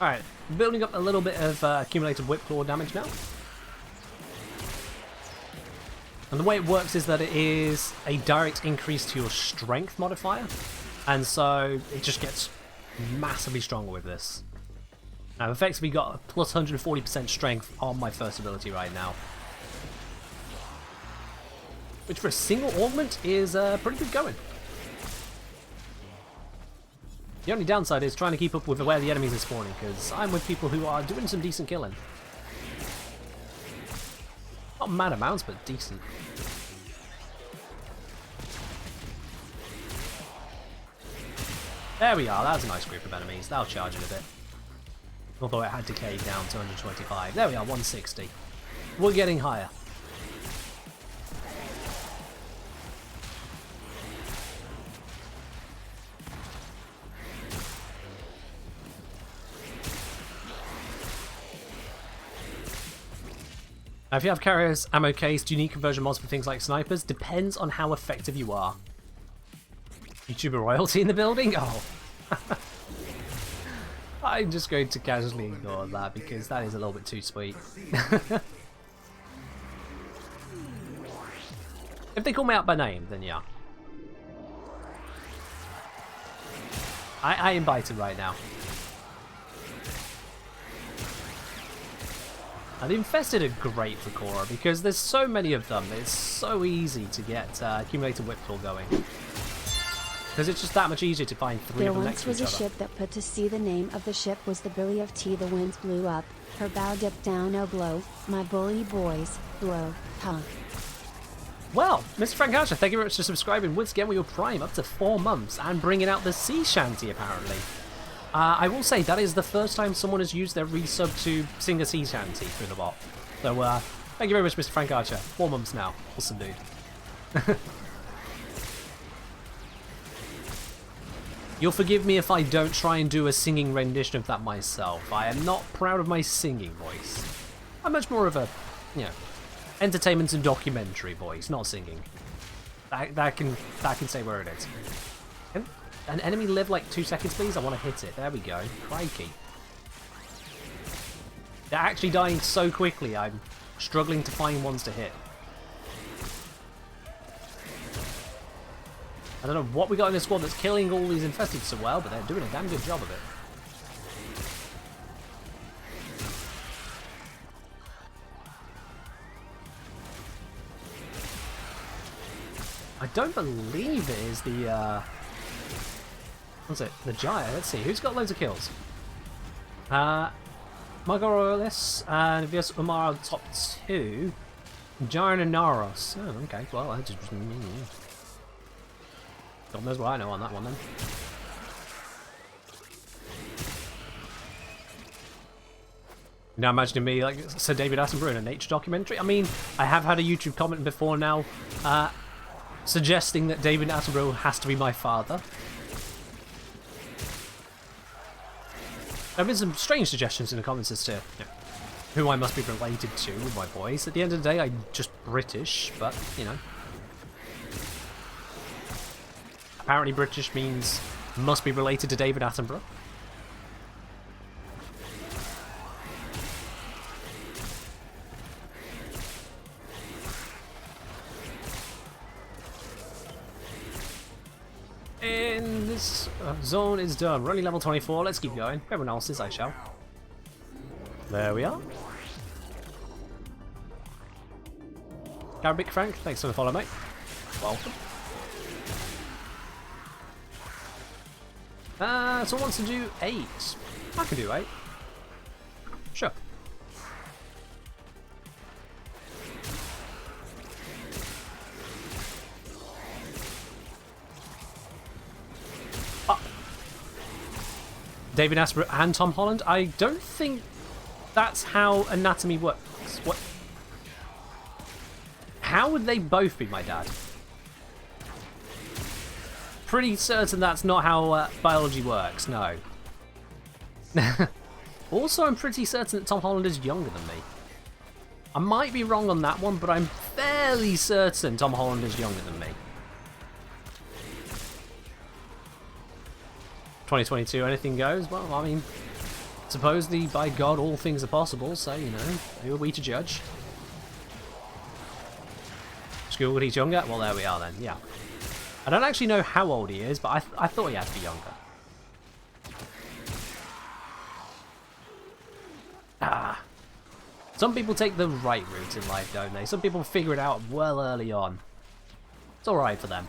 Alright, building up a little bit of accumulated whip claw damage now. And the way it works is that it is a direct increase to your strength modifier. And so it just gets massively stronger with this. Now I've effectively got a plus 140% strength on my first ability right now. Which for a single augment is pretty good going. The only downside is trying to keep up with where the enemies are spawning, because I'm with people who are doing some decent killing. Not mad amounts, but decent. There we are, that's a nice group of enemies. That'll charge it a bit. Although it had decayed down to 125. There we are, 160. We're getting higher. Now, if you have carriers, ammo case, do you need conversion mods for things like snipers? Depends on how effective you are. YouTuber royalty in the building? Oh. I'm just going to casually ignore that because that is a little bit too sweet. If they call me out by name, then yeah. I am biting right now. And the Infested are great for Khora because there's so many of them. It's so easy to get accumulated whip claw going. Because it's just that much easier to find three of them next to each other. There once was a ship that put to sea. The name of the ship was the Billy of Tea. The winds blew up, her bow dipped down. Oh blow, my bully boys, blow, huh. Well, Mr. Frank Archer, thank you very much for subscribing once again with your Prime up to 4 months and bringing out the sea shanty apparently. I will say that is the first time someone has used their resub to sing a sea shanty through the bot. So thank you very much, Mr. Frank Archer. 4 months now. Awesome dude. You'll forgive me if I don't try and do a singing rendition of that myself. I am not proud of my singing voice. I'm much more of a, you know, entertainment and documentary voice, not singing. That can say where it is. Can an enemy live like 2 seconds, please? I want to hit it. There we go. Crikey. They're actually dying so quickly, I'm struggling to find ones to hit. I don't know what we got in this squad that's killing all these infested so well, but they're doing a damn good job of it. I don't believe it is the, what's it? The Giant. Let's see, who's got loads of kills? Margorolis and Vias Umar are the top 2. Giant and Naros. Oh, okay, well, I just... God knows what I know on that one then. Now imagining me like Sir David Attenborough in a nature documentary. I mean, I have had a YouTube comment before now suggesting that David Attenborough has to be my father. There have been some strange suggestions in the comments as to, you know, who I must be related to with my voice. At the end of the day, I'm just British, but, you know. Apparently British means must be related to David Attenborough. in this zone is done. We're only level 24. Let's keep going. Everyone else is, I shall. There we are. Arabic Frank, thanks for the follow, mate. Welcome. Someone wants to do 8. I can do 8. Sure. David Asper and Tom Holland? I don't think that's how anatomy works. What? How would they both be my dad? Pretty certain that's not how biology works, no. Also, I'm pretty certain that Tom Holland is younger than me. I might be wrong on that one, but I'm fairly certain Tom Holland is younger than me. 2022, anything goes? Well, I mean, supposedly, by God, all things are possible, so, you know, who are we to judge? School, he's younger? Well, there we are then, yeah. I don't actually know how old he is, but I thought he had to be younger. Ah. Some people take the right route in life, don't they? Some people figure it out well early on. It's alright for them.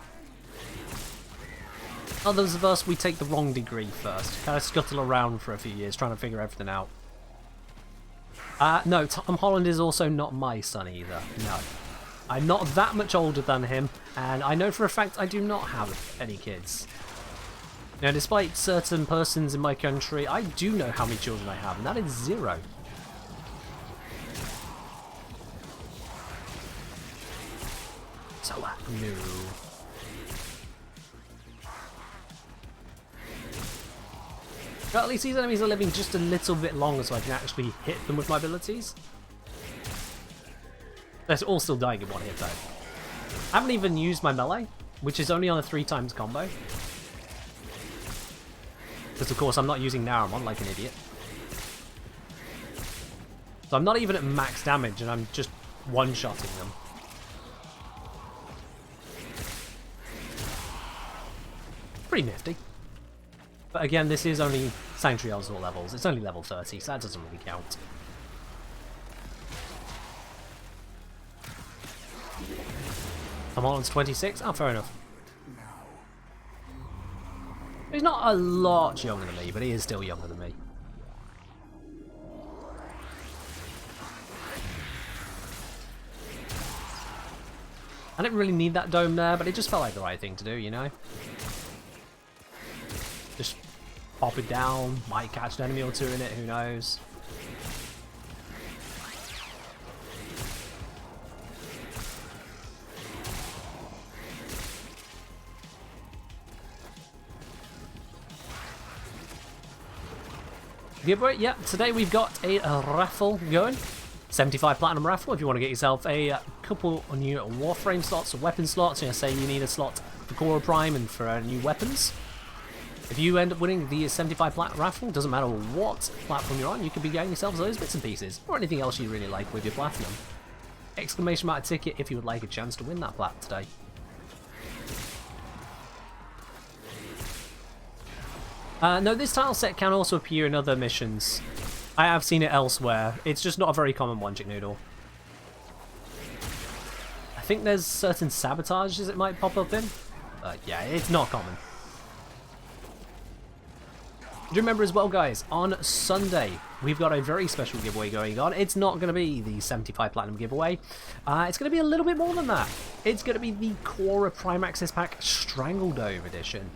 Others of us, we take the wrong degree first. Kind of scuttle around for a few years trying to figure everything out. No, Tom Holland is also not my son either. No. I'm not that much older than him, and I know for a fact I do not have any kids. Now, despite certain persons in my country, I do know how many children I have, and that is 0. So, no. Well, at least these enemies are living just a little bit longer so I can actually hit them with my abilities. They're all still dying in one hit though. I haven't even used my melee, which is only on a 3x combo. Because of course I'm not using Naramon like an idiot. So I'm not even at max damage and I'm just one-shotting them. Pretty nifty. But again, this is only Sanctuary Oswald levels. It's only level 30, so that doesn't really count. Tom Holland's 26? Oh, fair enough. He's not a lot younger than me, but he is still younger than me. I didn't really need that dome there, but it just felt like the right thing to do, you know? Just pop it down, might catch an enemy or two in it, who knows? Giveaway, yeah, today we've got a raffle going. 75 platinum raffle if you want to get yourself a couple of new Warframe slots or weapon slots. You know, say you need a slot for Khora Prime and for new weapons. If you end up winning the 75 plat raffle, doesn't matter what platform you're on, you could be getting yourselves those bits and pieces, or anything else you really like with your platinum. Exclamation mark ticket if you would like a chance to win that plat today. No, this tile set can also appear in other missions. I have seen it elsewhere. It's just not a very common one, Chick Noodle. I think there's certain sabotages it might pop up in. Yeah, it's not common. Do remember as well, guys, on Sunday, we've got a very special giveaway going on. It's not going to be the 75 Platinum giveaway. It's going to be a little bit more than that. It's going to be the Khora Prime Access Pack Strangledove Edition.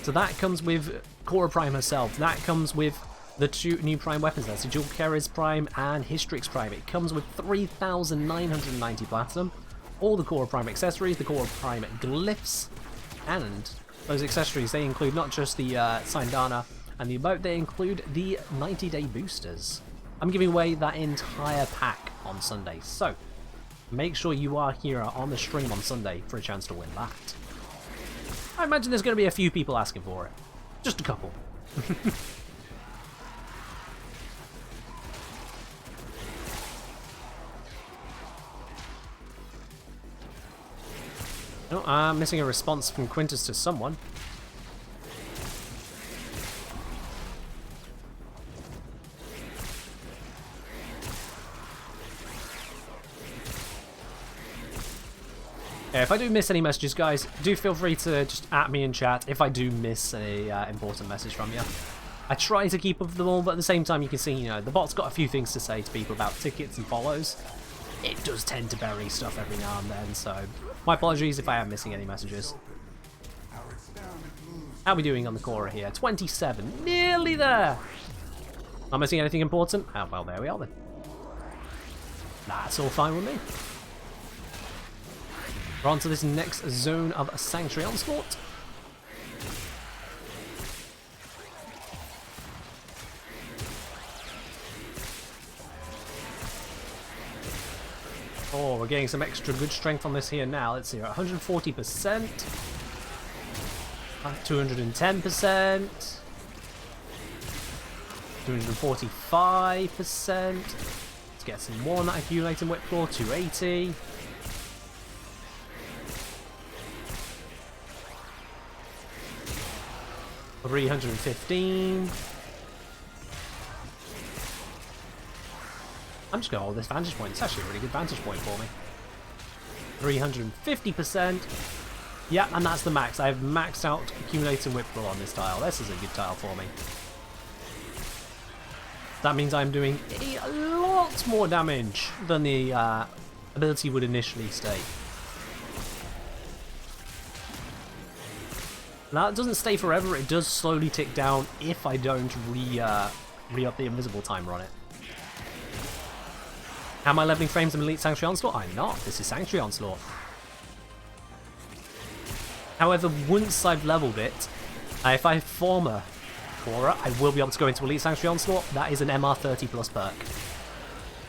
So that comes with Khora Prime herself. That comes with the 2 new Prime weapons. That's the Khora Prime and Hystrix Prime. It comes with 3,990 Platinum, all the Khora Prime accessories, the Khora Prime glyphs, and those accessories, they include not just the Sindana and the emote, they include the 90-day boosters. I'm giving away that entire pack on Sunday, so make sure you are here on the stream on Sunday for a chance to win that. I imagine there's going to be a few people asking for it. Just a couple. Oh, I'm missing a response from Quintus to someone. Yeah, if I do miss any messages, guys, do feel free to just at me in chat if I do miss a important message from you. I try to keep up with them all, but at the same time, you can see, you know, the bot's got a few things to say to people about tickets and follows. It does tend to bury stuff every now and then, so my apologies if I am missing any messages. How are we doing on the Khora here? 27, nearly there. Not missing anything important? Oh, well, there we are then. That's all fine with me. We're on to this next zone of Sanctuary Onslaught. Oh, we're getting some extra good strength on this here now. Let's see, 140%, 210%, 245%. Let's get some more on that accumulating whip claw, 280. $315. I'm just going to hold this vantage point. It's actually a really good vantage point for me. 350%. Yeah, and that's the max. I've maxed out accumulating whip claw on this tile. This is a good tile for me. That means I'm doing a lot more damage than the ability would initially state. Now, it doesn't stay forever. It does slowly tick down if I don't re-up the invisible timer on it. Am I leveling frames in Elite Sanctuary Onslaught? I'm not. This is Sanctuary Onslaught. However, once I've leveled it, if I form a Khora, I will be able to go into Elite Sanctuary Onslaught. That is an MR30 plus perk.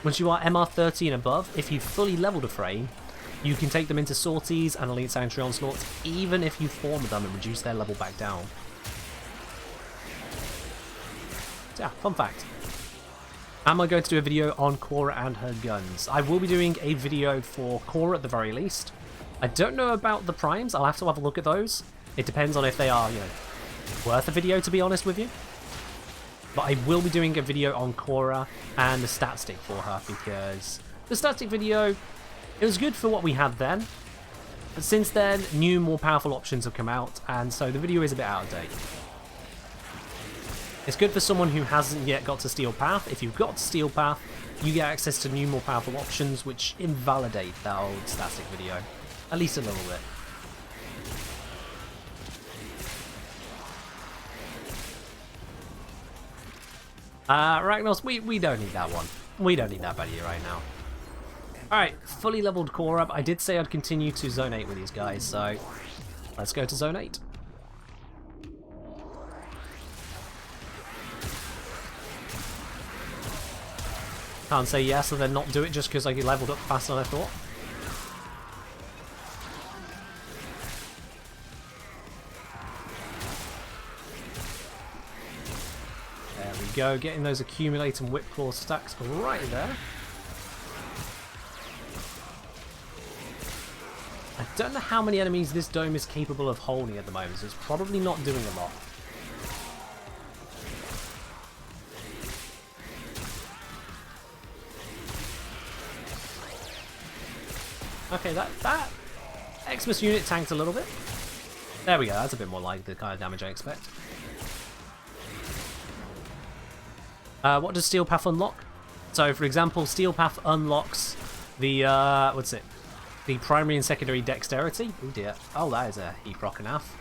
Once you are MR30 and above, if you've fully leveled a frame, you can take them into sorties and Elite Sanctuary Onslaught, even if you form them and reduce their level back down. So yeah, fun fact. Am I going to do a video on Khora and her guns? I will be doing a video for Khora at the very least. I don't know about the primes. I'll have to have a look at those. It depends on if they are, you know, worth a video, to be honest with you. But I will be doing a video on Khora and the stat stick for her, because the stat stick video, it was good for what we had then. But since then, new, more powerful options have come out, and so the video is a bit out of date. It's good for someone who hasn't yet got to Steel Path. If you've got to Steel Path, you get access to new, more powerful options, which invalidate that old static video. At least a little bit. Ragnos, we don't need that one. We don't need that buddy right now. Alright, fully leveled Khora. I did say I'd continue to Zone 8 with these guys, so let's go to Zone 8. Can't say yes and then not do it just because I leveled up faster than I thought. There we go, getting those accumulating whip claw stacks right there. I don't know how many enemies this dome is capable of holding at the moment, so it's probably not doing a lot. Okay, that Xmas unit tanked a little bit. There we go, that's a bit more like the kind of damage I expect. What does Steel Path unlock? So, for example, Steel Path unlocks the, what's it? The primary and secondary dexterity. Oh dear. Oh, that is a heap rock and half.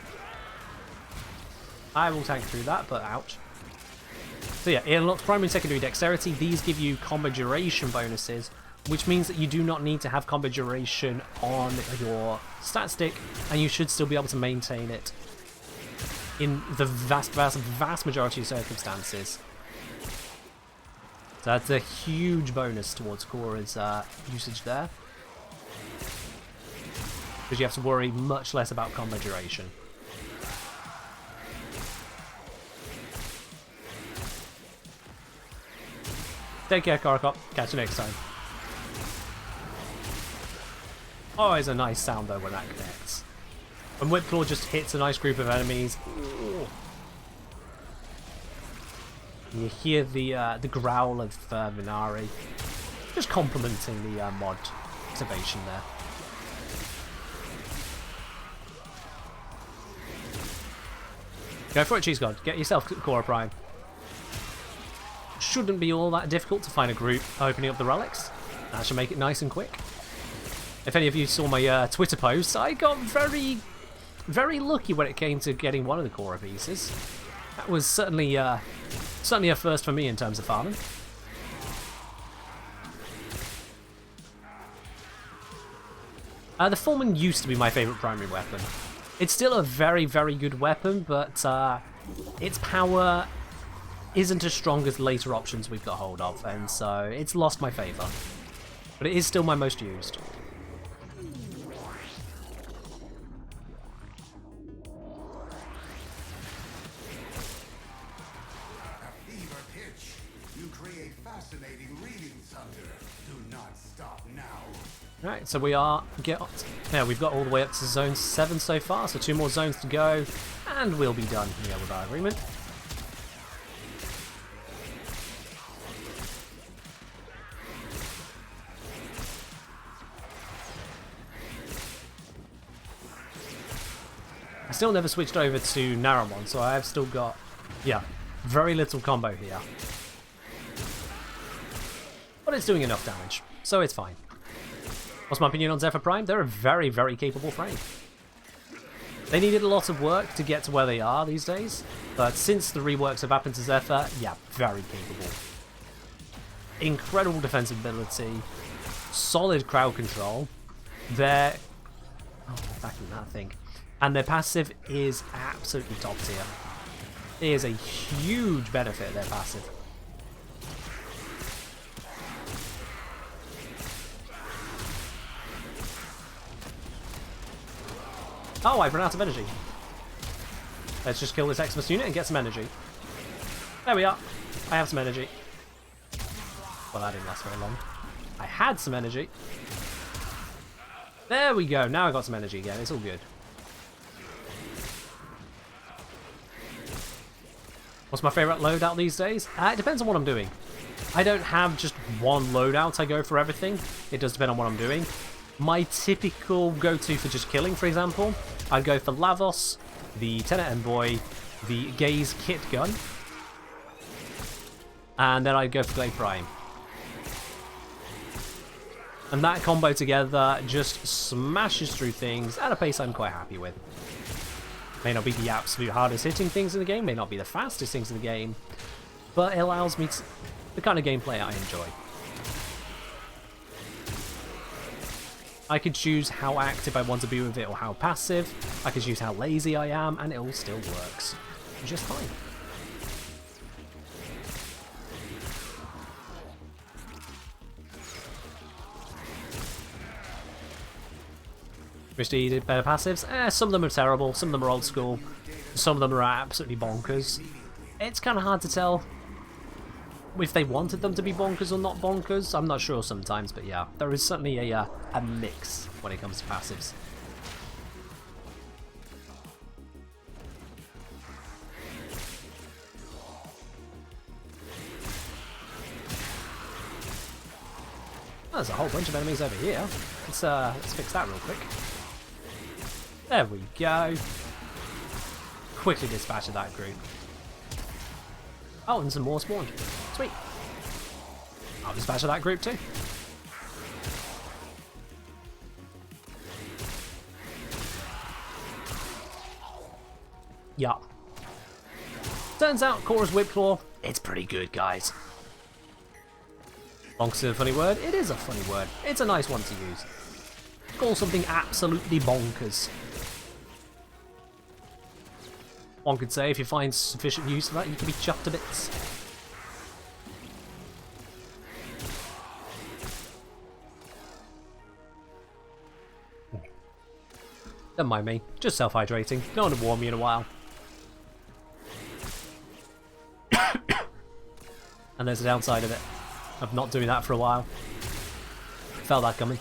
I will tank through that, but ouch. So yeah, it unlocks primary and secondary dexterity. These give you combo duration bonuses, which means that you do not need to have combo duration on your stat stick, and you should still be able to maintain it in the vast majority of circumstances. So that's a huge bonus towards Khora's usage there, because you have to worry much less about combo duration. Take care, Khora. Catch you next time. Always a nice sound though when that connects. When Whip Claw just hits a nice group of enemies, ooh, you hear the growl of Vinari, just complimenting the mod activation there. Go for it, Cheese God. Get yourself Khora Prime. Shouldn't be all that difficult to find a group opening up the relics. That should make it nice and quick. If any of you saw my Twitter post, I got very, very lucky when it came to getting one of the Khora pieces. That was certainly a first for me in terms of farming. The Fulman used to be my favourite primary weapon. It's still a very, very good weapon, but its power isn't as strong as later options we've got hold of, and so it's lost my favour. But it is still my most used. Fever pitch. You create fascinating readings, Hunter. Do not stop now. Right, so we've got all the way up to zone 7 so far, so 2 more zones to go, and we'll be done here with our agreement. I still never switched over to Naramon, so I have still got, very little combo here. But it's doing enough damage, so it's fine. What's my opinion on Zephyr Prime? They're a very, very capable frame. They needed a lot of work to get to where they are these days, but since the reworks have happened to Zephyr, very capable. Incredible defensive ability, solid crowd control. Back in that thing. And their passive is absolutely top tier. It is a huge benefit, their passive. Oh, I've run out of energy. Let's just kill this Xmas unit and get some energy. There we are. I have some energy. Well, that didn't last very long. I had some energy. There we go. Now I got some energy again. It's all good. What's my favourite loadout these days? It depends on what I'm doing. I don't have just one loadout I go for everything. It does depend on what I'm doing. My typical go-to for just killing, for example, I'd go for Lavos, the Tenet Envoy, the Gaze Kit Gun, and then I'd go for Glade Prime. And that combo together just smashes through things at a pace I'm quite happy with. May not be the absolute hardest hitting things in the game, may not be the fastest things in the game, but it allows me to, the kind of gameplay I enjoy. I could choose how active I want to be with it or how passive. I could choose how lazy I am, and it all still works just fine. Misty did better passives. Some of them are terrible, some of them are old school, some of them are absolutely bonkers. It's kind of hard to tell if they wanted them to be bonkers or not bonkers. I'm not sure sometimes, but yeah, there is certainly a mix when it comes to passives. There's a whole bunch of enemies over here. Let's fix that real quick. There we go. Quickly dispatched that group. Oh, and some more spawned. Sweet. I'll dispatch that group too. Yup. Turns out Khora's Whip Claw, it's pretty good, guys. Bonkers is a funny word? It is a funny word. It's a nice one to use. Call something absolutely bonkers. One could say if you find sufficient use for that, you can be chuffed to bits. Don't mind me, just self-hydrating. No one to warm me in a while. And there's a downside of it, of not doing that for a while. Felt that coming.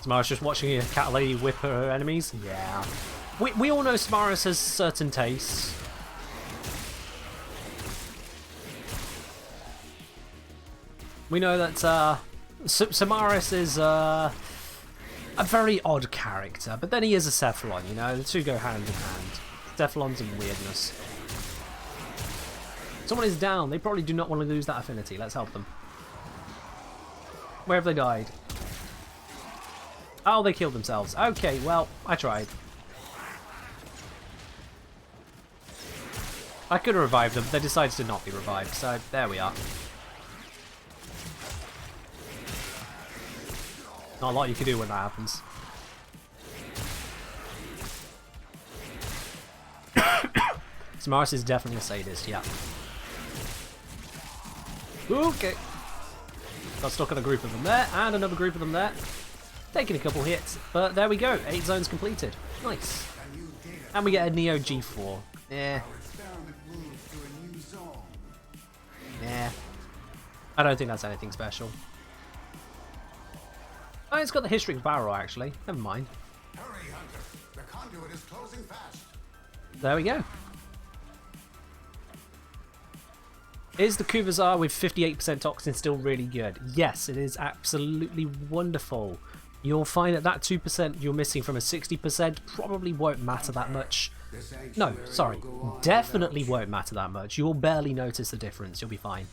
Samara's just watching a cat lady whip her enemies. Yeah. We all know Samaras has certain tastes. We know that Samaris is a very odd character, but then he is a Cephalon, you know? The two go hand in hand. Cephalons and weirdness. Someone is down. They probably do not want to lose that affinity. Let's help them. Where have they died? Oh, they killed themselves. Okay, well, I tried. I could have revived them, but they decided to not be revived, so there we are. Not a lot you can do when that happens. Samaris is definitely a sadist, yeah. Okay. Got stuck in a group of them there, and another group of them there. Taking a couple hits, but there we go. 8 zones completed. Nice. And we get a Neo G4. Yeah. Yeah. I don't think that's anything special. Oh, it's got the Historic Barrel, actually. Never mind. Hurry, Hunter. The conduit is closing fast. There we go. Is the Kuvazar with 58% toxin still really good? Yes, it is absolutely wonderful. You'll find that that 2% you're missing from a 60% probably won't matter that much. No, sorry. Definitely won't matter that much. You'll barely notice the difference. You'll be fine.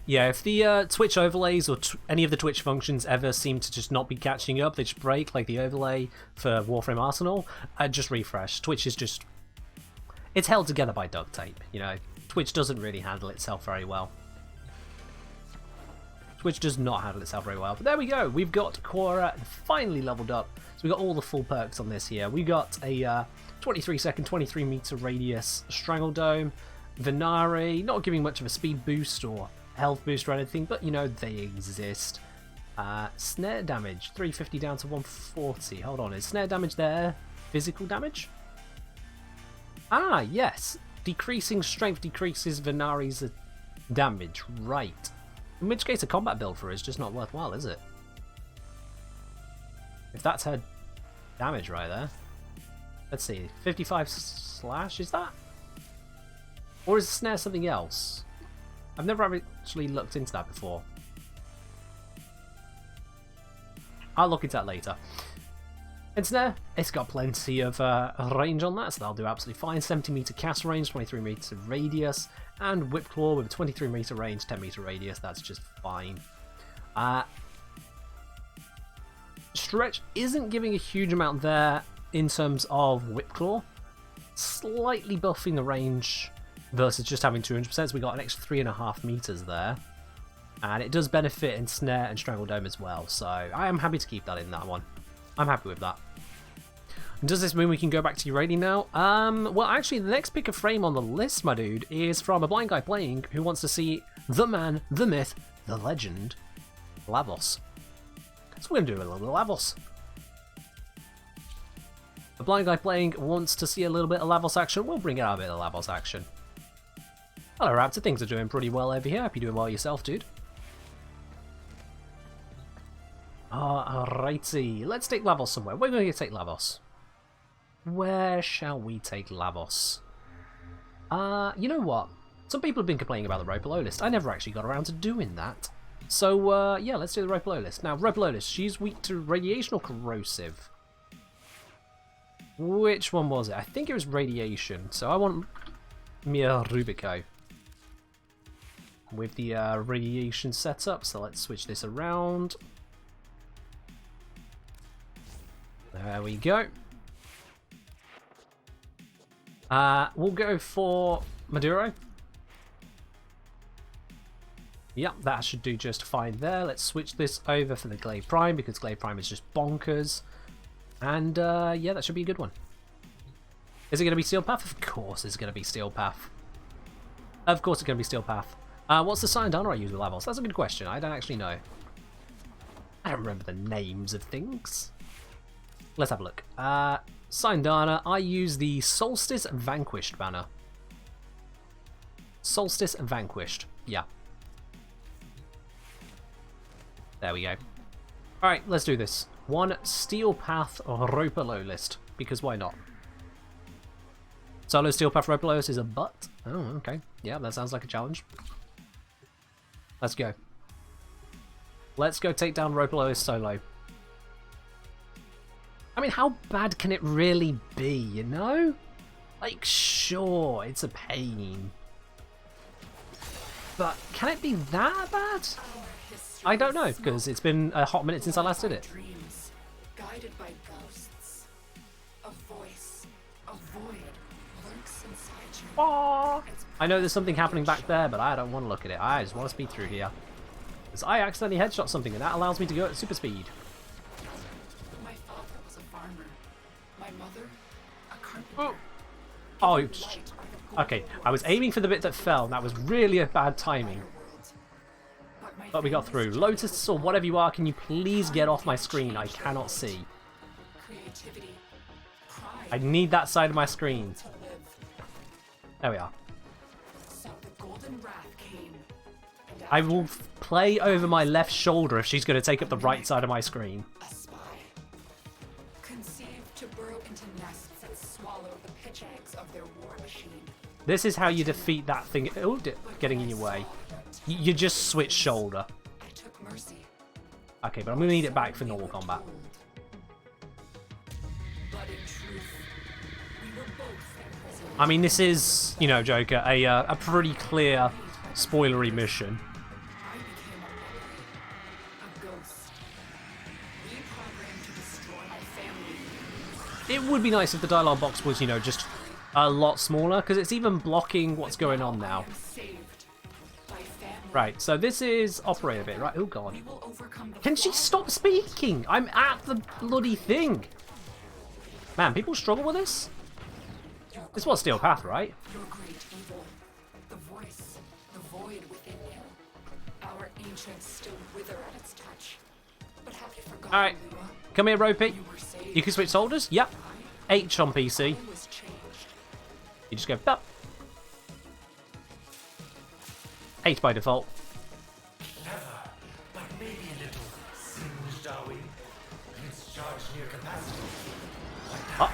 Yeah, if the Twitch overlays or any of the Twitch functions ever seem to just not be catching up, they just break, like the overlay for Warframe Arsenal, just refresh. Twitch is just... It's held together by duct tape, you know. Twitch doesn't really handle itself very well. Twitch does not handle itself very well. But there we go. We've got Khora finally leveled up. So we've got all the full perks on this here. We got a 23-second, 23-meter radius Strangle Dome. Venari, not giving much of a speed boost or health boost or anything, but you know they exist. Snare damage, 350 down to 140. Hold on, is snare damage there physical damage? Ah, yes. Decreasing strength decreases Venari's damage. Right. In which case a combat build for her is just not worthwhile, is it? If that's her damage right there. Let's see, 55 slash, is that? Or is the snare something else? I've never actually looked into that before. I'll look into that later. And snare, it's got plenty of range on that, so that'll do absolutely fine. 70-meter cast range, 23-meter radius, and Whip Claw with a 23-meter range, 10-meter radius, that's just fine. Stretch isn't giving a huge amount there in terms of Whip Claw. Slightly buffing the range versus just having 200%, so we got an extra 3.5 meters there. And it does benefit in Snare and Strangle Dome as well, so I am happy to keep that in that one. I'm happy with that. Does this mean we can go back to your rating now? Well, actually, the next pick of frame on the list, my dude, is from a blind guy playing who wants to see the man, the myth, the legend, Lavos. So we're going to do a little bit of Lavos. The blind guy playing wants to see a little bit of Lavos action. We'll bring out a bit of Lavos action. Hello, Raptor. Things are doing pretty well over here. Hope you're doing well yourself, dude. Alrighty. Let's take Lavos somewhere. We're going to take Lavos. Where shall we take Lavos? You know what? Some people have been complaining about the rope below list. I never actually got around to doing that. So, yeah, let's do the rope below list. Now, rope below list, she's weak to radiation or corrosive? Which one was it? I think it was radiation. So I want Mia Rubico with the radiation setup. So let's switch this around. There we go. We'll go for Maduro. Yep, that should do just fine there. Let's switch this over for the Glaive Prime because Glaive Prime is just bonkers. And yeah, that should be a good one. Is it going to be Steel Path? Of course it's going to be Steel Path. Of course it's going to be Steel Path. What's the Syandana I use with Lavos? That's a good question. I don't actually know. I don't remember the names of things. Let's have a look. Syandana, I use the Solstice Vanquished banner. Solstice Vanquished. Yeah. There we go. Alright, let's do this. One Steel Path Roper low list, because why not? Solo Steel Path Ropelos is a butt. Oh, okay. Yeah, that sounds like a challenge. Let's go. Let's go take down Ropelos solo. I mean, how bad can it really be, you know? Like, sure, it's a pain. But can it be that bad? I don't know, because it's been a hot minute since I last did it. Dreams, guided by ghosts. A voice, a void lurks inside you. Aww. I know there's something happening back there, but I don't want to look at it. I just want to speed through here. Because I accidentally headshot something, and that allows me to go at super speed. My father was a farmer. My mother, a carpenter. Oh, okay. I was aiming for the bit that fell, and that was really a bad timing. But we got through. Lotus, or whatever you are, can you please get off my screen? I cannot see. Creativity, I need that side of my screen. to live. There we are. So the golden wrath came. And I will play over my left shoulder if she's going to take up the right side of my screen. a spy. Conceived to burrow into nests and swallow the pitch eggs of their war machine. This is how you defeat that thing. Oh, getting in your way. You just switch shoulder. I took mercy. Okay, but I'm going to need it back for normal combat. But in truth, we were both imprisoned. I mean, this is, you know, Joker, a pretty clear spoilery mission. I became a ghost. Reprogrammed to destroy my family. It would be nice if the dialogue box was, you know, just a lot smaller, because it's even blocking what's going on now. I am saved. My family. Right, so this is operator bit, right? Oh, God. We will overcome the Can she stop speaking? I'm at the bloody thing. Man, people struggle with this? This was Steel Path, right? Your great evil, the voice, the void within you. Our ancients still wither at its touch. But have you forgotten, Alright, Lua? come here, Ropey. You were saved. You can switch soldiers? Yep. H on PC. I was changed. You just go, up. 8 by default. Clever, but maybe a little singed, are we? Let's charge near capacity. Up.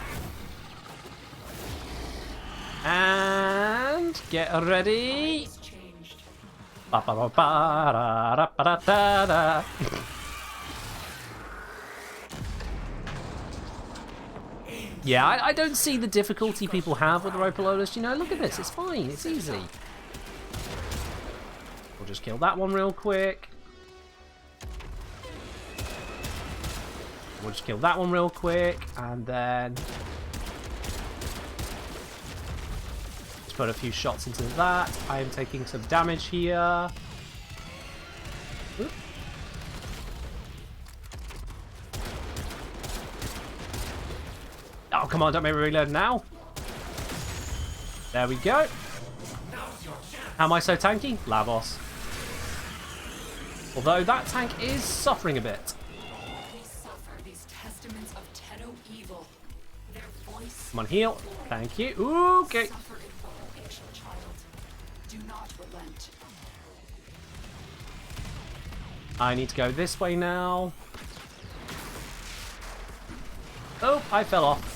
And get ready. Was changed. Ba ba ba ba da da ba da da da. Yeah, I don't see the difficulty people have with the Ropelotus. You know, look at this. It's fine. It's easy. We'll just kill that one real quick. We'll just kill that one real quick. And then let's put a few shots into that. I am taking some damage here. Oop. Oh, come on, don't make me reload now. There we go. How am I so tanky? Lavos. Although that tank is suffering a bit. We suffer these testaments of Tenno evil. Their voice. Come on, heal. Thank you. Okay. Suffer it well, ancient child. Do not relent. I need to go this way now. Oh, I fell off.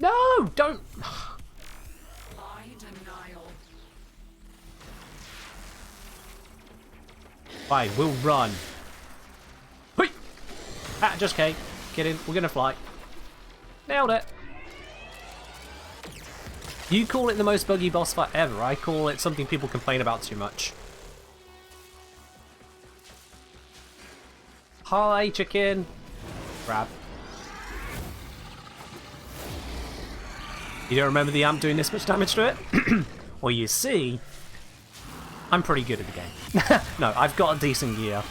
No, don't. By denial. Fine, we'll run. Hui! Ah, just K. Kidding, we're gonna fly. Nailed it. You call it the most buggy boss fight ever. I call it something people complain about too much. Hi, chicken. Grab. You don't remember the amp doing this much damage to it? Well, you see, I'm pretty good at the game. No, I've got a decent gear.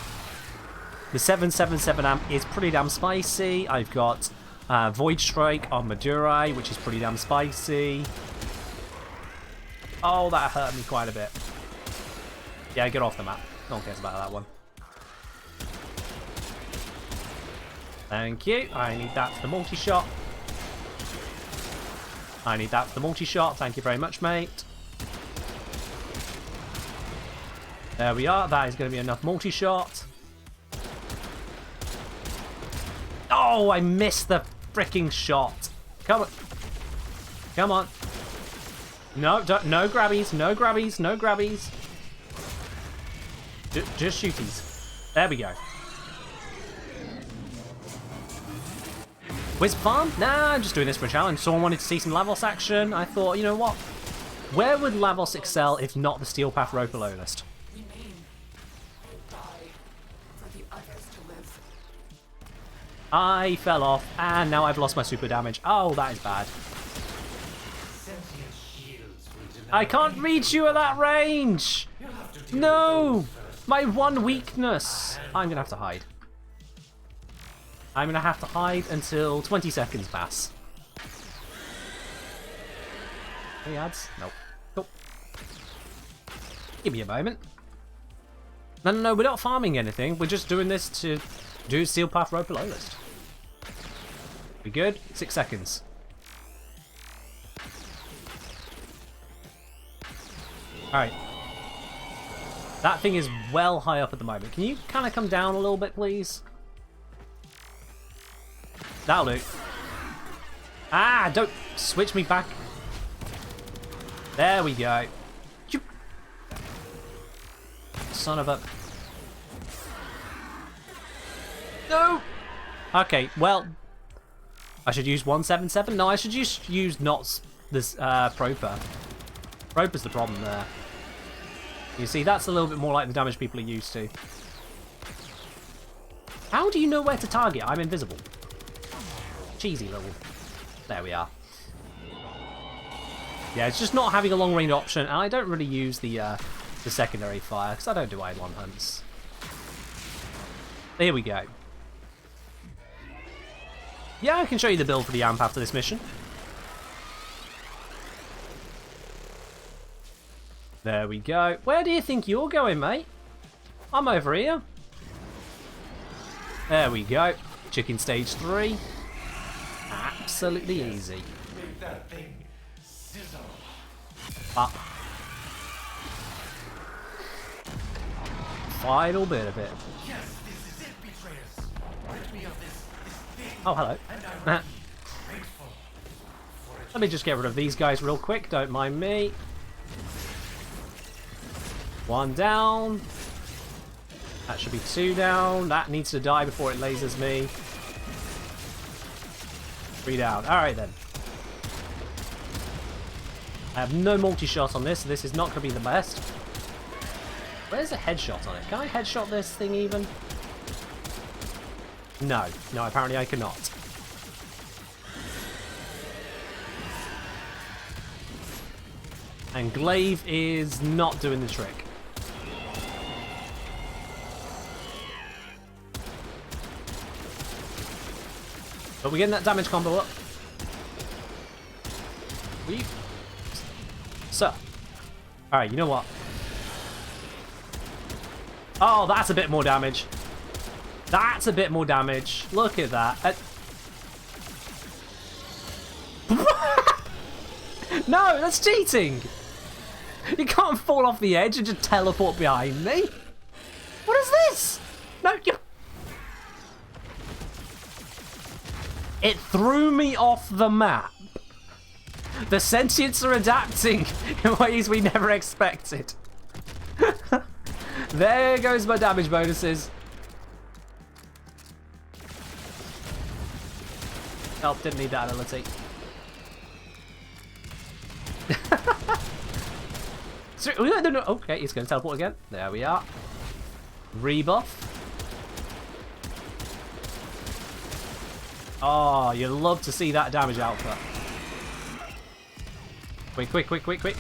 The 777 amp is pretty damn spicy. I've got Void Strike on Madurai, which is pretty damn spicy. Oh, that hurt me quite a bit. Yeah, get off the map. No one cares about that one. Thank you. I need that for the multi-shot. I need that for the multi-shot. Thank you very much, mate. There we are. That is going to be enough multi-shot. Oh, I missed the freaking shot. Come on. Come on. No, don't, no grabbies, no grabbies, no grabbies. Just shooties. There we go. Wisp farm? Nah, I'm just doing this for a challenge. Someone wanted to see some Lavos action. I thought, you know what? Where would Lavos excel if not the Steel Path Roper Lowlist? Remain. Die. For the others to live. I fell off, and now I've lost my super damage. Oh, that is bad. Sentient shields will deny I can't reach you at that range! You'll have to deal No! with those first. My one weakness! I'm gonna have to hide. I'm gonna have to hide until 20 seconds pass. Any ads? Nope. Cool. Give me a moment. No, we're not farming anything. We're just doing this to do Steel Path Roper Low List. We good? 6 seconds. Alright. That thing is well high up at the moment. Can you kind of come down a little bit, please? That'll do. Ah, don't switch me back. There we go. Son of a... No! Okay, well... I should use 177? No, I should just use not this Proper. Proper's the problem there. You see, that's a little bit more like the damage people are used to. How do you know where to target? I'm invisible. Cheesy little... There we are. Yeah, it's just not having a long range option, and I don't really use the secondary fire, because I don't do Eidolon hunts. Here we go. Yeah, I can show you the build for the AMP after this mission. There we go. Where do you think you're going, mate? I'm over here. There we go. Chicken stage 3. Absolutely easy. Make that thing sizzle. Final bit of it. Yes, this is it, betrayers. Rid me of this thing. Oh, hello. And I'm grateful for it. Let me just get rid of these guys real quick. Don't mind me. One down. That should be 2 down. That needs to die before it lasers me. 3 down. Alright then. I have no multi-shot on this, so this is not going to be the best. Where's a headshot on it? Can I headshot this thing even? No. No, apparently I cannot. And Glaive is not doing the trick. But we're getting that damage combo up. So. Alright, you know what? Oh, that's a bit more damage. That's a bit more damage. Look at that. No, that's cheating! You can't fall off the edge and just teleport behind me. What is this? No, you... It threw me off the map. The sentients are adapting in ways we never expected. There goes my damage bonuses. Oh, didn't need that ability. No. Okay, he's going to teleport again. There we are. Rebuff. Oh, you'd love to see that damage output. Quick.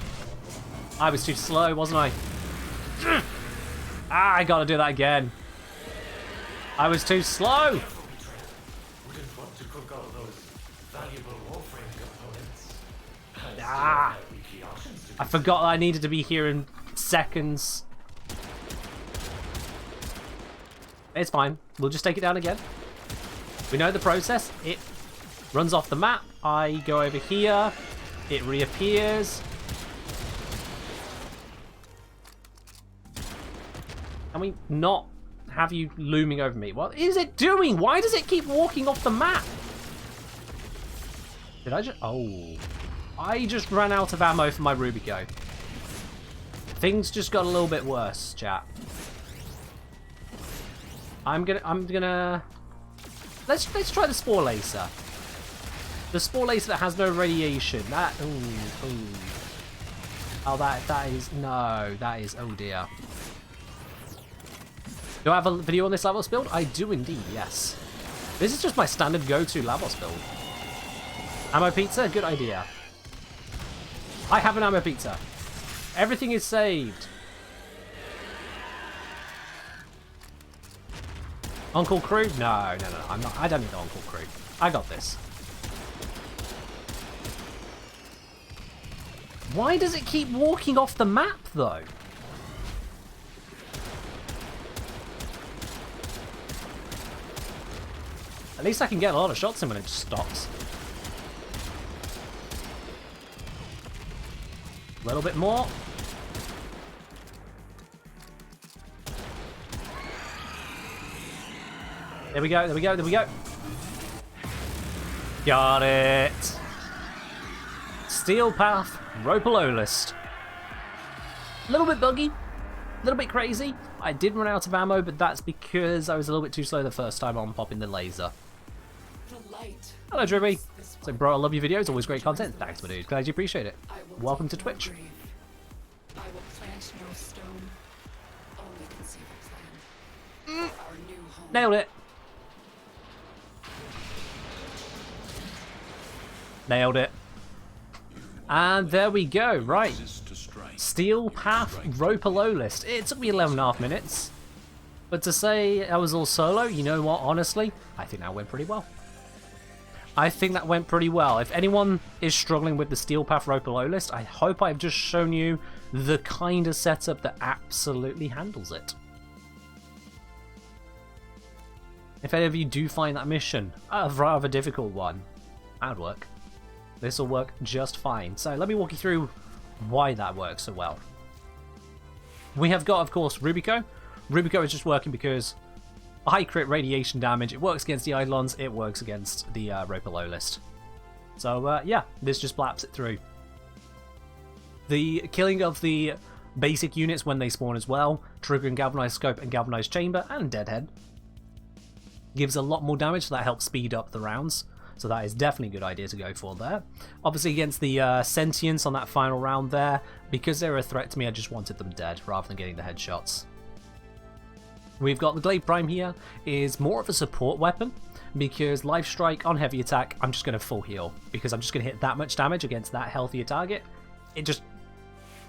I was too slow, wasn't I? Ah, I gotta do that again. I was too slow. Wouldn't want to cook all those valuable Warframe components. Ah, I forgot that I needed to be here in seconds. It's fine. We'll just take it down again. We know the process. It runs off the map. I go over here. It reappears. Can we not have you looming over me? What is it doing? Why does it keep walking off the map? Did I just... Oh. I just ran out of ammo for my Rubico. Things just got a little bit worse, chat. I'm gonna let's try the Spore Lacer. The Spore Lacer that has no radiation. That oh, that is no, that is, oh dear. Do I have a video on this Lavos build? I do indeed, yes. This is just my standard go-to Lavos build. Ammo pizza, good idea. I have an ammo pizza. Everything is saved. Uncle Crew? No, I'm not. I don't need Uncle Crew. I got this. Why does it keep walking off the map, though? At least I can get a lot of shots in when it just stops. A little bit more. There we go, there we go, there we go. Got it. Steel Path, Ropalolist. A little bit buggy, a little bit crazy. I did run out of ammo, but that's because I was a little bit too slow the first time on popping the laser. Hello, Dribby. So, bro, I love your videos. Always great content. Thanks, my dude. Glad you appreciate it. Welcome to Twitch. I will plant no stone. Only conceive a plan. For our new home. Nailed it. Nailed it. And there we go. Right. Steel Path Ropalolist. It took me 11.5 minutes. But to say I was all solo, you know what? Honestly, I think that went pretty well. I think that went pretty well. If anyone is struggling with the Steel Path Ropalolist, I hope I've just shown you the kind of setup that absolutely handles it. If any of you do find that mission a rather difficult one, that'd work. This will work just fine. So let me walk you through why that works so well. We have got, of course, Rubico. Rubico is just working because high crit radiation damage. It works against the Eidolons. It works against the Ropalolist. So yeah, this just blaps it through. The killing of the basic units when they spawn as well, triggering Galvanized Scope and Galvanized Chamber and Deadhead, gives a lot more damage, so that helps speed up the rounds. So that is definitely a good idea to go for there. Obviously against the Sentients on that final round there, because they're a threat to me, I just wanted them dead rather than getting the headshots. We've got the Glaive Prime here, is more of a support weapon, because Life Strike on heavy attack, I'm just going to full heal, because I'm just going to hit that much damage against that healthier target. It just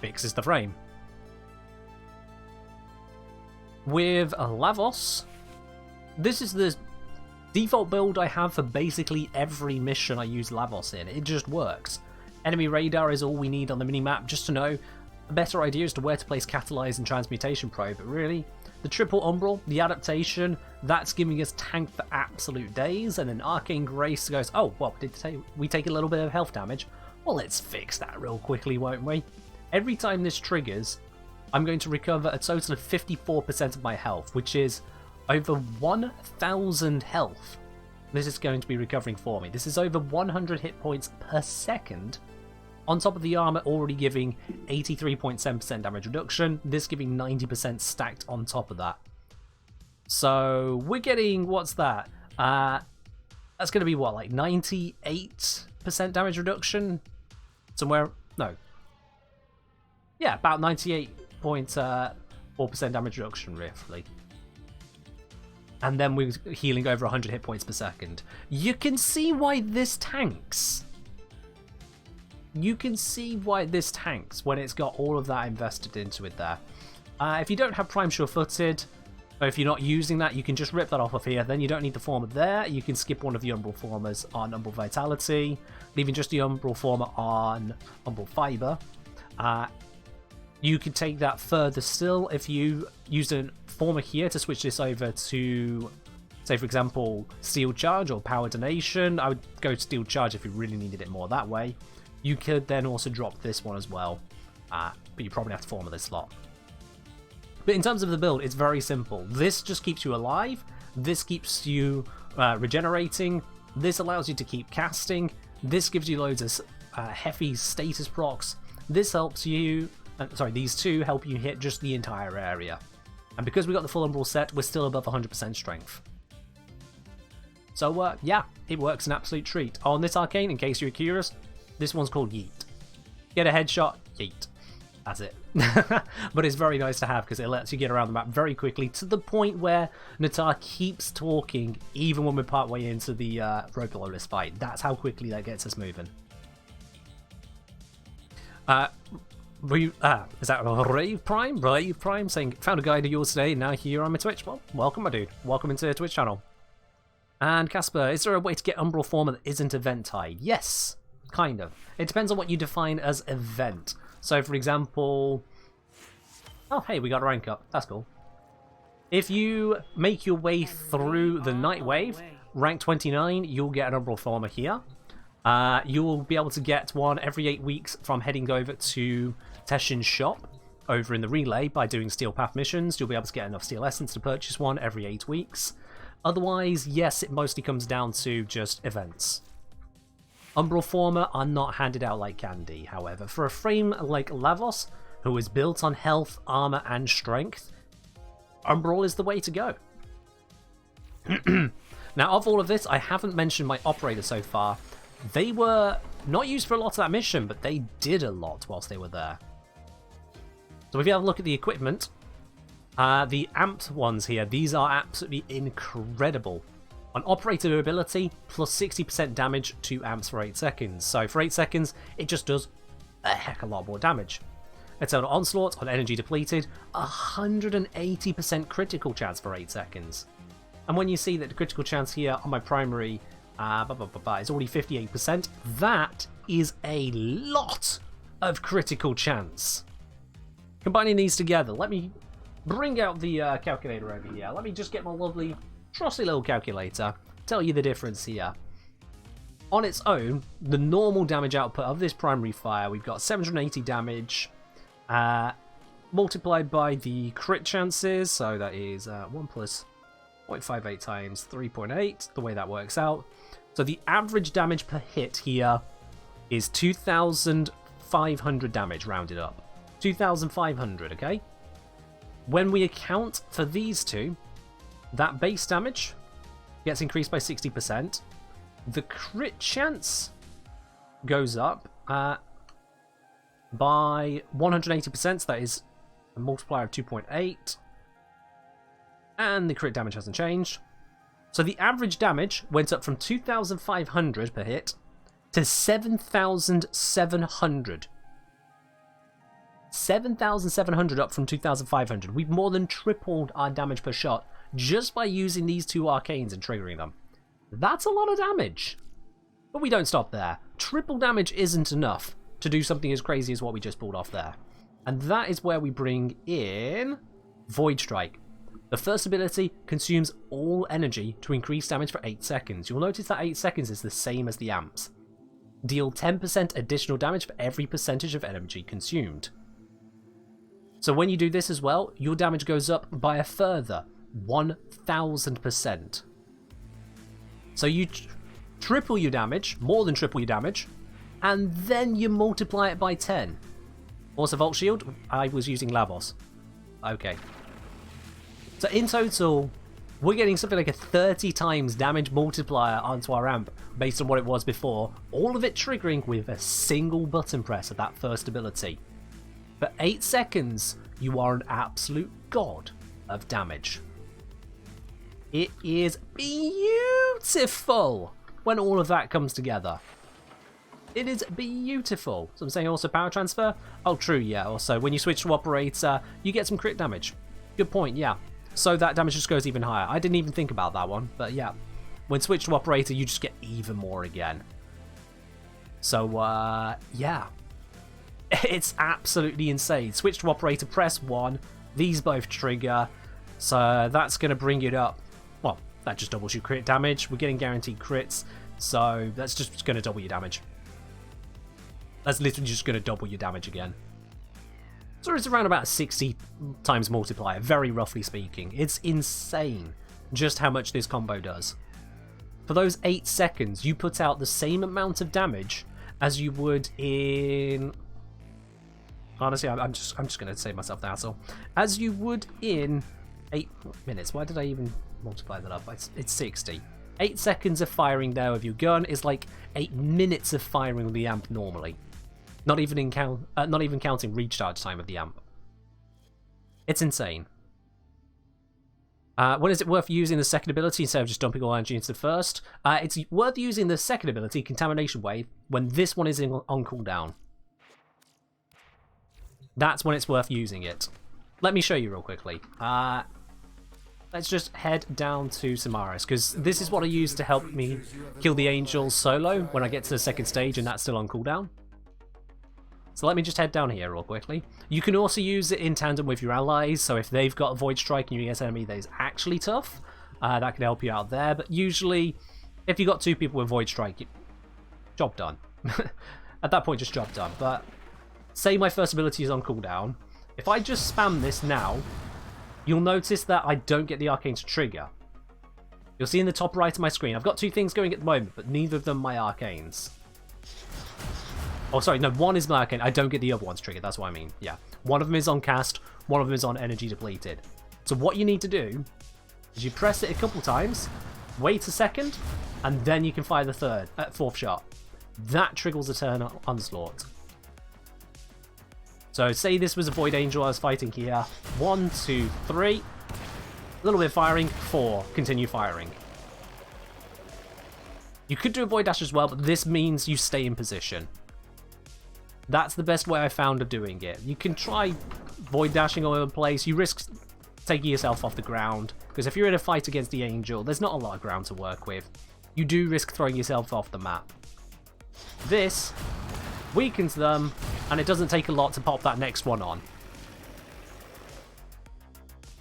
fixes the frame. With Lavos, this is the default build I have for basically every mission I use Lavos in. It just works. Enemy radar is all we need on the minimap just to know a better idea as to where to place Catalyze and Transmutation Probe, but really, the triple Umbral, the adaptation, that's giving us tank for absolute days, and then Arcane Grace goes, oh, well, did we take a little bit of health damage? Well, let's fix that real quickly, won't we? Every time this triggers, I'm going to recover a total of 54% of my health, which is over 1,000 health. This is going to be recovering for me. This is over 100 hit points per second, on top of the armor already giving 83.7% damage reduction, this giving 90% stacked on top of that. So we're getting, what's that? That's going to be what, like 98% damage reduction? Somewhere, no. Yeah, about 98.4% damage reduction, roughly. And then we're healing over 100 hit points per second. You can see why this tanks. You can see why this tanks when it's got all of that invested into it there. If you don't have Prime Sure-Footed, or if you're not using that, you can just rip that off of here. Then you don't need the Former there. You can skip one of the Umbral Formers on Umbral Vitality, leaving just the Umbral Former on Umbral Fiber. You could take that further still if you use a Former here to switch this over to, say for example, Steel Charge or Power Donation. I would go Steel Charge if you really needed it more that way. You could then also drop this one as well, but you probably have to Former this slot. But in terms of the build, it's very simple. This just keeps you alive, this keeps you regenerating, this allows you to keep casting, this gives you loads of hefty status procs. This helps you, these two help you hit just the entire area. And because we got the full Umbral set, we're still above 100% strength. So yeah, it works an absolute treat. On this arcane, in case you're curious, this one's called Yeet. Get a headshot, yeet. That's it. But it's very nice to have because it lets you get around the map very quickly to the point where Natar keeps talking even when we're partway into the road below this fight. That's how quickly that gets us moving. Is that Rave Prime? Rave Prime saying, found a guide of yours today, now here on my Twitch. Well, welcome my dude. Welcome into the Twitch channel. And Casper, is there a way to get Umbral Former that isn't event tied? Yes, kind of. It depends on what you define as event. So for example, oh hey, we got a rank up. That's cool. If you make your way through the Night Wave, rank 29, you'll get an Umbral Former here. You'll be able to get one every 8 weeks from heading over to Teshin's shop over in the Relay by doing Steel Path missions. You'll be able to get enough Steel Essence to purchase one every 8 weeks. Otherwise, yes, it mostly comes down to just events. Umbral Former are not handed out like candy, however. For a frame like Lavos, who is built on health, armor, and strength, Umbral is the way to go. Now, of all of this, I haven't mentioned my operator so far. They were not used for a lot of that mission, but they did a lot whilst they were there. So if you have a look at the equipment, the amped ones here, these are absolutely incredible. On operator ability, plus 60% damage to amps for 8 seconds. So for 8 seconds, it just does a heck of a lot more damage. Eternal Onslaught on energy depleted, 180% critical chance for 8 seconds. And when you see that the critical chance here on my primary is already 58%, that is a lot of critical chance. Combining these together, let me bring out the calculator over here. Let me just get my lovely trusty little calculator, tell you the difference here. On its own, the normal damage output of this primary fire, we've got 780 damage, multiplied by the crit chances, so that is 1 plus 0.58 times 3.8, the way that works out. So the average damage per hit here is 2,500 damage, rounded up. 2,500, okay? When we account for these two, that base damage gets increased by 60%. The crit chance goes up by 180%, so that is a multiplier of 2.8. And the crit damage hasn't changed. So the average damage went up from 2,500 per hit to 7,700. 7,700 up from 2,500. We've more than tripled our damage per shot just by using these two arcanes and triggering them. That's a lot of damage. But we don't stop there. Triple damage isn't enough to do something as crazy as what we just pulled off there. And that is where we bring in Void Strike. The first ability consumes all energy to increase damage for 8 seconds. You'll notice that 8 seconds is the same as the amps. Deal 10% additional damage for every percentage of energy consumed. So when you do this as well, your damage goes up by a further 1,000%. So you triple your damage, more than triple your damage, and then you multiply it by 10. Also Volt Shield, I was using Lavos. Okay. So in total, we're getting something like a 30 times damage multiplier onto our amp based on what it was before, all of it triggering with a single button press of that first ability. For 8 seconds, you are an absolute god of damage. It is beautiful when all of that comes together. It is beautiful. So I'm saying also power transfer. Oh, true, yeah. Also, when you switch to operator, you get some crit damage. Good point, yeah. So that damage just goes even higher. I didn't even think about that one, but yeah. When switch to operator, you just get even more again. So, yeah. It's absolutely insane. Switch to operator, press 1. These both trigger. So that's going to bring it up. Well, that just doubles your crit damage. We're getting guaranteed crits. So that's just going to double your damage. That's literally just going to double your damage again. So it's around about 60 times multiplier, very roughly speaking. It's insane just how much this combo does. For those 8 seconds, you put out the same amount of damage as you would in... Honestly, I'm just going to save myself the hassle. As you would in 8 minutes. Why did I even multiply that up? It's 60. 8 seconds of firing there with your gun is like 8 minutes of firing with the amp normally. Not even counting recharge time of the amp. It's insane. When is it worth using the second ability instead of just dumping all energy into the first? It's worth using the second ability, Contamination Wave, when this one is on cooldown. That's when it's worth using it. Let me show you real quickly. Let's just head down to Samaris, because this is what I use to help me kill the angels solo when I get to the second stage and that's still on cooldown. So let me just head down here real quickly. You can also use it in tandem with your allies, so if they've got a Void Strike and you get an enemy that is actually tough, that can help you out there. But usually, if you've got 2 people with Void Strike, job done. At that point, just job done. But say my first ability is on cooldown. If I just spam this now, you'll notice that I don't get the arcane to trigger. You'll see in the top right of my screen, I've got 2 things going at the moment, but neither of them my arcanes. Oh, sorry, no, one is my arcane. I don't get the other one's triggered, that's what I mean. Yeah, one of them is on cast, one of them is on energy depleted. So what you need to do is you press it a couple times, wait a second, and then you can fire the fourth shot. That triggers a turn onslaught. So say this was a Void Angel I was fighting here. 1, 2, 3. A little bit of firing. 4. Continue firing. You could do a Void Dash as well, but this means you stay in position. That's the best way I found of doing it. You can try Void Dashing all over the place. You risk taking yourself off the ground, because if you're in a fight against the Angel, there's not a lot of ground to work with. You do risk throwing yourself off the map. This weakens them, and it doesn't take a lot to pop that next one on.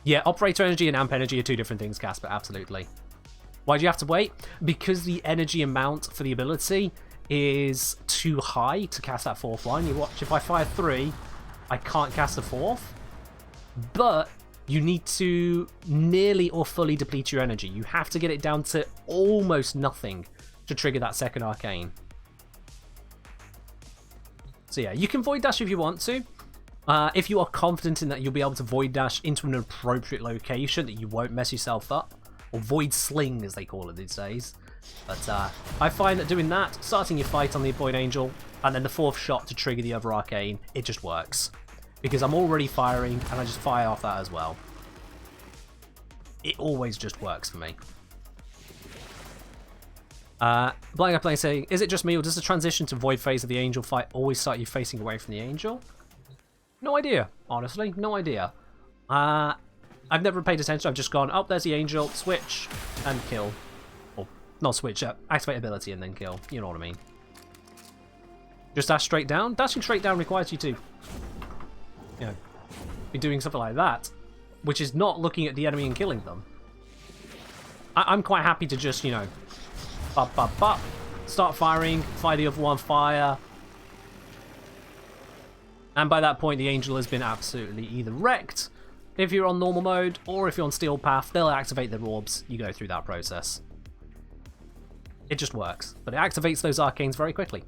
Yeah, Operator Energy and Amp Energy are 2 different things, Casper, absolutely. Why do you have to wait? Because the energy amount for the ability is too high to cast that 4th line. You watch, if I fire 3, I can't cast the 4th, but you need to nearly or fully deplete your energy. You have to get it down to almost nothing to trigger that second arcane. So yeah, you can Void Dash if you want to. If you are confident in that you'll be able to Void Dash into an appropriate location that you won't mess yourself up. Or Void Sling, as they call it these days. But I find that doing that, starting your fight on the Void Angel, and then the 4th shot to trigger the other arcane, it just works. Because I'm already firing, and I just fire off that as well. It always just works for me. Blind Guy Playing saying, is it just me or does the transition to Void phase of the Angel fight always start you facing away from the Angel? No idea, honestly, no idea. I've never paid attention, I've just gone, oh, there's the Angel, switch, and kill. Or, not switch, activate ability and then kill, you know what I mean. Just dash straight down? Dashing straight down requires you to, you know, be doing something like that, which is not looking at the enemy and killing them. I'm quite happy to just, you know, bop, bop, bop. Start firing, fire the other one, fire. And by that point, the Angel has been absolutely either wrecked, if you're on normal mode, or if you're on Steel Path, they'll activate their orbs. You go through that process. It just works. But it activates those arcanes very quickly.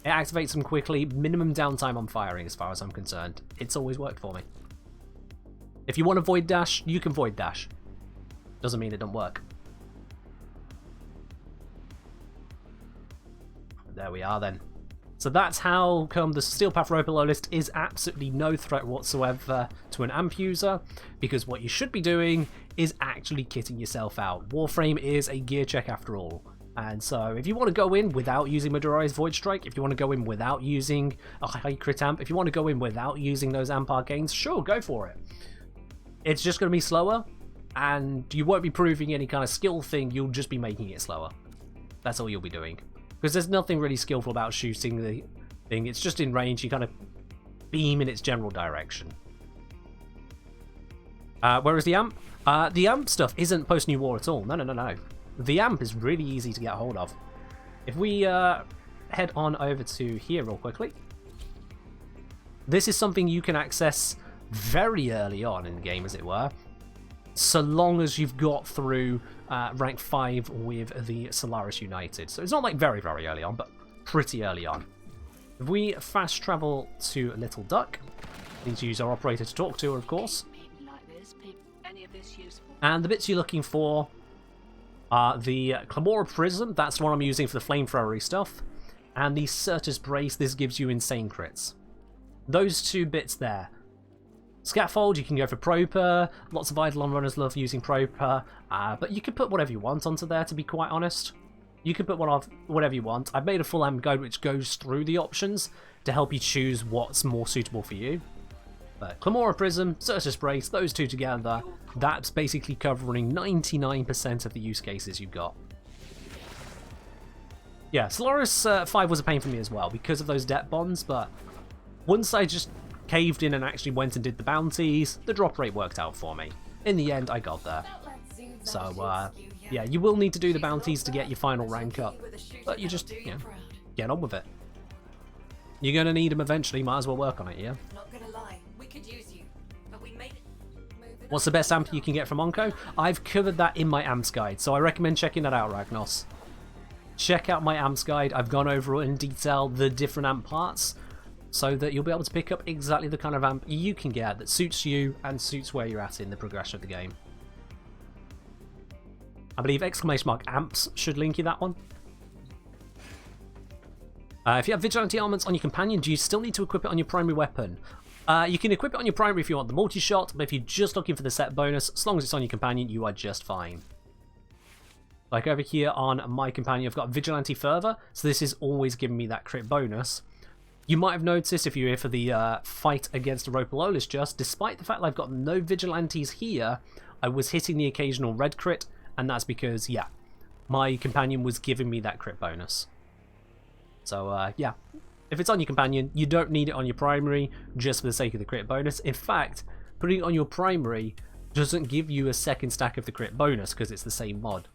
It activates them quickly, minimum downtime on firing as far as I'm concerned. It's always worked for me. If you want to Void Dash, you can Void Dash. Doesn't mean it don't work. There we are then. So that's how come the Steel Path Rope Below list is absolutely no threat whatsoever to an AMP user, because what you should be doing is actually kitting yourself out. Warframe is a gear check after all. And so if you want to go in without using Midoriya's Void Strike, if you want to go in without using a high crit amp, if you want to go in without using those amp arcanes, sure, go for it. It's just going to be slower, and you won't be proving any kind of skill thing, you'll just be making it slower. That's all you'll be doing. Because there's nothing really skillful about shooting the thing, it's just in range, you kind of beam in its general direction. Where is the amp? The amp stuff isn't post-New War at all, no. The amp is really easy to get hold of. If we head on over to here real quickly, this is something you can access very early on in the game, as it were, so long as you've got through rank 5 with the Solaris United. So it's not like very, very early on, but pretty early on. If we fast travel to Little Duck, need to use our operator to talk to her, of course. And the bits you're looking for are the Khora Prism, that's the one I'm using for the flamethrowery stuff, and the Certus Brace, this gives you insane crits. Those two bits there. Scaffold, you can go for Proper, lots of Eidolon runners love using Proper, but you can put whatever you want onto there, to be quite honest. You can put whatever you want. I've made a full amp guide which goes through the options to help you choose what's more suitable for you. But Khora Prism, Certus Brace, those two together, that's basically covering 99% of the use cases you've got. Yeah, Solaris 5 was a pain for me as well because of those debt bonds, but once I just caved in and actually went and did the bounties, the drop rate worked out for me. In the end, I got there. So, yeah, you will need to do the bounties to get your final rank up, but you just, you know, get on with it. You're going to need them eventually, might as well work on it, yeah? Not gonna lie, we could use you, but we made it. What's the best amp you can get from Onco? I've covered that in my amps guide, so I recommend checking that out, Ragnos. Check out my amps guide. I've gone over in detail the different amp parts, so that you'll be able to pick up exactly the kind of amp you can get that suits you and suits where you're at in the progression of the game. I believe !amps should link you that one. If you have Vigilante armaments on your companion, do you still need to equip it on your primary weapon? You can equip it on your primary if you want the multi-shot, but if you're just looking for the set bonus, as long as it's on your companion, you are just fine. Like over here on my companion, I've got Vigilante Fervor, so this is always giving me that crit bonus. You might have noticed, if you're here for the fight against Aropalolis just, despite the fact that I've got no Vigilantes here, I was hitting the occasional red crit, and that's because, yeah, my companion was giving me that crit bonus. So, yeah, if it's on your companion, you don't need it on your primary just for the sake of the crit bonus. In fact, putting it on your primary doesn't give you a second stack of the crit bonus because it's the same mod.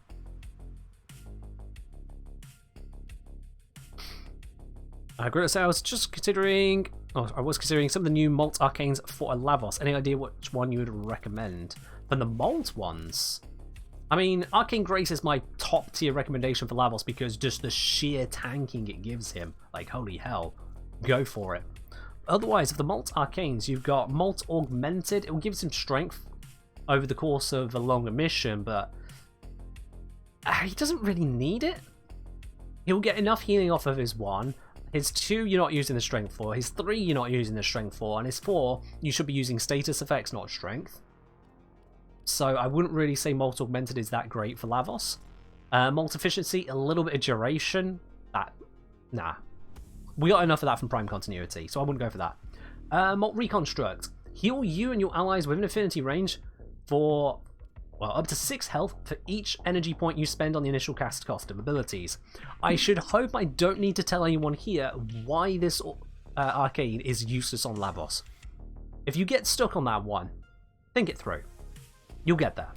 Gritos, I was just considering, I was considering some of the new Malt Arcanes for a Lavos. Any idea which one you would recommend? From the Malt ones? I mean, Arcane Grace is my top tier recommendation for Lavos because just the sheer tanking it gives him. Like, holy hell. Go for it. Otherwise, of the Malt Arcanes, you've got Malt Augmented. It will give some strength over the course of a longer mission, but he doesn't really need it. He'll get enough healing off of his 1. His 2, you're not using the strength for. His 3, you're not using the strength for. And his 4, you should be using status effects, not strength. So I wouldn't really say Malt Augmented is that great for Lavos. Malt Efficiency, a little bit of duration. Nah. We got enough of that from Prime Continuity, so I wouldn't go for that. Malt Reconstruct. Heal you and your allies within affinity range for, well, up to 6 health for each energy point you spend on the initial cast cost of abilities. I should hope I don't need to tell anyone here why this arcane is useless on Lavos. If you get stuck on that one, think it through. You'll get there.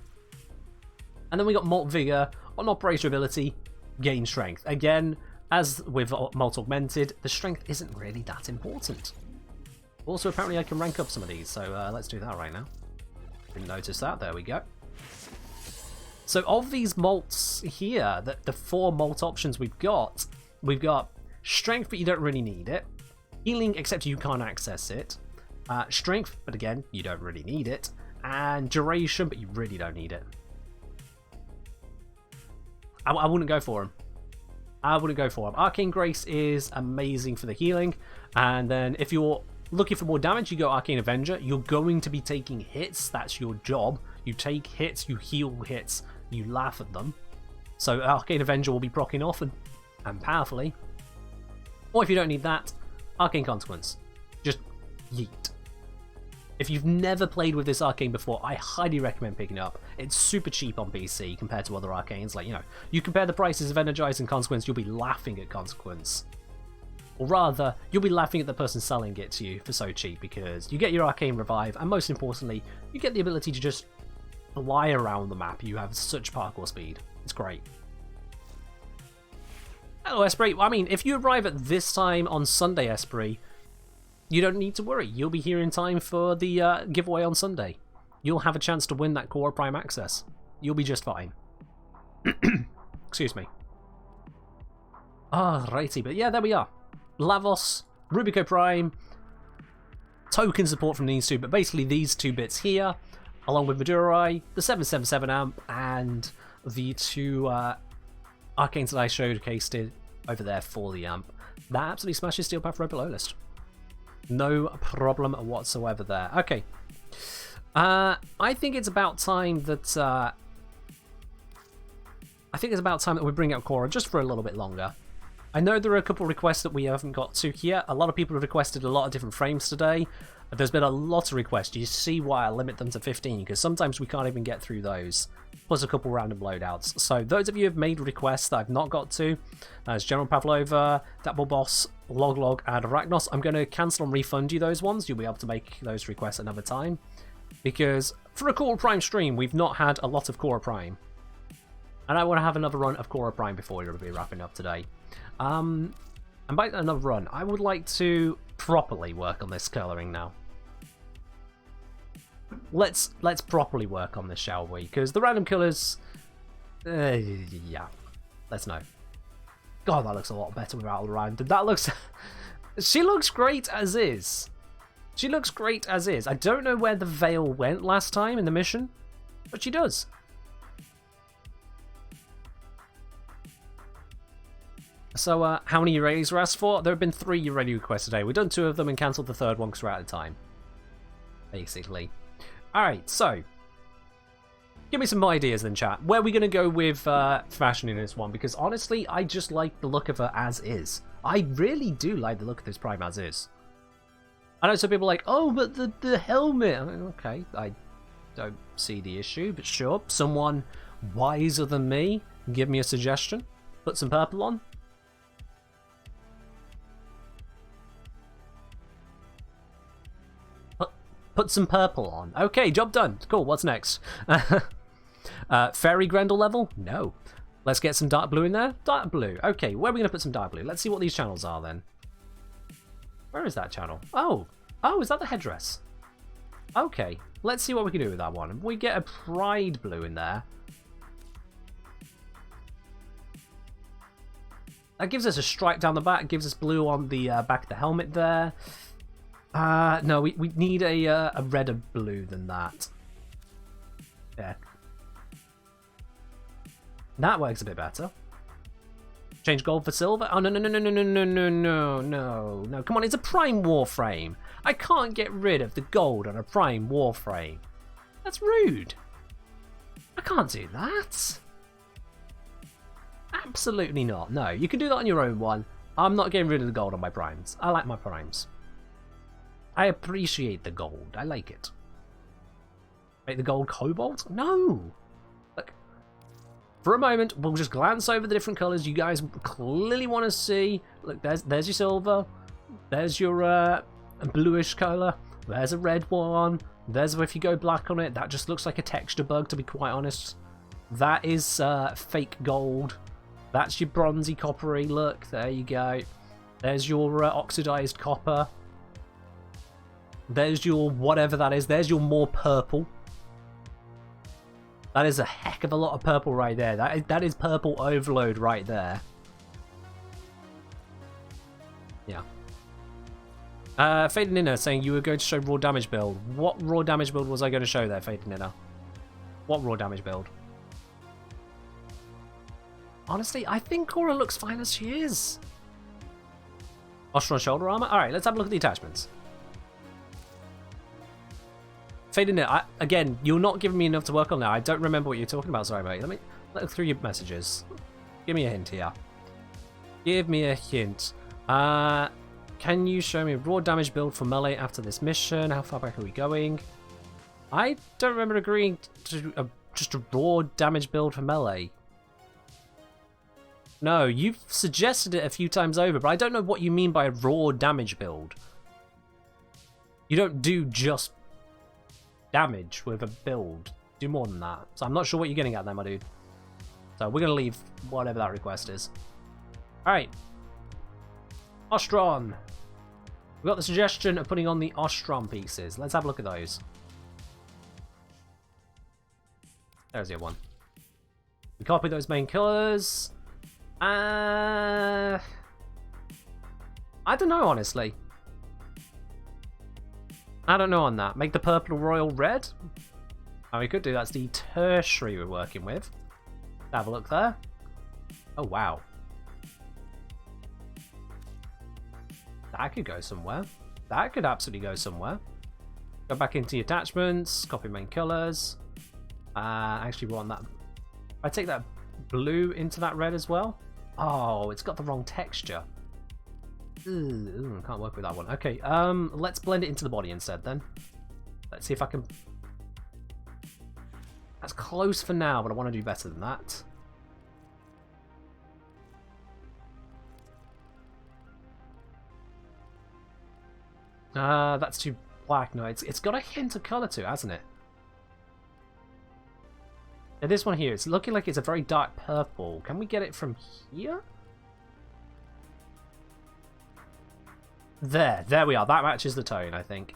And then we got Malt Vigor on operator ability, gain strength. Again, as with Malt Augmented, the strength isn't really that important. Also, apparently I can rank up some of these, so let's do that right now. Didn't notice that, there we go. So of these malts here, the 4 malt options we've got strength, but you don't really need it. Healing, except you can't access it. Strength, but again, you don't really need it. And duration, but you really don't need it. I wouldn't go for him. I wouldn't go for him. Arcane Grace is amazing for the healing. And then if you're looking for more damage, you go Arcane Avenger. You're going to be taking hits. That's your job. You take hits, you heal hits, you laugh at them. So Arcane Avenger will be proccing often and powerfully. Or if you don't need that, Arcane Consequence. Just yeet. If you've never played with this arcane before, I highly recommend picking it up. It's super cheap on PC compared to other arcanes. Like, you know, you compare the prices of Energize and Consequence, you'll be laughing at Consequence. Or rather, you'll be laughing at the person selling it to you for so cheap, because you get your arcane revive, and most importantly, you get the ability to just fly around the map. You have such parkour speed. It's great. Hello, Esprit. I mean, if you arrive at this time on Sunday, Esprit, you don't need to worry. You'll be here in time for the giveaway on Sunday. You'll have a chance to win that Khora Prime access. You'll be just fine. Excuse me. Alrighty, but yeah, there we are. Lavos, Rubico Prime, token support from these two, but basically these two bits here, along with Madurai, the 777 amp, and the two arcanes that I showcased it over there for the amp. That absolutely smashes Steel Path Red below list. No problem whatsoever there. Okay. I think it's about time that we bring out Khora just for a little bit longer. I know there are a couple of requests that we haven't got to here. A lot of people have requested a lot of different frames today. There's been a lot of requests. You see why I limit them to 15, because sometimes we can't even get through those. Plus a couple random loadouts. So those of you who have made requests that I've not got to, as General Pavlova, Dapple Boss, Log, and Arachnos, I'm going to cancel and refund you those ones. You'll be able to make those requests another time. Because for a Khora Prime stream, we've not had a lot of Khora Prime. And I want to have another run of Khora Prime before we'll be wrapping up today. And by another run, I would like to properly work on this colouring now. Let's properly work on this, shall we? Because the random colours, yeah, let's know. God, that looks a lot better without all around. That looks, she looks great as is. She looks great as is. I don't know where the veil went last time in the mission, but she does. So, how many Uranians were asked for? There have been 3 Uranian requests today. We've done 2 of them and cancelled the 3rd one because we're out of time. Basically. Alright, so. Give me some ideas then, chat. Where are we going to go with fashion in this one? Because honestly, I just like the look of her as is. I really do like the look of this Prime as is. I know some people are like, oh, but the helmet. I mean, okay, I don't see the issue, but sure. Someone wiser than me, give me a suggestion. Put some purple on. Put some purple on. Okay, job done. Cool, what's next? Fairy Grendel level? No. Let's get some dark blue in there. Dark blue. Okay, where are we going to put some dark blue? Let's see what these channels are then. Where is that channel? Oh, is that the headdress? Okay, let's see what we can do with that one. If we get a Pride blue in there. That gives us a stripe down the back, gives us blue on the back of the helmet there. No, we need a redder blue than that. Yeah. That works a bit better. Change gold for silver? Oh, no. Come on, it's a Prime Warframe. I can't get rid of the gold on a Prime Warframe. That's rude. I can't do that. Absolutely not. No, you can do that on your own one. I'm not getting rid of the gold on my Primes. I like my Primes. I appreciate the gold. I like it. Make the gold cobalt? No! Look, for a moment, we'll just glance over the different colours you guys clearly want to see. Look, there's your silver. There's your bluish colour. There's a red one. There's if you go black on it, that just looks like a texture bug, to be quite honest. That is fake gold. That's your bronzy coppery look. There you go. There's your oxidized copper. There's your whatever that is. There's your more purple. That is a heck of a lot of purple right there. That is purple overload right there. Yeah. Faded Nina saying you were going to show raw damage build. What raw damage build was I going to show there, Faded Nina? What raw damage build? Honestly, I think Khora looks fine as she is. Ostron shoulder armor? Alright, let's have a look at the attachments. Faded Nina, again, you're not giving me enough to work on now. I don't remember what you're talking about. Sorry, mate. Let me look through your messages. Give me a hint here. Give me a hint. Can you show me a raw damage build for melee after this mission? How far back are we going? I don't remember agreeing to just a raw damage build for melee. No, you've suggested it a few times over, but I don't know what you mean by a raw damage build. You don't do just damage with a build. Do more than that. So I'm not sure what you're getting at there, my dude. So we're going to leave whatever that request is. Alright. Ostron. We've got the suggestion of putting on the Ostron pieces. Let's have a look at those. There's the other one. We copy those main colours. I don't know, honestly. I don't know on that. Make the purple royal red? Oh, we could do. That's the tertiary we're working with. Have a look there. Oh, wow. That could go somewhere. That could absolutely go somewhere. Go back into the attachments, copy main colors. Actually, we want that. I take that blue into that red as well. Oh, it's got the wrong texture. Ooh, can't work with that one. Okay, let's blend it into the body instead then. Let's see if I can... That's close for now, but I want to do better than that. That's too black. No, it's got a hint of colour to it, hasn't it? And this one here, it's looking like it's a very dark purple. Can we get it from here? There we are. That matches the tone, I think.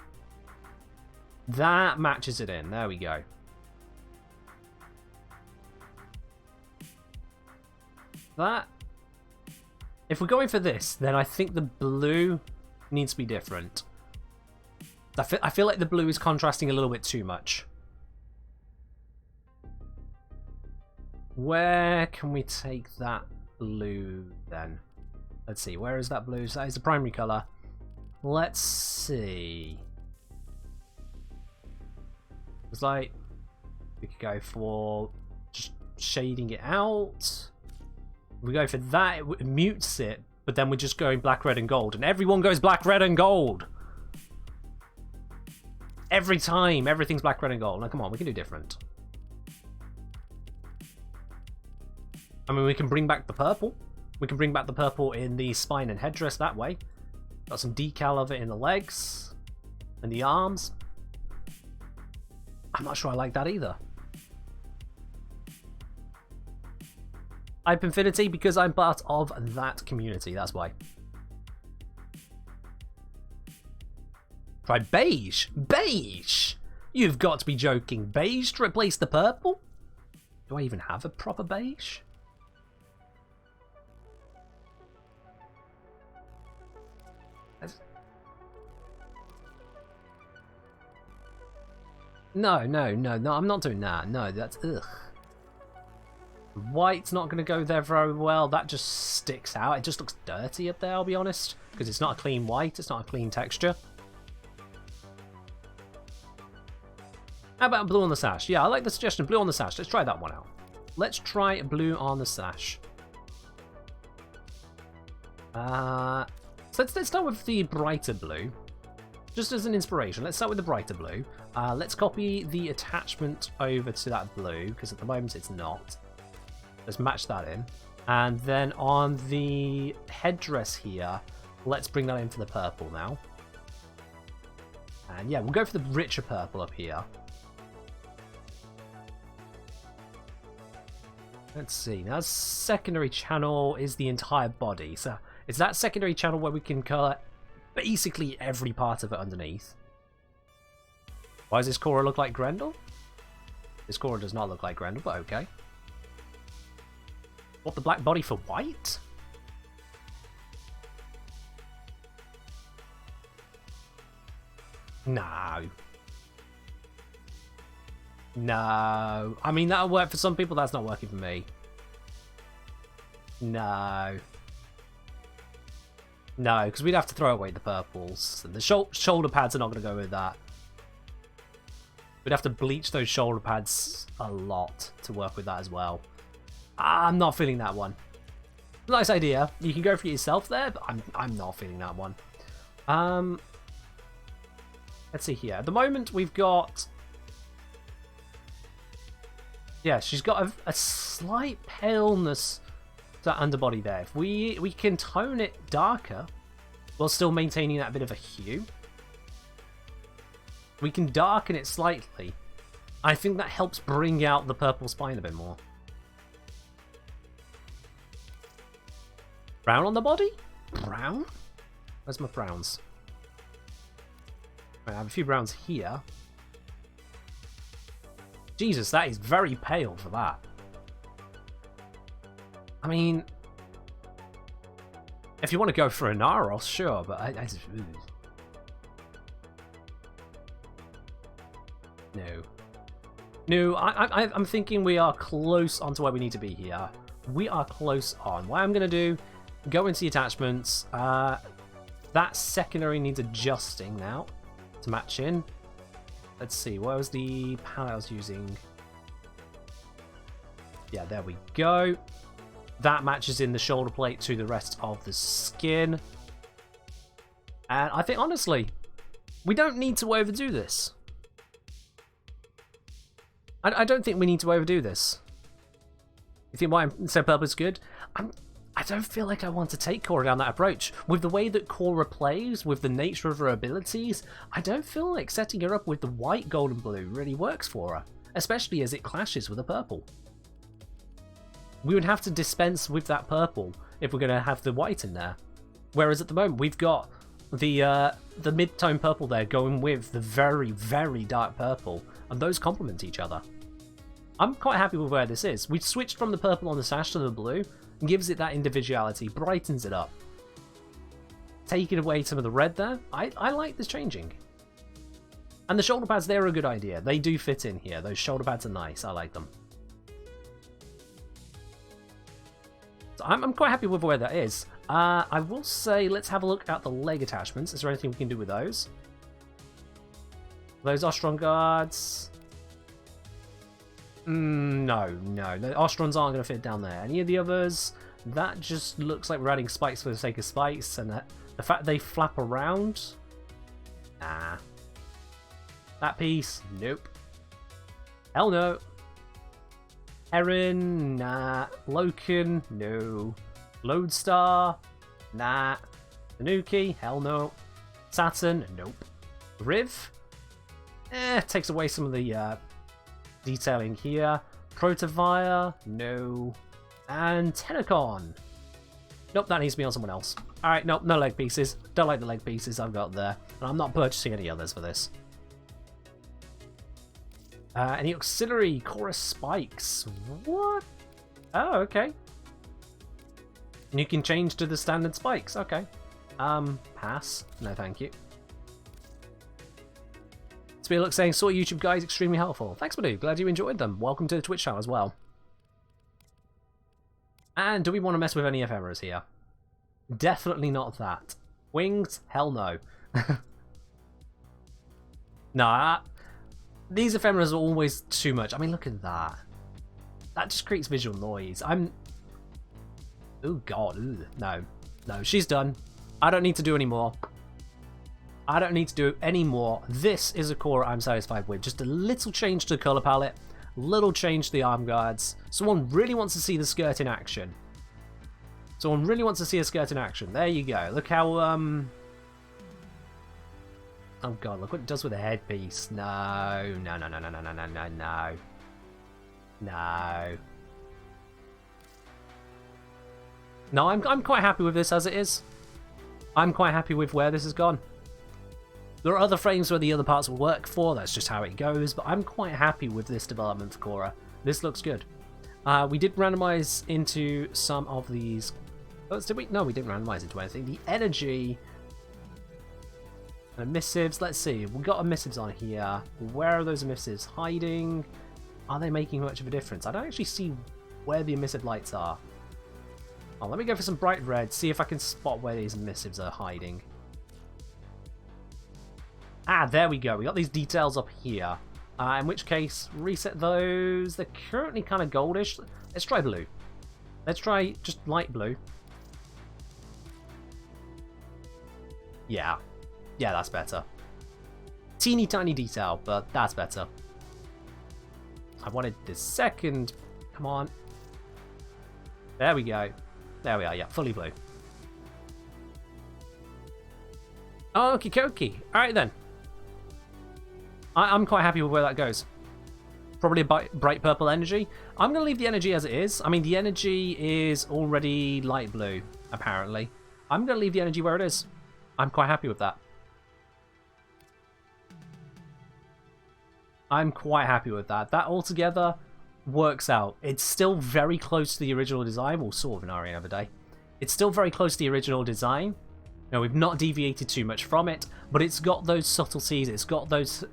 That matches it in. There we go. That... If we're going for this, then I think the blue needs to be different. I feel like the blue is contrasting a little bit too much. Where can we take that blue then? Let's see, where is that blue? So that is the primary colour. Let's see. It's like we could go for just shading it out. If we go for that, it mutes it, but then we're just going black, red, and gold, and everyone goes black, red, and gold. Every time, everything's black, red, and gold. Now, come on, we can do different. I mean, we can bring back the purple. We can bring back the purple in the spine and headdress that way. Got some decal of it in the legs and the arms. I'm not sure I like that either. Hype Infinity because I'm part of that community, that's why. Try beige. Beige? You've got to be joking. Beige to replace the purple? Do I even have a proper beige? No, I'm not doing that. No, that's ugh. White's not going to go there very well. That just sticks out. It just looks dirty up there, I'll be honest. Because it's not a clean white. It's not a clean texture. How about blue on the sash? Yeah, I like the suggestion. Blue on the sash. Let's try that one out. Let's try blue on the sash. So let's start with the brighter blue. Just as an inspiration, let's start with the brighter blue. Let's copy the attachment over to that blue, because at the moment it's not. Let's match that in. And then on the headdress here, let's bring that in for the purple now. And yeah, we'll go for the richer purple up here. Let's see, now secondary channel is the entire body. So it's that secondary channel where we can colour basically every part of it underneath. Why does this Khora look like Grendel? This Khora does not look like Grendel, but okay. What, the black body for white? No. No. I mean, that'll work for some people, that's not working for me. No. No, because we'd have to throw away the purples. And the shoulder pads are not going to go with that. We'd have to bleach those shoulder pads a lot to work with that as well. I'm not feeling that one. Nice idea. You can go for it yourself there, but I'm not feeling that one. Let's see here. At the moment, we've got... Yeah, she's got a slight paleness to that underbody there. If we can tone it darker while still maintaining that bit of a hue. We can darken it slightly. I think that helps bring out the purple spine a bit more. Brown on the body? Brown? Where's my browns? I have a few browns here. Jesus, that is very pale for that. I mean, If you want to go for a Naros, sure, but no. No, I'm thinking we are close onto where we need to be here. We are close on. What I'm going to do, go into the attachments. That secondary needs adjusting now to match in. Let's see, what was the palette I was using? Yeah, there we go. That matches in the shoulder plate to the rest of the skin. And I think, honestly, we don't need to overdo this. I don't think we need to overdo this. You think why I said purple is good? I don't feel like I want to take Khora down that approach. With the way that Khora plays, with the nature of her abilities, I don't feel like setting her up with the white, gold, and blue really works for her. Especially as it clashes with the purple. We would have to dispense with that purple if we're going to have the white in there. Whereas at the moment, we've got the mid-tone purple there going with the very, very dark purple. And those complement each other. I'm quite happy with where this is. We've switched from the purple on the sash to the blue. And gives it that individuality, brightens it up. Taking away some of the red there. I like this changing. And the shoulder pads, they're a good idea. They do fit in here. Those shoulder pads are nice. I like them. So I'm quite happy with where that is. I will say, let's have a look at the leg attachments. Is there anything we can do with those? Those Ostron guards. No. The Ostrons aren't going to fit down there. Any of the others, that just looks like we're adding spikes for the sake of spikes, and the fact they flap around. Nah. That piece, nope. Hell no. Heron, nah. Loken, no. Lodestar, nah. Tanuki, hell no. Saturn, nope. Riv, takes away some of the detailing here. Protovire, no. And Tenacon. Nope, that needs to be on someone else. Alright, nope, no leg pieces. Don't like the leg pieces I've got there. And I'm not purchasing any others for this. Any auxiliary Khora spikes? What? Oh, okay. And you can change to the standard spikes. Okay. Pass. No, thank you. Spearlook saying, saw YouTube guys, extremely helpful. Thanks, Madu. Glad you enjoyed them. Welcome to the Twitch channel as well. And do we want to mess with any ephemeras here? Definitely not that. Wings? Hell no. Nah. These ephemeras are always too much. I mean, look at that. That just creates visual noise. Oh, God. Ugh. No. No, she's done. I don't need to do any more. I don't need to do any more. This is a Khora I'm satisfied with. Just a little change to the colour palette. Little change to the arm guards. Someone really wants to see the skirt in action. Someone really wants to see a skirt in action. There you go. Look how, oh god, look what it does with the headpiece. No. No. No, I'm quite happy with this as it is. I'm quite happy with where this has gone. There are other frames where the other parts will work for, that's just how it goes, but I'm quite happy with this development for Khora. This looks good. We did randomize into some of these... Did we? No, we didn't randomize into anything. The energy... Emissives, let's see. We've got emissives on here. Where are those emissives hiding? Are they making much of a difference? I don't actually see where the emissive lights are. Oh, let me go for some bright red, see if I can spot where these emissives are hiding. Ah, there we go. We got these details up here. In which case, reset those. They're currently kind of goldish. Let's try blue. Let's try just light blue. Yeah. Yeah, that's better. Teeny tiny detail, but that's better. I wanted the second. Come on. There we go. There we are, yeah, fully blue. Okie dokie. Alright then. I'm quite happy with where that goes. Probably a bright purple energy. I'm going to leave the energy as it is. I mean, the energy is already light blue, apparently. I'm going to leave the energy where it is. I'm quite happy with that. I'm quite happy with that. That altogether works out. It's still very close to the original design. We'll sort of an RE another day. It's still very close to the original design. Now, we've not deviated too much from it, but it's got those subtleties, it's got those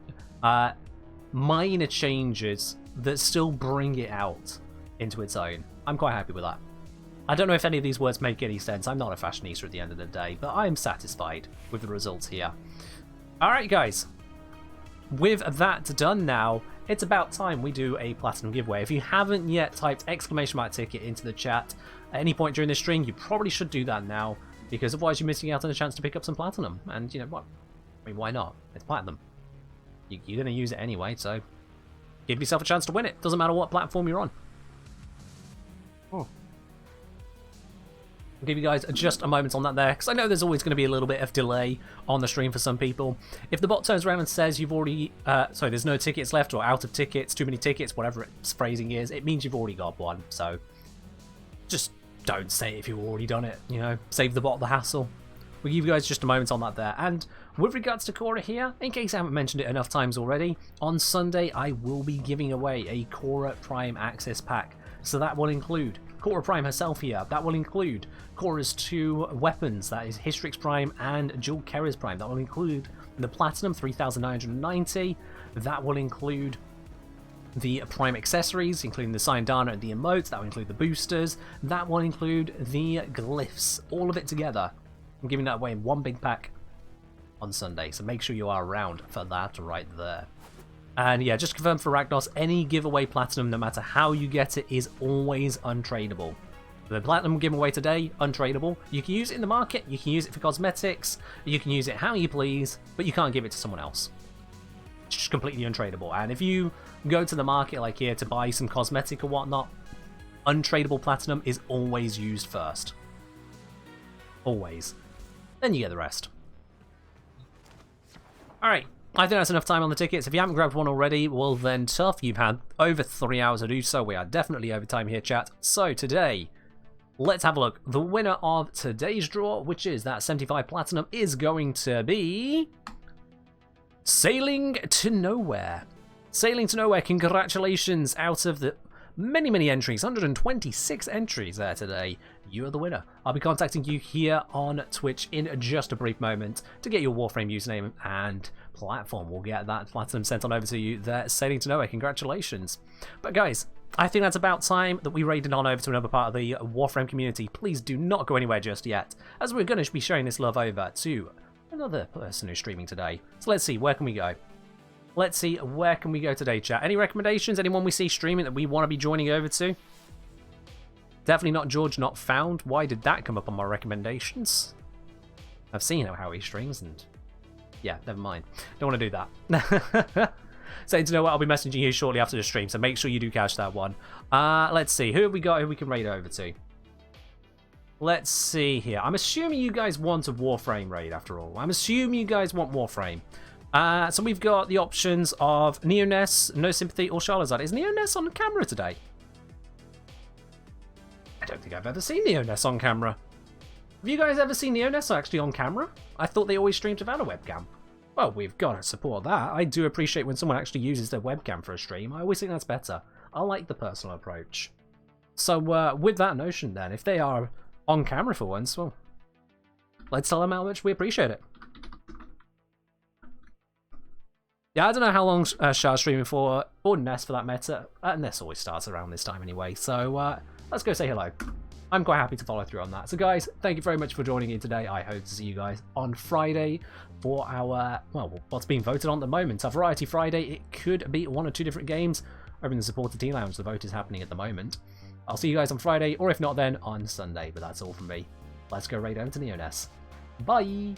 minor changes that still bring it out into its own. I'm quite happy with that. I don't know if any of these words make any sense. I'm not a fashionista at the end of the day, but I'm satisfied with the results here. Alright guys, with that done now, it's about time we do a platinum giveaway. If you haven't yet typed !ticket into the chat at any point during this stream, you probably should do that now, because otherwise you're missing out on a chance to pick up some platinum. And you know what? I mean, why not? It's platinum. You're going to use it anyway, so give yourself a chance to win it. Doesn't matter what platform you're on. I'll give you guys just a moment on that there, because I know there's always going to be a little bit of delay on the stream for some people. If the bot turns around and says you've already, sorry, there's no tickets left, or out of tickets, too many tickets, whatever its phrasing is, it means you've already got one. So just don't say it if you've already done it, you know, save the bot the hassle. We'll give you guys just a moment on that there. And with regards to Khora here, in case I haven't mentioned it enough times already, on Sunday I will be giving away a Khora Prime access pack. So that will include Khora Prime herself here. That will include Khora's 2 weapons, that is Hystrix Prime and JUL Prime. That will include the Platinum 3990. That will include the Prime accessories, including the Syndana and the emotes. That will include the boosters. That will include the glyphs. All of it together. I'm giving that away in one big pack on Sunday, so make sure you are around for that right there. And yeah, just confirm for Ragnos, any giveaway platinum, no matter how you get it, is always untradeable. The platinum giveaway today, untradeable. You can use it in the market, you can use it for cosmetics, you can use it how you please, but you can't give it to someone else. It's just completely untradeable. And if you go to the market like here to buy some cosmetic or whatnot, untradeable platinum is always used first. Always. Then you get the rest. Alright, I think that's enough time on the tickets. If you haven't grabbed one already, well then tough. You've had over 3 hours to do so. We are definitely over time here, chat. So today, let's have a look. The winner of today's draw, which is that 75 platinum, is going to be Sailing to Nowhere. Sailing to Nowhere, congratulations. Out of the many entries, 126 entries there today, you're the winner. I'll be contacting you here on Twitch in just a brief moment to get your Warframe username and platform. We'll get that platinum sent on over to you there. Sailing to Nowhere, congratulations. But guys, I think that's about time that we raided on over to another part of the Warframe community. Please do not go anywhere just yet, as we're going to be sharing this love over to another person who's streaming today. So let's see, where can we go? Let's see, where can we go today, chat? Any recommendations? Anyone we see streaming that we want to be joining over to? Definitely not George Not Found. Why did that come up on my recommendations? I've seen how he streams and... yeah, never mind. Don't want to do that. So to know what, I'll be messaging you shortly after the stream, so make sure you do catch that one. Let's see, who have we got who we can raid over to? Let's see here. I'm assuming you guys want a Warframe raid after all. I'm assuming you guys want Warframe. So we've got the options of Neoness, No Sympathy, or Charizard. Is Neoness on camera today? I don't think I've ever seen Neoness on camera. Have you guys ever seen Neoness actually on camera? I thought they always streamed without a webcam. Well, we've got to support that. I do appreciate when someone actually uses their webcam for a stream. I always think that's better. I like the personal approach. So with that notion then, if they are on camera for once, well, let's tell them how much we appreciate it. Yeah, I don't know how long Shah's streaming for, or Ness for that matter. Ness always starts around this time anyway, so let's go say hello. I'm quite happy to follow through on that. So guys, thank you very much for joining in today. I hope to see you guys on Friday for our, well, what's being voted on at the moment. Our Variety Friday, it could be 1 or 2 different games. Over in the Supporter Tea Lounge, the vote is happening at the moment. I'll see you guys on Friday, or if not then, on Sunday. But that's all from me. Let's go raid over to Neoness. Bye!